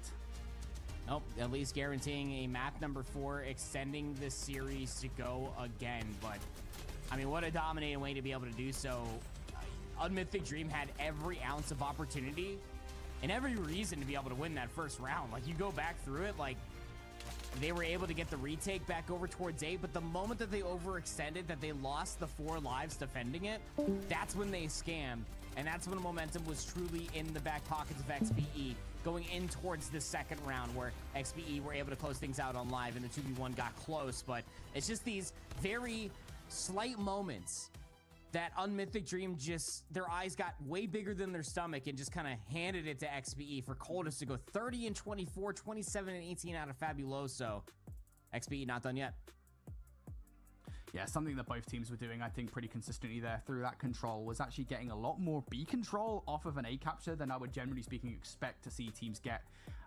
Nope, at least guaranteeing a map number 4, extending the series to go again. But, I mean, what a dominating way to be able to do so. Unmythic Dream had every ounce of opportunity and every reason to be able to win that first round. Like, you go back through it, like, they were able to get the retake back over towards A, but the moment that they overextended, that they lost the 4 lives defending it, that's when they scammed. And that's when the momentum was truly in the back pockets of XPE, going in towards the second round where XPE were able to close things out on live and the 2v1 got close. But it's just these very slight moments that Unmythic Dream just, their eyes got way bigger than their stomach and just kind of handed it to XPE for Coldest to go 30 and 24, 27 and 18 out of Fabuloso. XPE not done yet. Yeah, something that both teams were doing, I think, pretty consistently there through that control was actually getting a lot more B control off of an A capture than I would generally speaking expect to see teams get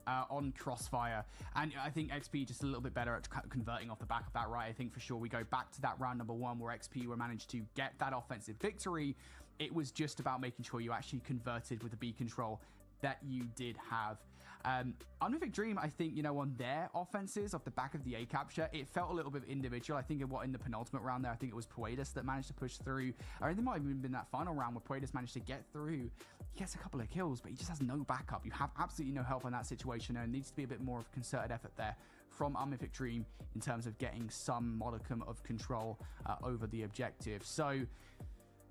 on Crossfire. And I think XP just a little bit better at converting off the back of that, right? I think for sure we go back to that round number 1 where XP were managed to get that offensive victory. It was just about making sure you actually converted with the B control that you did have. Unmythic Dream, I think, you know, on their offenses off the back of the A capture, it felt a little bit individual. I think in the penultimate round there, I think it was Puedes that managed to push through. Or it might have even been that final round where Puedes managed to get through. He gets a couple of kills, but he just has no backup. You have absolutely no help in that situation. There needs to be a bit more of concerted effort there from Unmythic Dream in terms of getting some modicum of control over the objective. So,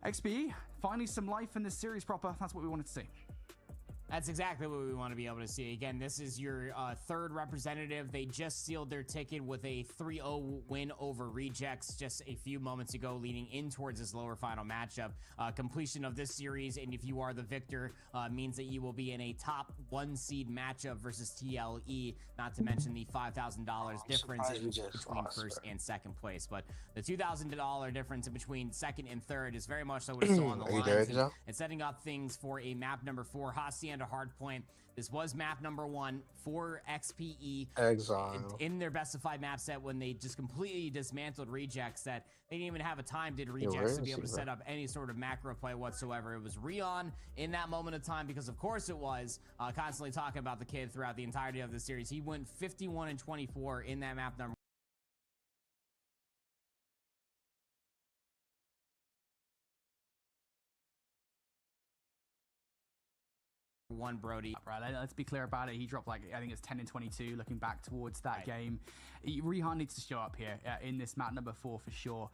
XP, finally some life in this series proper. That's what we wanted to see. That's exactly what we want to be able to see. Again, this is your third representative. They just sealed their ticket with a 3-0 win over Rejects just a few moments ago, leading in towards this lower final matchup. Completion of this series, and if you are the victor, means that you will be in a top 1 seed matchup versus TLE, not to mention the $5,000 difference between first and second place. But the $2,000 difference in between second and third is very much so what is still on the line. And setting up things for a map number 4, Hacienda Hardpoint. This was map number 1 for XPE Exile in their best of 5 map set when they just completely dismantled Rejects. That they didn't even have a time, did Rejects, to be able to set up any sort of macro play whatsoever. It was Rion in that moment of time, because of course it was, constantly talking about the kid throughout the entirety of the series. He went 51 and 24 in that map number. One Brody. Right, let's be clear about it. He dropped, like, I think it's 10 and 22 looking back towards that game. Rehan needs to show up here in this map number 4 for sure.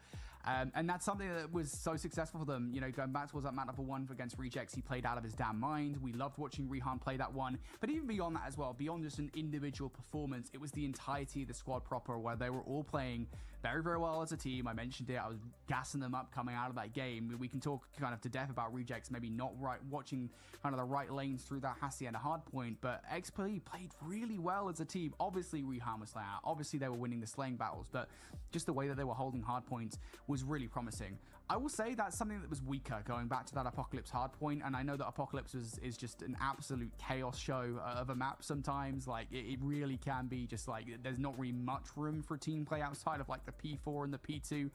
And that's something that was so successful for them. You know, going back towards that map number 1 against Rejects, he played out of his damn mind. We loved watching Rihan play that one. But even beyond that as well, beyond just an individual performance, it was the entirety of the squad proper, where they were all playing very, very well as a team. I mentioned it. I was gassing them up coming out of that game. We can talk kind of to death about Rejects maybe not watching kind of the right lanes through that Hacienda Hardpoint, but XP played really well as a team. Obviously, Rihan was there. Obviously, they were winning the slaying battles, but just the way that they were holding Hardpoint was really promising. I will say that's something that was weaker going back to that Apocalypse Hardpoint, and I know that Apocalypse is just an absolute chaos show of a map sometimes. Like, it really can be just like, there's not really much room for team play outside of like the P4 and the P2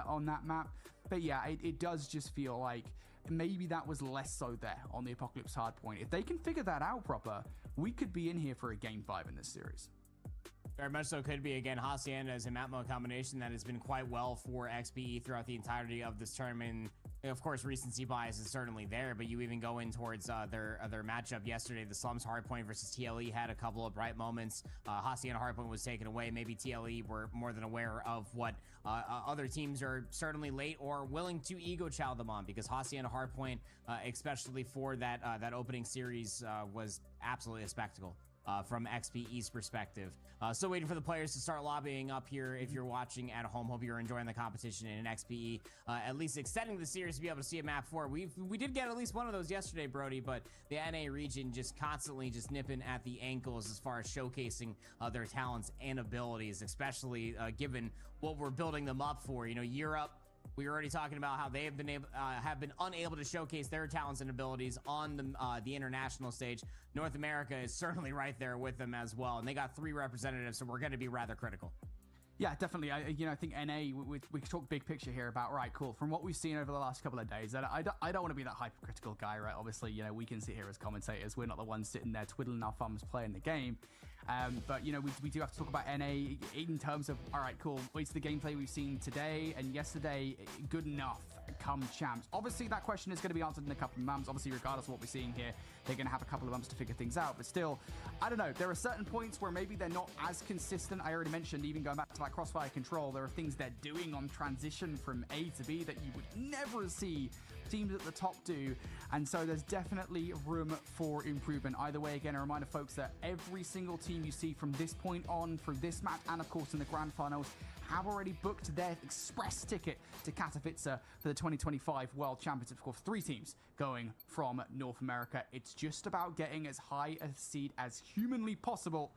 on that map. But yeah, it does just feel like maybe that was less so there on the Apocalypse Hardpoint. If they can figure that out proper, we could be in here for a Game 5 in this series. Very much so could be. Again, Hacienda is a map mode combination that has been quite well for XPE throughout the entirety of this tournament. Of course, recency bias is certainly there, but you even go in towards their matchup yesterday. The Slums Hardpoint versus TLE had a couple of bright moments. Hacienda Hardpoint was taken away. Maybe TLE were more than aware of what other teams are certainly late or willing to ego chow them on, because Hacienda Hardpoint, especially for that opening series, was absolutely a spectacle. From XPE's perspective. Still waiting for the players to start lobbying up here. If you're watching at home, hope you're enjoying the competition in XPE. At least extending the series to be able to see a map 4. We did get at least one of those yesterday, Brody, but the NA region just constantly just nipping at the ankles as far as showcasing their talents and abilities, especially given what we're building them up for. You know, Europe, we were already talking about how they have been unable to showcase their talents and abilities on the international stage. North America is certainly right there with them as well, and they got 3 representatives, so we're going to be rather critical. Yeah, definitely. I think NA, we talk big picture here about, right, cool, from what we've seen over the last couple of days, I don't want to be that hypercritical guy, right? Obviously, you know, we can sit here as commentators. We're not the ones sitting there twiddling our thumbs playing the game. But, you know, we do have to talk about NA in terms of, all right, cool, it's the gameplay we've seen today and yesterday good enough come champs? Obviously, that question is going to be answered in a couple of months. Obviously, regardless of what we're seeing here, they're going to have a couple of months to figure things out. But still, I don't know. There are certain points where maybe they're not as consistent. I already mentioned, even going back to that crossfire control, there are things they're doing on transition from A to B that you would never see teams at the top do, and so there's definitely room for improvement. Either way, again, a reminder, folks, that every single team you see from this point on, through this match, and of course in the grand finals, have already booked their express ticket to Katowice for the 2025 World Championships. Of course, 3 teams going from North America. It's just about getting as high a seed as humanly possible,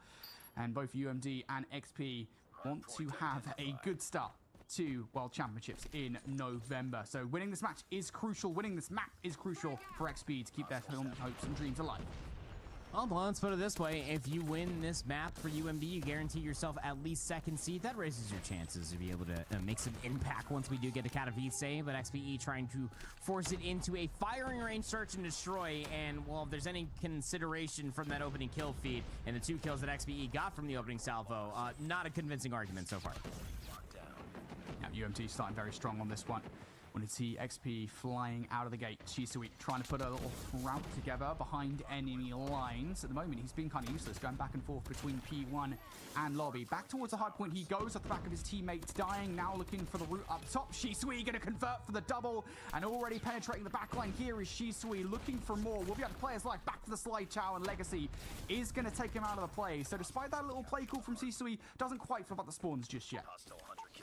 and both UMD and XP want to have a good start to World Championships in November. So winning this match is crucial. Winning this map is crucial for XP to keep their hopes and dreams alive. Well, let's put it this way. If you win this map for UMD, you guarantee yourself at least 2nd seed. That raises your chances to be able to make some impact once we do get to Katowice. But XPE trying to force it into a firing range search and destroy. And, well, if there's any consideration from that opening kill feed and the 2 kills that XPE got from the opening salvo, not a convincing argument so far. Now, UMT starting very strong on this one. Wanted to see XP flying out of the gate. Shisui trying to put a little route together behind enemy lines. At the moment, he's been kind of useless, going back and forth between P1 and Lobby. Back towards the hard point he goes, off the back of his teammates dying. Now looking for the route up top. Shisui going to convert for the double, and already penetrating the backline here is Shisui looking for more. Will be able to play his life back to the slide. Chow and Legacy is going to take him out of the play. So despite that little play call from Shisui, doesn't quite fill up the spawns just yet.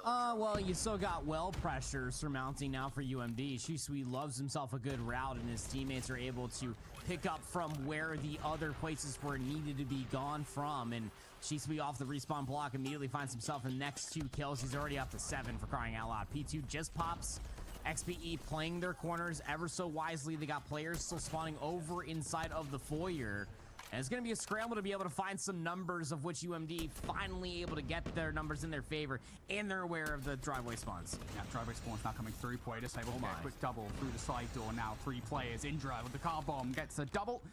Well, you still got well pressure surmounting now for UMD. Shisui loves himself a good route, and his teammates are able to pick up from where the other places were needed to be gone from. And Shisui off the respawn block immediately finds himself in the next 2 kills. He's already up to 7 for crying out loud. P2 just pops. XPE playing their corners ever so wisely. They got players still spawning over inside of the foyer. And it's going to be a scramble to be able to find some numbers, of which UMD finally able to get their numbers in their favor, and they're aware of the driveway spawns. Yeah, driveway spawns now coming through. Poetus able to get a quick double through the side door now. 3 players. Indra with the car bomb gets a double.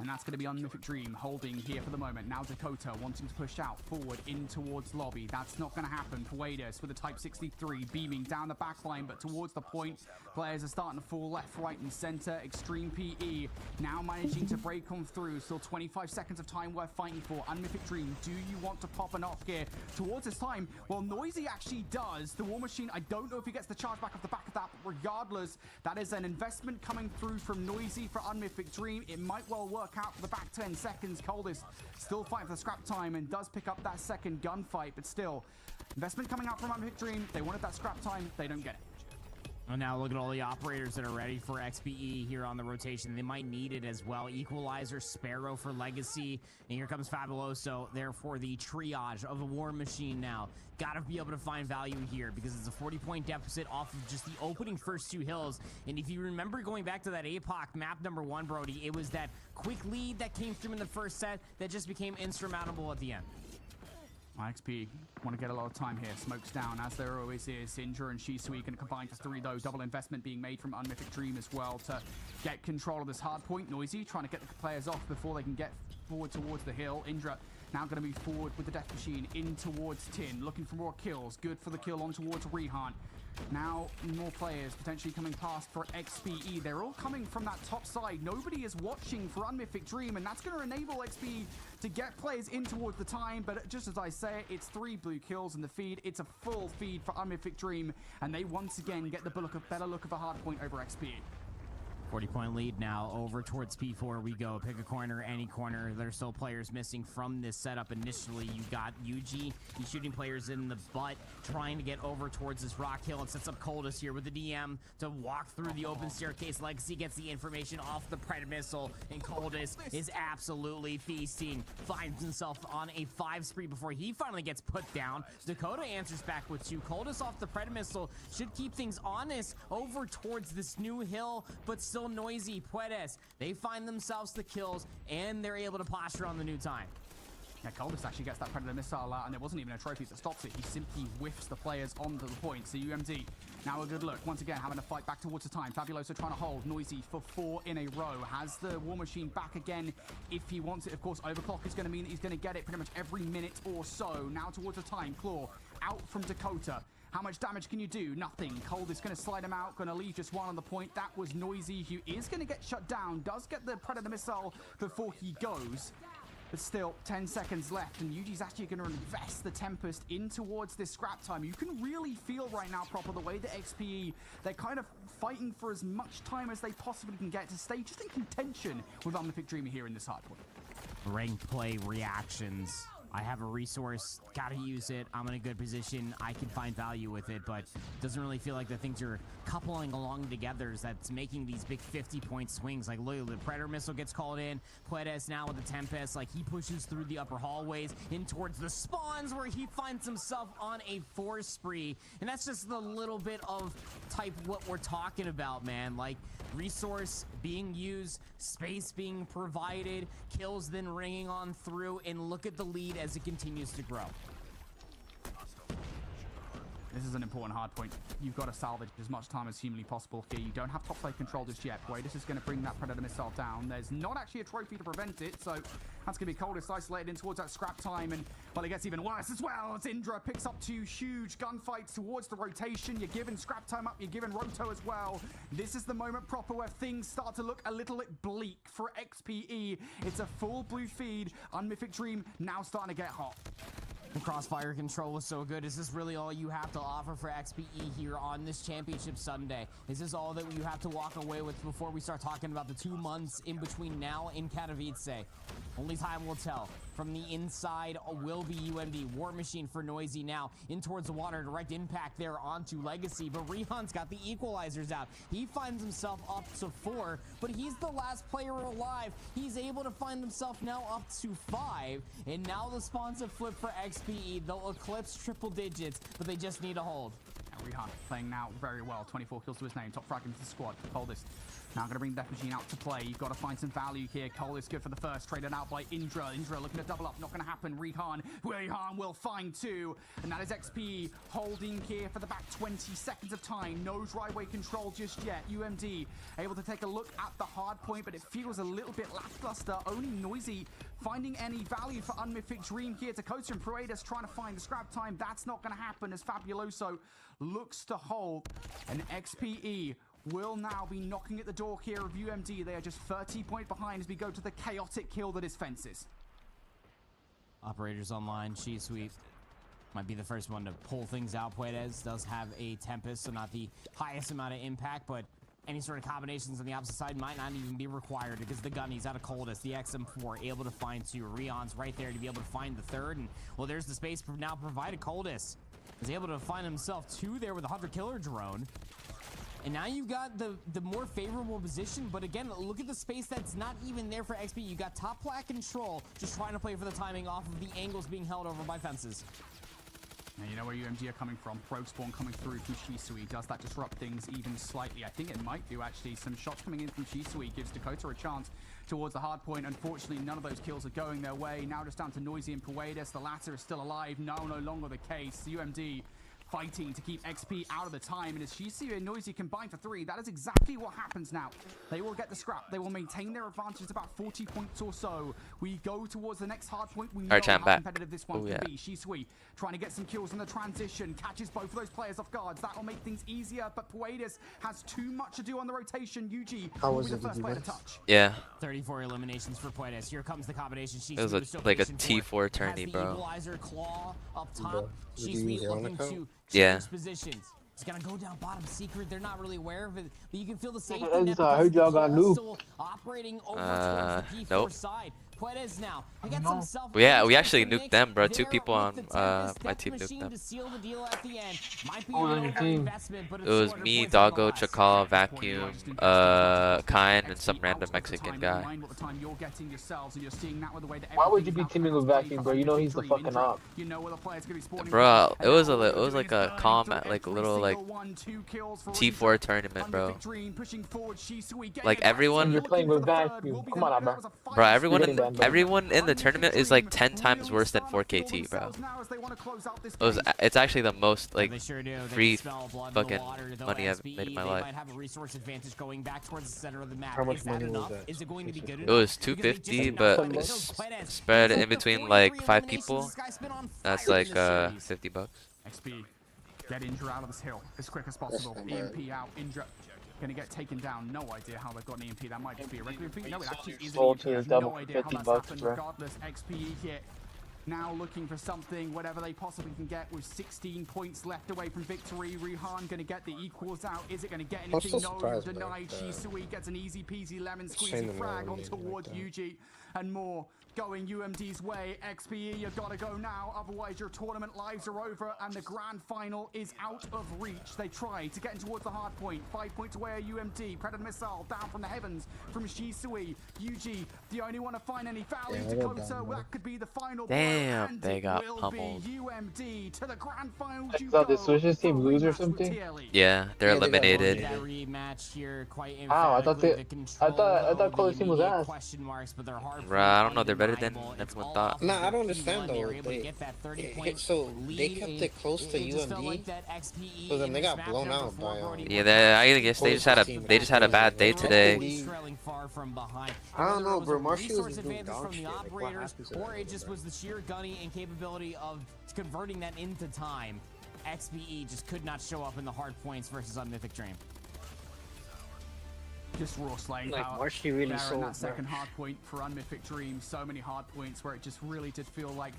And that's going to be Unmythic Dream holding here for the moment. Now Dakota wanting to push out forward in towards lobby. That's not going to happen. Paredes with a Type 63 beaming down the back line, but towards the point. Players are starting to fall left, right, and center. Extreme PE now managing to break on through. Still 25 seconds of time worth fighting for. Unmythic Dream, do you want to pop an off gear towards this time? Well, Noisy actually does. The War Machine, I don't know if he gets the charge back off the back of that, but regardless, that is an investment coming through from Noisy for Unmythic Dream. It might well work out for the back 10 seconds. Coldest still fighting for the scrap time and does pick up that second gunfight, but still, investment coming out from Unmythic Dream. They wanted that scrap time. They don't get it. And now look at all the operators that are ready for XPE here on the rotation. They might need it as well. Equalizer, Sparrow for Legacy. And here comes Fabuloso. Therefore, the triage of a War Machine now. Gotta be able to find value here because it's a 40-point deficit off of just the opening first two hills. And if you remember going back to that APOC map number 1, Brody, it was that quick lead that came through in the first set that just became insurmountable at the end. XP want to get a lot of time here. Smokes down, as there always is. Indra and Shisui going to combine for 3, though. Double investment being made from Unmythic Dream as well to get control of this hard point. Noisy trying to get the players off before they can get forward towards the hill. Indra now going to move forward with the Death Machine in towards Tin. Looking for more kills. Good for the kill on towards Rehan. Now, more players potentially coming past for XPE. They're all coming from that top side. Nobody is watching for Unmythic Dream, and that's going to enable XPE to get players in towards the time. But just as I say, it's 3 blue kills in the feed. It's a full feed for Unmythic Dream, and they once again get the better look of a hard point over XPE. 40-point lead now over towards P4 we go. Pick a corner, any corner. There's still players missing from this setup. Initially, you got UG. He's shooting players in the butt, trying to get over towards this rock hill. It sets up Coldest here with the DM to walk through the open staircase. Legacy gets the information off the Predator missile, and Coldest is absolutely feasting. Finds himself on a 5 spree before he finally gets put down. Dakota answers back with 2. Coldest off the Predator missile should keep things honest over towards this new hill, but still Noisy. Puedes, they find themselves the kills, and they're able to posture on the new time. Yeah, Coldest actually gets that Predator missile out, and it wasn't even a trophy that stops it. He simply whiffs the players onto the point. So UMD, now a good look. Once again, having to fight back towards the time. Fabuloso trying to hold Noisy for 4 in a row. Has the War Machine back again if he wants it. Of course, overclock is going to mean that he's going to get it pretty much every minute or so. Now towards the time. Claw out from Dakota. How much damage can you do? Nothing. Cold is going to slide him out. Going to leave just 1 on the point. That was Noisy, who is going to get shut down. Does get the Predator missile before he goes. But still, 10 seconds left, and Yuji's actually going to invest the Tempest in towards this scrap time. You can really feel right now, Proper, the way that XPE, they're kind of fighting for as much time as they possibly can get to stay just in contention with Unmythic Dreamer here in this hard point. Ranked play reactions. I have a resource, gotta use it. I'm in a good position. I can find value with it, but it doesn't really feel like the things are coupling along together that's making these big 50-point swings. Like, look, the Predator missile gets called in. Puedes now with the Tempest, like, he pushes through the upper hallways in towards the spawns where he finds himself on a 4 spree. And that's just the little bit of type what we're talking about, man. Like, resource being used, space being provided, kills then ringing on through, and look at the lead as it continues to grow. This is an important hard point. You've got to salvage as much time as humanly possible here. You don't have top side control just yet. This is going to bring that Predator missile down. There's not actually a trophy to prevent it, so that's going to be Coldest isolated in towards that scrap time. And, well, it gets even worse as well as Indra picks up 2 huge gunfights towards the rotation. You're giving scrap time up. You're giving Roto as well. This is the moment, Proper, where things start to look a little bit bleak for XPE. It's a full blue feed. Unmythic Dream now starting to get hot. The crossfire control was so good. Is this really all you have to offer for XPE here on this championship Sunday? Is this all that you have to walk away with before we start talking about the 2 months in between now and Katowice? Only time will tell. From the inside will be UMD. War Machine for Noisy now in towards the water. Direct impact there onto Legacy, but Rehan's got the equalizers out. He finds himself up to 4, but he's the last player alive. He's able to find himself now up to 5, and now the spawns have flipped for XPE. They'll eclipse triple digits, but they just need a hold. Rehan playing now very well. 24 kills to his name. Top frag into the squad. Coldest now going to bring Death Machine out to play. You've got to find some value here. Cole is good for the first. Traded out by Indra. Indra looking to double up. Not going to happen. Rehan will find two. And that is XP holding here for the back 20 seconds of time. No driveway control just yet. UMD able to take a look at the hard point, but it feels a little bit lackluster. Only Noisy finding any value for Unmythic Dream here. Dakota and Paredes trying to find the scrap time. That's not going to happen as Fabuloso looks to hold. And XPE will now be knocking at the door here of UMD. They are just 30 points behind as we go to the chaotic kill that is Fences. Operators online. She Sweep might be the first one to pull things out. Puedes does have a Tempest, so not the highest amount of impact, but any sort of combinations on the opposite side might not even be required because the gunny's out of Coldest. The XM4 able to find two. Rion's right there to be able to find the third. And well, there's the space now provided. Coldest is able to find himself two there with a Hunter Killer drone. And now you've got the more favorable position, but again, look at the space that's not even there for XP. You got top plat control, just trying to play for the timing off of the angles being held over by Fences. Now you know where UMG are coming from. Rogue Spawn coming through from Shisui. Does that disrupt things even slightly? I think it might do, actually. Some shots coming in from Shisui gives Dakota a chance towards the hard point. Unfortunately, none of those kills are going their way. Now just down to Noisy and Paredes. The latter is still alive. No longer the case. UMD fighting to keep XP out of the time, and as Shisui and Noisy combine for 3, that is exactly what happens now. They will get the scrap. They will maintain their advantage. It's about 40 points or so. We go towards the next hard point. We know how competitive this one can be. Shisui trying to get some kills on the transition, catches both of those players off guards. That will make things easier, but Paredes has too much to do on the rotation. UG will be the first player to touch. Yeah. 34 eliminations for Puedes. Here comes the combination. It was like a T4 tourney, bro. Equalizer claw up top. She's looking to change positions. It's gonna go down bottom secret. They're not really aware of it, but you can feel the safety net. I heard y'all got noob. Still operating over towards the P4 side. Puedes now. We got some self yeah, we actually nuked them, bro. 2 people on my team nuked them. To seal the deal at the end. Might be a little investment, but it was me, Doggo, Chakal, Vacuum, Kine, and some random Mexican guy. Why would you be teaming with Vacuum, bro? You know he's the fucking op. Bro, it was like a calm, like a little like T4 tournament, bro. Like everyone. You're playing with Vacuum. Come on, bro. Bro, everyone in the tournament is like 10 times worse than 4KT, bro. It's actually the most like free fucking money I've made in my life. How much money was that? It was 250, but spread in between like 5 people. That's like $50. XP, get Indra out of this hill as quick as possible. EMP out, Indra gonna get taken down. No idea how they've got an EMP. That might just be a regular EMP. No, it actually is an EMP. I have no idea how that's happened. Regardless, XPE here now looking for something, whatever they possibly can get, with 16 points left away from victory. Rehan gonna get the equals out. Is it gonna get anything? No, denied. Shisui gets an easy peasy lemon squeezy frag on towards UG, and more going UMD's way. XPE, you gotta go now, otherwise your tournament lives are over and the grand final is out of reach. They try to get in towards the hard point. 5 points away are UMD. Predator missile down from the heavens from Shisui. UG, the only one to find any value. Dakota, that could be the final. Damn, they got pummeled. UMD to the grand final. I thought the Switch's team lose or something. Yeah, they're eliminated. Wow, I thought Cole's team was ass. Bro, I don't know. They're better than everyone thought. Nah, I don't understand though. So they kept it close to UMD, so then they got blown out by. Yeah, I guess they just had a bad day today. I don't know, bro. Marshall was doing dog shit. Or it just was the sheer gunny and capability of converting that into time. XPE just could not show up in the hard points versus Unmythic Dream. Just raw slaying like power Marshy really there in that so second hard point for Unmythic Dream. So many hard points where it just really did feel like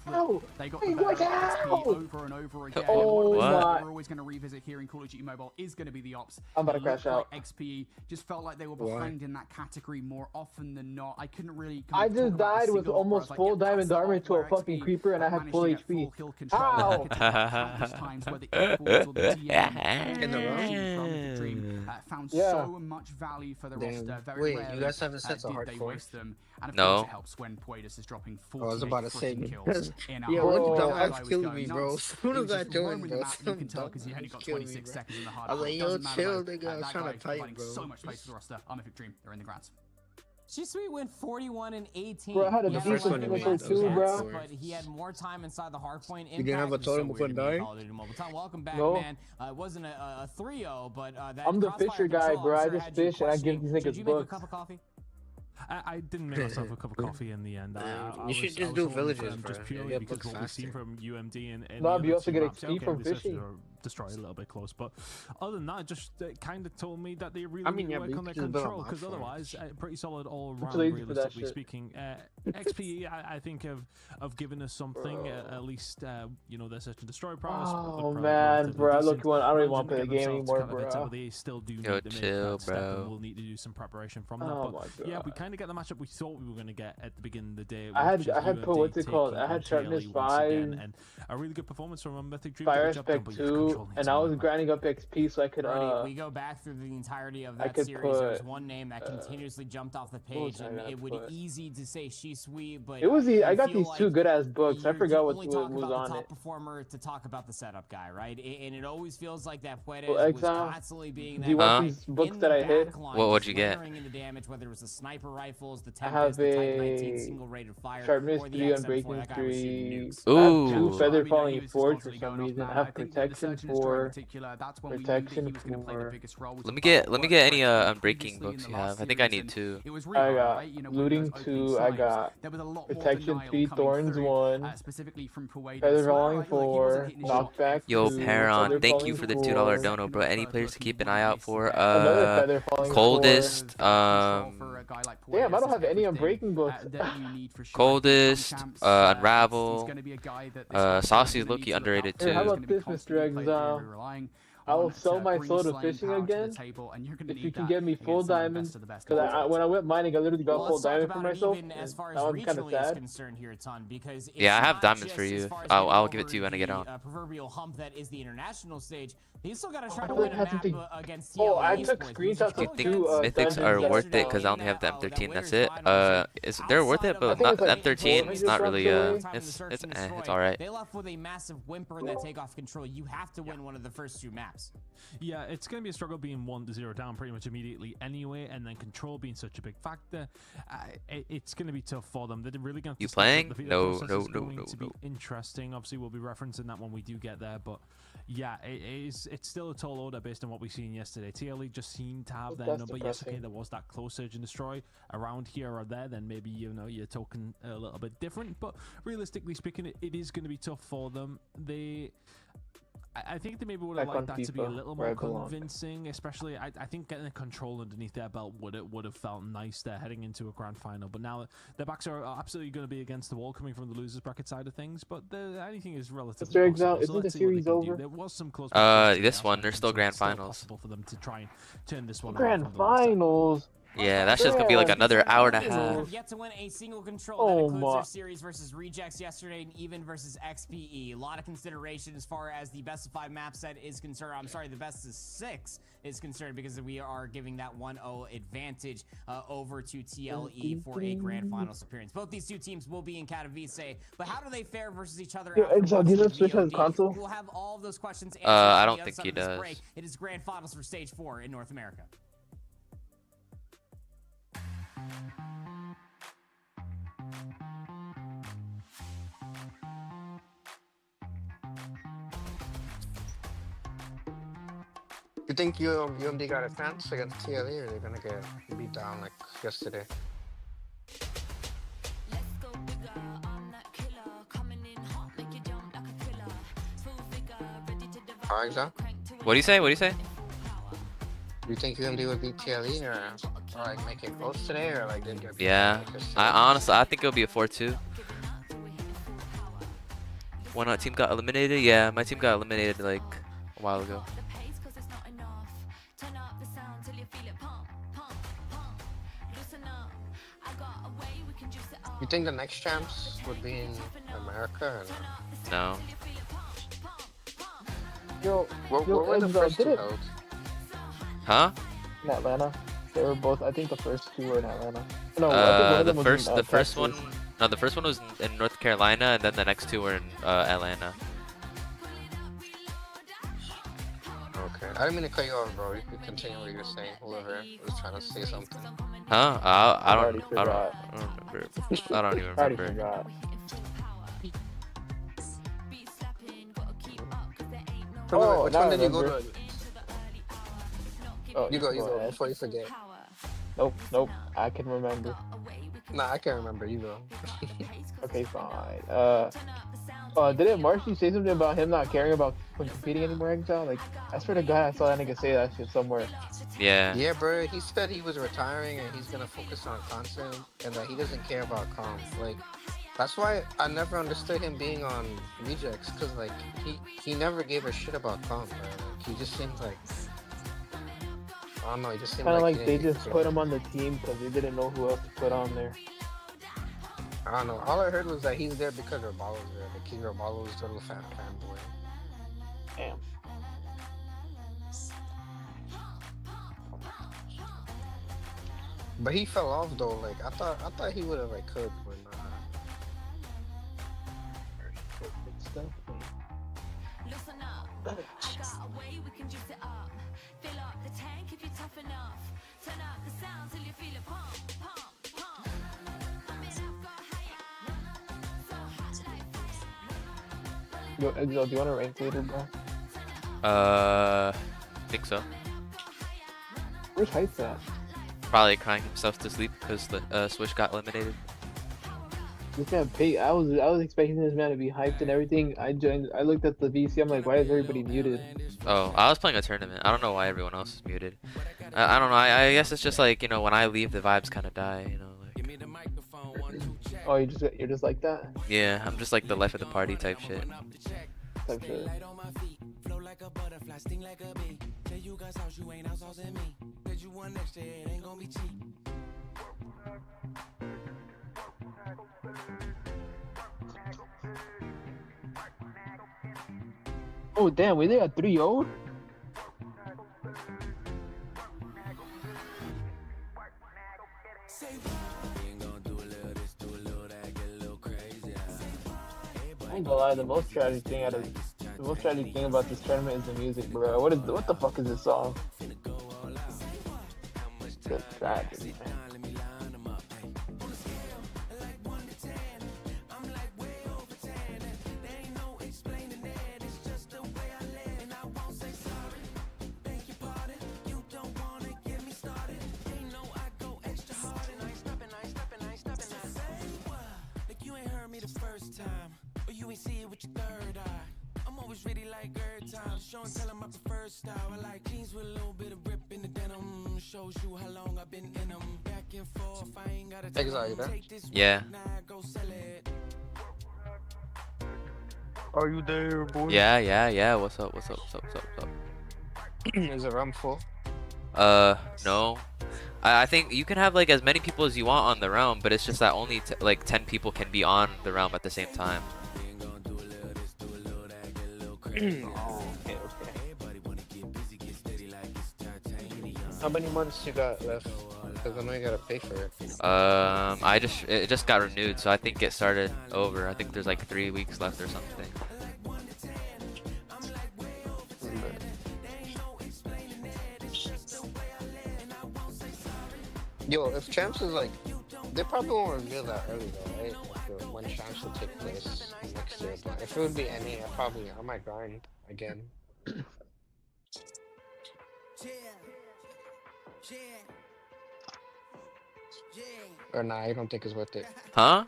they got the better XP over and over again. Oh, what we're always going to revisit here in Call of Duty Mobile is going to be the ops. I'm about to crash out. XP just felt like they were behind in that category more often than not. I couldn't really. I just died with almost full diamond armor to a fucking creeper and I had full HP. How? Times where the equals or the DM in the room. Found Yeah. so much value for the roster. Very Wait, rarely you guys haven't set a did they hardcore? waste them. And of No. course it helps when Poitus is dropping I was 48 about to say, freaking kills in a yeah, hard what game. the That fuck guy killed was me, going bro? nuts. As soon He was as I just joined, roaming the bro, map. You can tell because he only got 26 seconds in the hard I was game. like, yo, Doesn't matter, chill, though. nigga. I was That trying guy to is type, providing bro. so much space for the roster. On the victory. They're in the grants. G-Suite went 41 and 18. Bro, I had a He decent first one less you made, kills, that was bro. but he had more time inside the hardpoint. You didn't have a totem before dying? Welcome back, No. man. It wasn't a 3-0, but that I'm the crossfire Fisher guy, control, bro. I'm I sure just had you fish and I give questioning, these should niggas you make a books. cup of coffee? I didn't make myself a cup of coffee in the end. You should just I was do holding villages, firm bro. just You purely get because books what we've seen faster. from UMD and No, the but you other also two get maps, XP from the searches fishing. are destroyed a little bit close, but other than that, just kind of told me that they really I mean, need yeah, to but work on you their can build control, a map because for it. otherwise, pretty solid all Too around, lazy for that realistically shit. speaking. XP, I think have given us something, at least, their search and destroy prowess. Oh man, bro, I look one. I don't even want to play the game anymore, bro. They still do need Yo, to make chill, that step, and bro. we'll need to do some preparation from that. Oh But my god. yeah, we kind of get the matchup we thought we were going to get at the beginning of the day. I which had is put what's it UMD called? taking I had on sharpness TLE once again, 5, and a really good performance from a Mythic Dream. fire Good job done, aspect but your 2, control needs and to I work was on. grinding up XP so I could Brody, we go back through the entirety of I that could series. There was put, one name that continuously jumped off the what was page, I and gonna it would put? easy to say Shisui, but It was I got feel these two like good ass books. I you forgot what only talk was about on the top it. performer to talk about the setup guy, right? And it always feels like that Puedes Well, was Exile, constantly being do you that want guy these books in that the I hid? back line, What would just you get? layering into damage, whether it was the sniper rifles, the I Tempest, have the Type 19 a single rated fire, sharpness or the 3 on XM4. breaking That guy was shooting 3. nukes. I have 2 Ooh. feather He falling was just forge for constantly some going off reason. I that. have I think with the protection Search and Destroy in for particular, that's when we knew that he was going to play the biggest role. Let me get any unbreaking books you have. I think I need 2. It was I Rehan, got right? You know, looting with those opening 2. I snipes, got there was a lot more protection denial 3, coming thorns through, 1, specifically from Puedes. feather So, falling alright, look, he wasn't 4, hitting his shot knockback Yo, 2, Paron, feather thank falling you for the 4, $2 dono, bro. Any players to keep an eye out for? another feather falling 4. Coldest, Damn, I don't have any unbreaking books. Coldest, Unravel, Saucy's low-key underrated Here, how too. about this, Mr. Exile? I will sell my soul to fishing again if you can get me full diamonds. Because when I went mining, I literally got Well, full let's talk diamond for about it myself. even as far as Now I'm kind of regionally is sad. concerned here, Ton, because it's Yeah, I have not diamonds for just as you. far as I'll getting give it to you over when I get the, on. Proverbial hump that is the international stage. He's still got to try I to feel win like a I had map something. against Oh, TLE I took Esports. screenshots Do you of think 2 Mythics dungeons are worth yesterday. it? Because I only have the that M13. That's winners it. finals, They're worth it, outside but of not the M13. It's not really. It's It's all right. They left with a massive whimper in that takeoff control. You have to win one of the first 2 maps. Yeah, it's going to be a struggle being 1-0 down pretty much immediately anyway, and then control being such a big factor. It's going to be tough for them. They're really going to. You step up. playing? The No, process no, is no, going no, to be no. interesting. Obviously, we'll be referencing that when we do get there, but yeah, it's still a tall order based on what we've seen yesterday. TLE just seemed to have their That's number. Yes, okay, depressing. there was that close surge and destroy around here or there. Then maybe you're talking a little bit different, but realistically speaking, it is going to be tough for them. I think they maybe would have Back on liked that to be a FIFA, little where more I belong. convincing, especially I think getting a control underneath their belt would have felt nice there heading into a grand final. But now their backs are absolutely going to be against the wall coming from the losers bracket side of things. But anything is relatively Mr. Exile, possible. So isn't let's the see what they series can do. over? There was some close. This one, there's still grand finals. Possible for them to try and turn this one Grand around from the last time. finals. Yeah, that's just gonna be like another hour and a half. Have yet to win a single control. Oh That includes my. their series versus Rejects yesterday and even versus XPE. A lot of consideration as far as the best of 5 map set is concerned. I'm sorry, the best of 6 is concerned because we are giving that 1-0 advantage over to TLE for a grand finals appearance. Both these 2 teams will be in Katowice, but how do they fare versus each other? Yo, after Exile, do you know watching Switch has VOD? console? We'll have all of those questions answered I on don't the think other he side of this does. break. It is grand finals for stage 4 in North America. You think UMD got a chance against TLE, or they're gonna get beat down like yesterday? Exile? What do you say? What do you say? Do you think UMD would beat TLE, or like make it close today, or like they'd get beat Yeah, down like yesterday? I think it'll be a 4-2. One team got eliminated. Yeah, my team got eliminated like a while ago. You think the next champs would be in America, or no? No. Yo, Where were the Exile, first did 2 it? held? Huh? In Atlanta. They were both. I think the first two were in Atlanta. No, I think one of them was in, the first Texas. one. No, the first one was in North Carolina, and then the next two were in Atlanta. Okay. I didn't mean to cut you off, bro. You could continue what you were saying. Whoever was trying to say something. Huh? I don't remember. I don't even I already remember. forgot. Oh, which one did you go remember. to? Oh, You go ahead. before you forget. Nope. I can remember. Nah, I can't remember. You go. Okay, fine. Didn't Marshy say something about him not caring about competing anymore, Exile? Like, I swear to God, I saw that nigga say that shit somewhere. Yeah. Yeah, bro. He said he was retiring and he's gonna focus on content and that he doesn't care about comp. Like, that's why I never understood him being on Rejects, cause like he never gave a shit about comp, bro. Like, he just seemed like, I don't know. He just seemed Kind of like like he they didn't just care. put him on the team because they didn't know who else to put on there. I don't know. All I heard was that he's there because Robalo's there. Like, King Robalo's little fanboy. Damn. But he fell off though. Like I thought he would have like cooked, but nah. Yo, Exile, do you want to rank later, bro? Think so. Where's Heights at? Probably crying himself to sleep because the Swish got eliminated. This man, I was expecting this man to be hyped and everything. I looked at the VC. I'm like, why is everybody muted? Oh, I was playing a tournament. I don't know why everyone else is muted. I don't know. I guess it's just like, you know, when I leave, the vibes kind of die. You know. Like... Oh, you're just like that. Yeah, I'm just like the life of the party type shit. Type shit. Oh damn, we got 3-0? I ain't gonna lie, the most tragic thing about this tournament is the music, bro. What the fuck is this song? It's tragic, man. Exile, you there? Yeah. Are you there, boy? Yeah. What's up? Is the room full? No. I think you can have like as many people as you want on the realm, but it's just that only like 10 people can be on the realm at the same time. Oh, okay. How many months you got left? Because I know you gotta pay for it. It just got renewed, so I think it started over. I think there's like 3 weeks left or something. Yo, if Champs is like, they probably won't reveal that early though, right? Like, when Champs will take place next year. But if it would be NA, I might grind again. Or nah, I don't think it's worth it. Huh?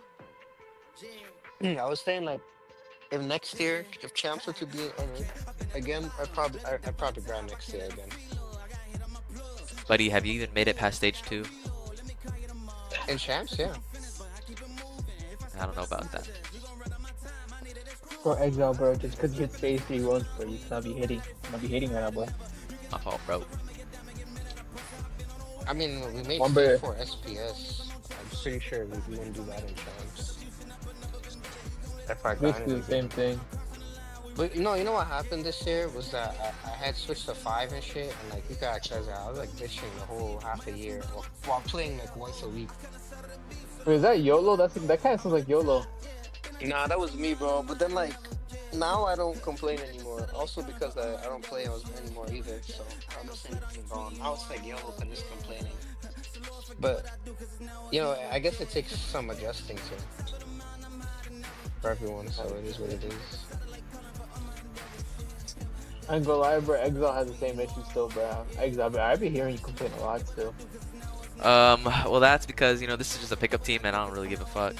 I was saying like, if next year, if Champs were to be in NA again, I'd probably grind next year again. Buddy, have you even made it past stage 2? In Champs, yeah. I don't know about that. Bro, Exile, bro, just because you hit stage 3 once, bro, you cannot be hitting. Right now, bro. My fault, bro. I mean, we made One stage 4 SPS. I'm pretty sure we wouldn't do that in Champs. If I Basically the same thing. But no, you know what happened this year was that I had switched to 5 and shit, and like you guys says I was like ditching the whole half a year while playing like once a week. Wait, is that YOLO? That kind of sounds like YOLO. Nah, that was me, bro. But then like now I don't complain anymore. Also because I don't play anymore either. So I'm just gone. Now it's like YOLO because it's complaining. But you know, I guess it takes some adjusting to for everyone. So it is what it is. I ain't gonna lie, bro. Exile has the same issue still, bro. Exile, I've been hearing you complain a lot still. Well, that's because, you know, this is just a pickup team and I don't really give a fuck.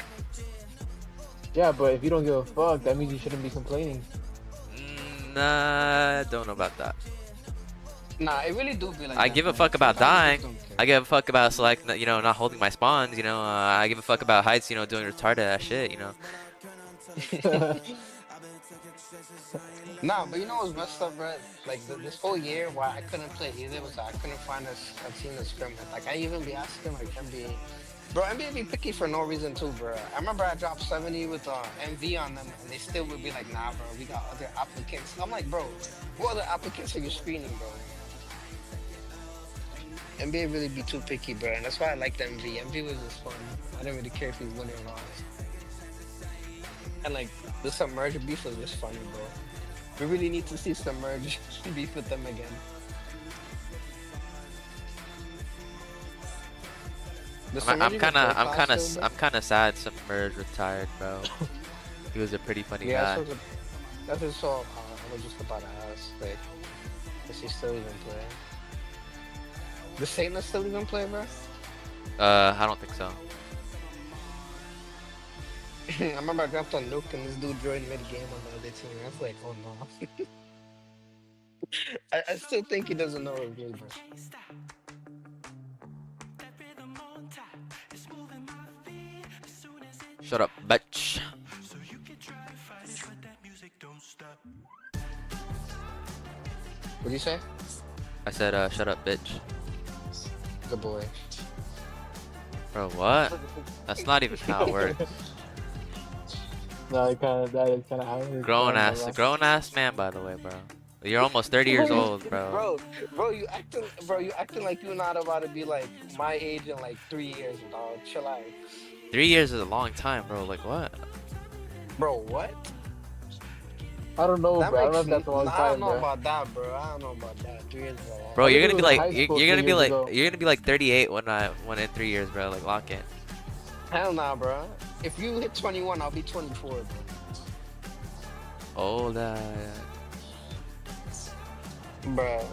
Yeah, but if you don't give a fuck, that means you shouldn't be complaining. Nah, don't know about that. Nah, it really do be like I that, give a man. fuck about Sometimes dying. you just don't I give a fuck about you know, not holding my spawns, you know. I give a fuck about heights, you know, doing retarded ass shit, you know. Nah, but you know what's messed up, bro? Like this whole year, why I couldn't play either was that I couldn't find a team to scrim with. Like I even be asking like NBA, bro. NBA be picky for no reason too, bro. I remember I dropped 70 with MV on them, and they still would be like, nah, bro, we got other applicants. I'm like, bro, what other applicants are you screening, bro? NBA really be too picky, bro, and that's why I liked MV. MV was just fun. I didn't really care if he won or lost. And like the Submerge beef was just funny, bro. We really need to see Submerge beef with them again. I'm kind of sad Submerge retired, bro. He was a pretty funny guy. That's just all I was just about to ask. Like, does he still even play? Does Saintness still even play, bro? I don't think so. I remember I dropped on Nuke and this dude joined mid-game on the other team. I was like, oh no. I still think he doesn't know his game, bro. Shut up, bitch. What do you say? I said, shut up, bitch. Good boy. Bro, what? That's not even how it works. No, that is kind of how it is. Grown ass man, by the way, bro. You're almost 30 years old, bro. Bro, you acting like you're not about to be like my age in like 3 years, dog. Chill out. 3 years is a long time, bro. Like what? Bro, what? I don't know, bro. I don't know if that's a long I time, don't know bro. about that, bro. I don't know about that. 3 years is a long. Bro, you're gonna be like ago. you're gonna be like 38 when in 3 years, bro. Like lock in. Hell nah, bro. If you hit 21, I'll be 24, bro. Oh, that. Bro,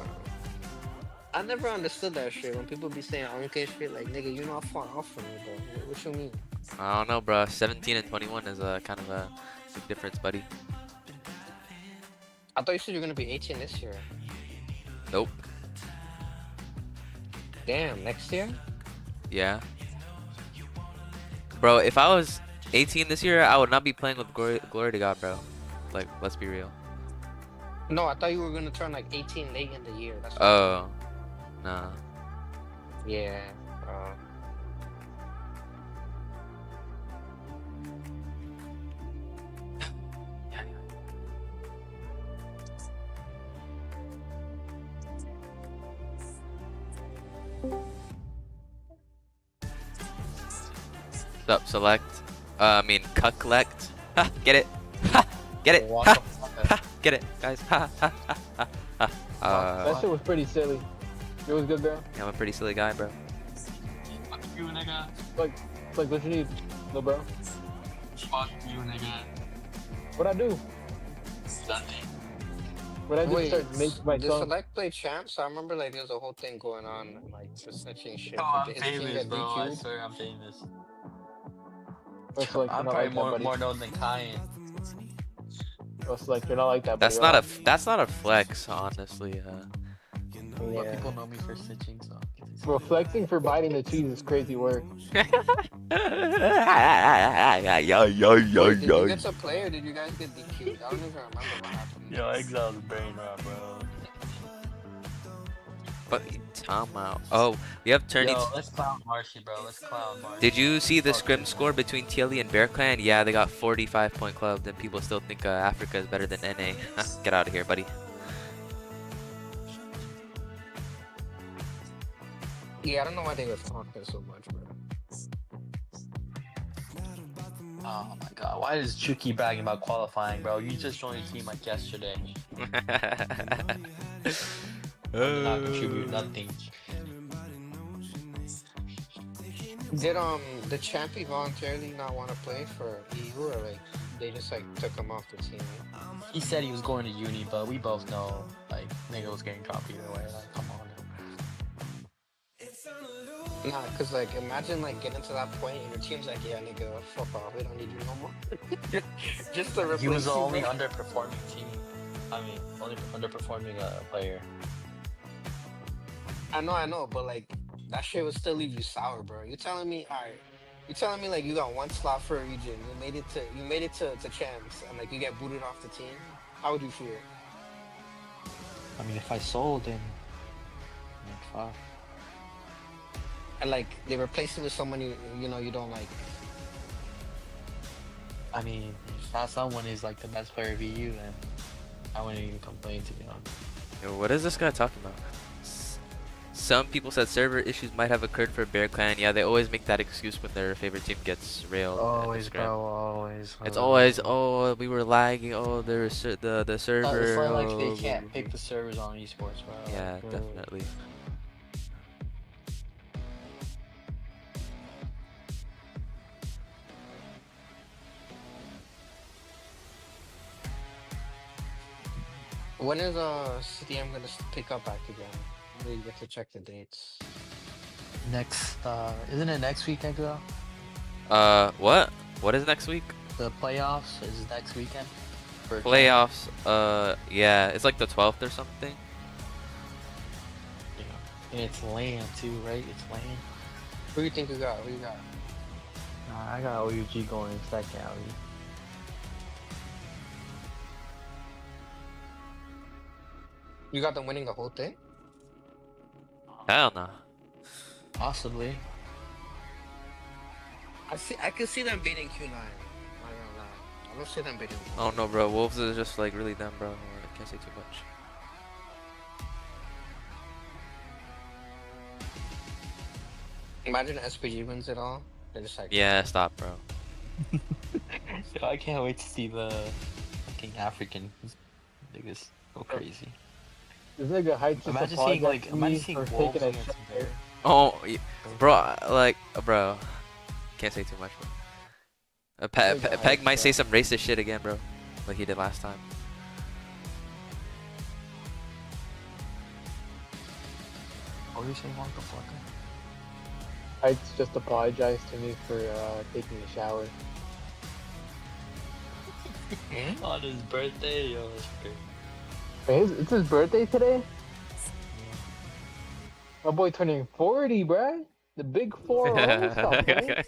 I never understood that shit when people be saying uncle shit. Like, nigga, you're not far off from me, bro. What you mean? I don't know, bro. 17 and 21 is a kind of a big difference, buddy. I thought you said you're gonna be 18 this year. Nope. Damn, next year? Yeah. Bro, if I was 18 this year, I would not be playing with Glory to God, bro. Like, let's be real. No, I thought you were gonna turn like 18 late in the year. That's Oh, nah. Yeah, bro. Up, select. I mean, collect. Ha, get it. Ha, get it. Ha, ha, get it, guys. Ha, ha, ha, ha, ha. That shit was pretty silly. It was good, bro. Yeah, I'm a pretty silly guy, bro. Fuck you, nigga. Like, what you need, little bro? Fuck you, nigga. What'd I do? Nothing. When I just Wait, start making my did song. Select play champs? I remember like there's a whole thing going on, like the snitching shit. Oh, I'm His team famous, got bro. I DQ'd. swear I'm famous. It's like, I'm you're not probably like more that, buddy. known than Kyan. It's like, you're not like that, That's buddy. not a flex, honestly. But people know me for snitching, so. Bro, flexing for biting the cheese is crazy work. Wait, did you get to play or did you guys get DQ'd? I don't even remember what happened. Yo, Exile's brain rot, bro. But timeout. Oh, we have turning. Yo, let's clown Marshy, bro. Let's clown Marshy. Did you see the scrim score between TLE and Bear Clan? Yeah, they got 45-point clubs, and people still think Africa is better than NA. Get out of here, buddy. Yeah, I don't know why they were talking so much, bro. Oh my god, why is Chucky bragging about qualifying, bro? You just joined the team like yesterday. Did not contribute nothing. Did the champion voluntarily not want to play for EU, or like they just like took him off the team? He said he was going to uni, but we both know like nigga was getting dropped either way. Like, come on. Nah, cause like imagine like getting to that point and your team's like, yeah, nigga, fuck off, we don't need you no more. Just to replace He was the you, only bro. underperforming team. I mean, only underperforming player. I know, but like that shit would still leave you sour, bro. You telling me, alright? You telling me like you got one slot for a region, you made it to champs, and like you get booted off the team? How would you feel? I mean, if I sold, then fuck. And like they replace it with someone you don't like. I mean, if that someone is like the best player of EU, then I wouldn't even complain, to be honest. Yo, what is this guy talking about? Some people said server issues might have occurred for Bear Clan. Yeah, they always make that excuse when their favorite team gets railed. Always, bro, always. It's always, oh, we were lagging. Oh, there's the server. It's like they can't pick the servers on esports, bro. Yeah, like, definitely. When is CDM gonna pick up back again? We get to check the dates. Next, isn't it next week, Negro? What? What is next week? The playoffs is next weekend. Playoffs, yeah, it's like the 12th or something. Yeah, and it's LAN too, right? It's LAN. Who do you think you got? Who you got? I got OUG going second, Ali. You got them winning the whole thing? Hell no. Possibly. I can see them beating Q9. Not gonna lie. I don't see them beating. I don't know, bro. Wolves is just like really them, bro. I can't say too much. Imagine SPG wins it all. They're just like, yeah, stop, bro. I can't wait to see the fucking African niggas go crazy. This nigga hyped just Imagine seeing like, imagine seeing Wolves against Bear. Oh, bro, like, bro. Can't say too much, bro. Peg might say some racist shit again, bro, like he did last time. What are you saying, motherfucker? Heights just apologized to me for taking a shower. On his birthday, yo, that's great. Wait, it's his birthday today? My boy turning 40, bruh. The big 4-0. Stop playing.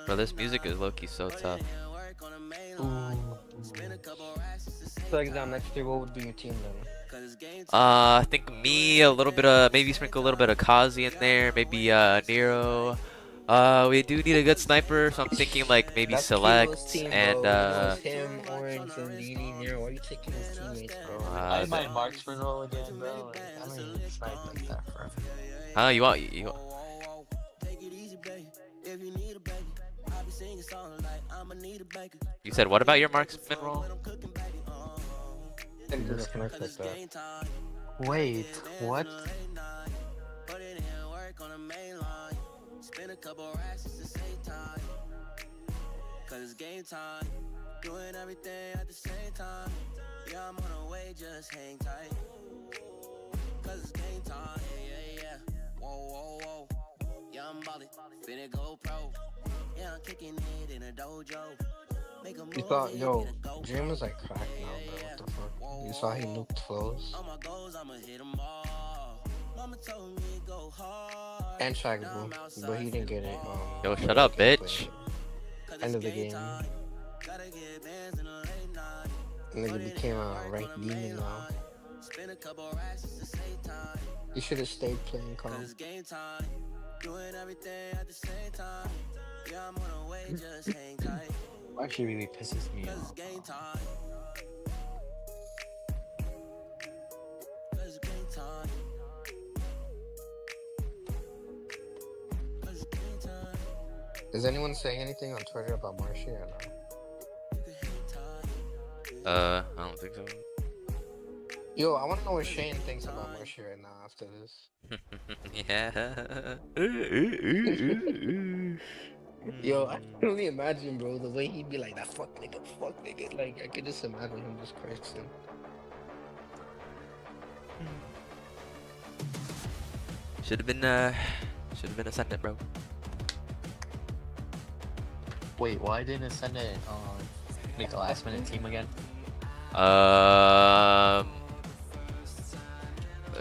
Bro, this music is low-key so tough. So exam next year, what would be your team then? I think me, a little bit of, maybe sprinkle a little bit of Kazi in there, maybe Nero. We do need a good sniper, so I'm thinking like maybe Select team, and him, Orange, Zandini, Nero. Why are you taking his teammates, bro? I might marksman roll again, bro. Like, I mean, snipe like that forever. Huh? You want? You said what about your marksman roll? And disconnect like that. Wait, what? Spend a couple racks just to save time. Cause it's game time. Doing everything at the same time. Yeah, I'm on the way, just hang tight. Cause it's game time. Yeah, yeah, yeah. Whoa, whoa, whoa. Yeah, I'm ballin'. Finna go pro. Yeah, I'm kicking it in a dojo. Make a move. You thought, yo, Dream is like cracked now, bro. What the fuck? You saw he nuked flows? On my goals, I'ma hit them all. And trackable, but he didn't get it. Yo, shut up, bitch. End of the game. Nigga became a ranked demon now. You should have stayed playing calm. Actually really pisses me off. Is anyone saying anything on Twitter about Marshy or no? I don't think so. Yo, I want to know what Shane thinks about Marshy right now after this. Yeah. Yo, I can only imagine, bro, the way he'd be like, that fuck nigga. Like, I could just imagine him just cursing. Should have been Ascendant, bro. Wait, why didn't Ascendant make a last minute team again?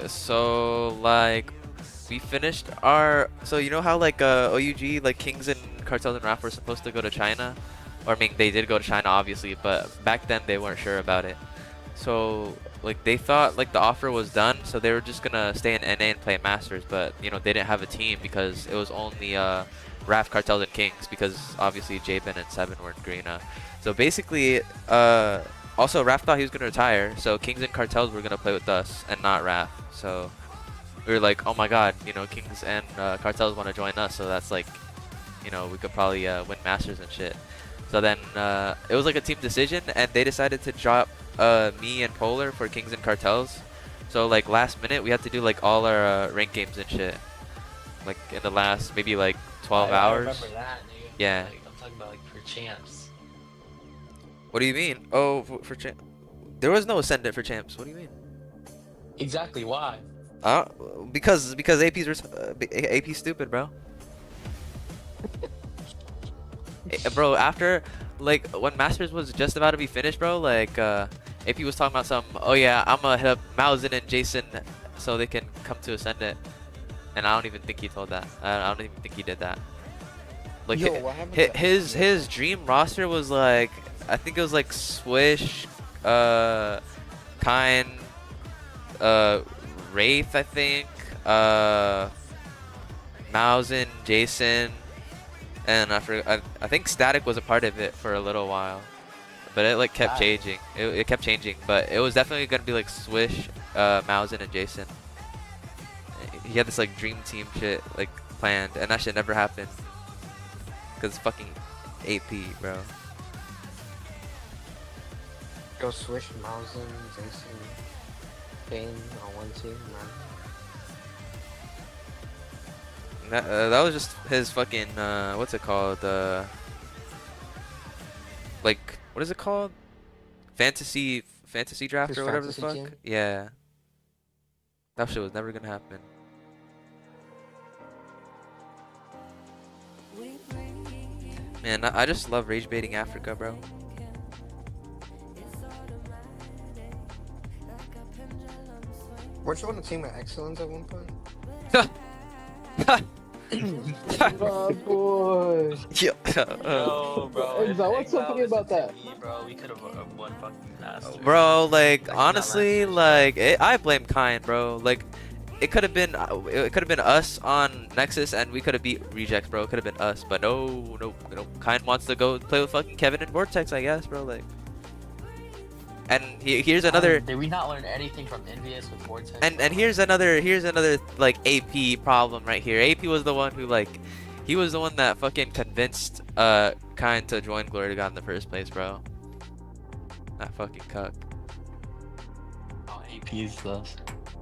So like we finished our, so you know how like OUG, like Kings and Cartels and Raph were supposed to go to China, or I mean they did go to China obviously, but back then they weren't sure about it. So like they thought like the offer was done, so they were just gonna stay in NA and play Masters, but you know they didn't have a team because it was only Raph, Cartels, and Kings, because obviously Jabin and Seven were in Garena. So basically, also Raph thought he was gonna retire, so Kings and Cartels were gonna play with us and not Raph. So we were like, oh my god, you know, Kings and Cartels want to join us, so that's like, you know, we could probably win Masters and shit. So then it was like a team decision, and they decided to drop me and Polar for Kings and Cartels. So like last minute, we had to do like all our rank games and shit, like in the last maybe like 12 hours. I remember that, nigga. Yeah. Like, I'm talking about like for champs. What do you mean? Oh, for champ? There was no Ascendant for champs. What do you mean? Exactly, why? Because AP's AP's stupid, bro. Bro, after like when Masters was just about to be finished, bro, like AP was talking about some, oh yeah, I'm gonna hit up Malzin and Jason so they can come to Ascendant, and I don't even think he told that. I don't even think he did that. Like Yo, his dream roster was like, I think it was like Swish, Kine, Wraith, I think, Malzin, Jason, and I think Static was a part of it for a little while, but it like kept changing. It kept changing, but it was definitely gonna be like Swish, Malzin, and Jason. He had this like dream team shit like planned, and that shit never happened because fucking AP, bro. Go Swish, Malzin, Jason, Kane on one team, man. That was just his fucking what's it called? Like what is it called? Fantasy draft His or whatever the fantasy fuck. team? Yeah. That shit was never gonna happen. Man, I just love rage baiting Africa, bro. Weren't you on a team of excellence at one point? Oh boy. Yo, bro. Exile, what's so funny about that? Bro, we could have won fucking Masters. Bro, like honestly, like I blame Kine, bro. Like it could have been us on Nexus, and we could have beat Rejects, bro. It could have been us, but no. Kine wants to go play with fucking Kevin and Vortex, I guess, bro. Like, and here's another. Did we not learn anything from Envious with Vortex? And here's another like AP problem right here. AP was the one who like, he was the one that fucking convinced Kine to join Glory to God in the first place, bro. That fucking cuck. Oh, AP is the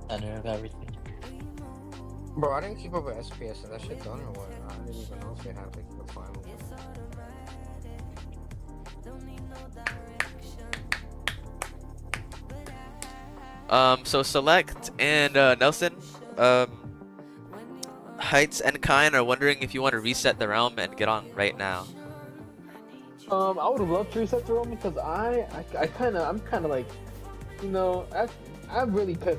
center of everything. Bro, I didn't keep up with SPS, so that shit done or what? I didn't even know if they had like the final. So Select and Nelson, Heights and Kine are wondering if you want to reset the realm and get on right now. I would love to reset the room because I'm kind of like, you know, I really could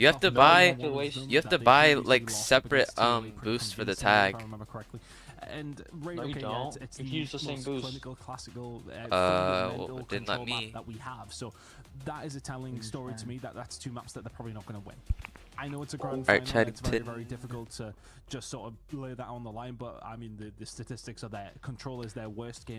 You have to buy like separate boosts for the tag. If I remember correctly. And right, No, you okay, don't. it's You the can use the same most boost. clinical, classical, Well, didn't let control me. map that we have. So that is a telling story to me that that's two maps that they're probably not going to win. I know it's a grand Alright, final. It's very, Chaddington. very difficult to just sort of lay that on the line. But I mean, the statistics are there. Control is their worst game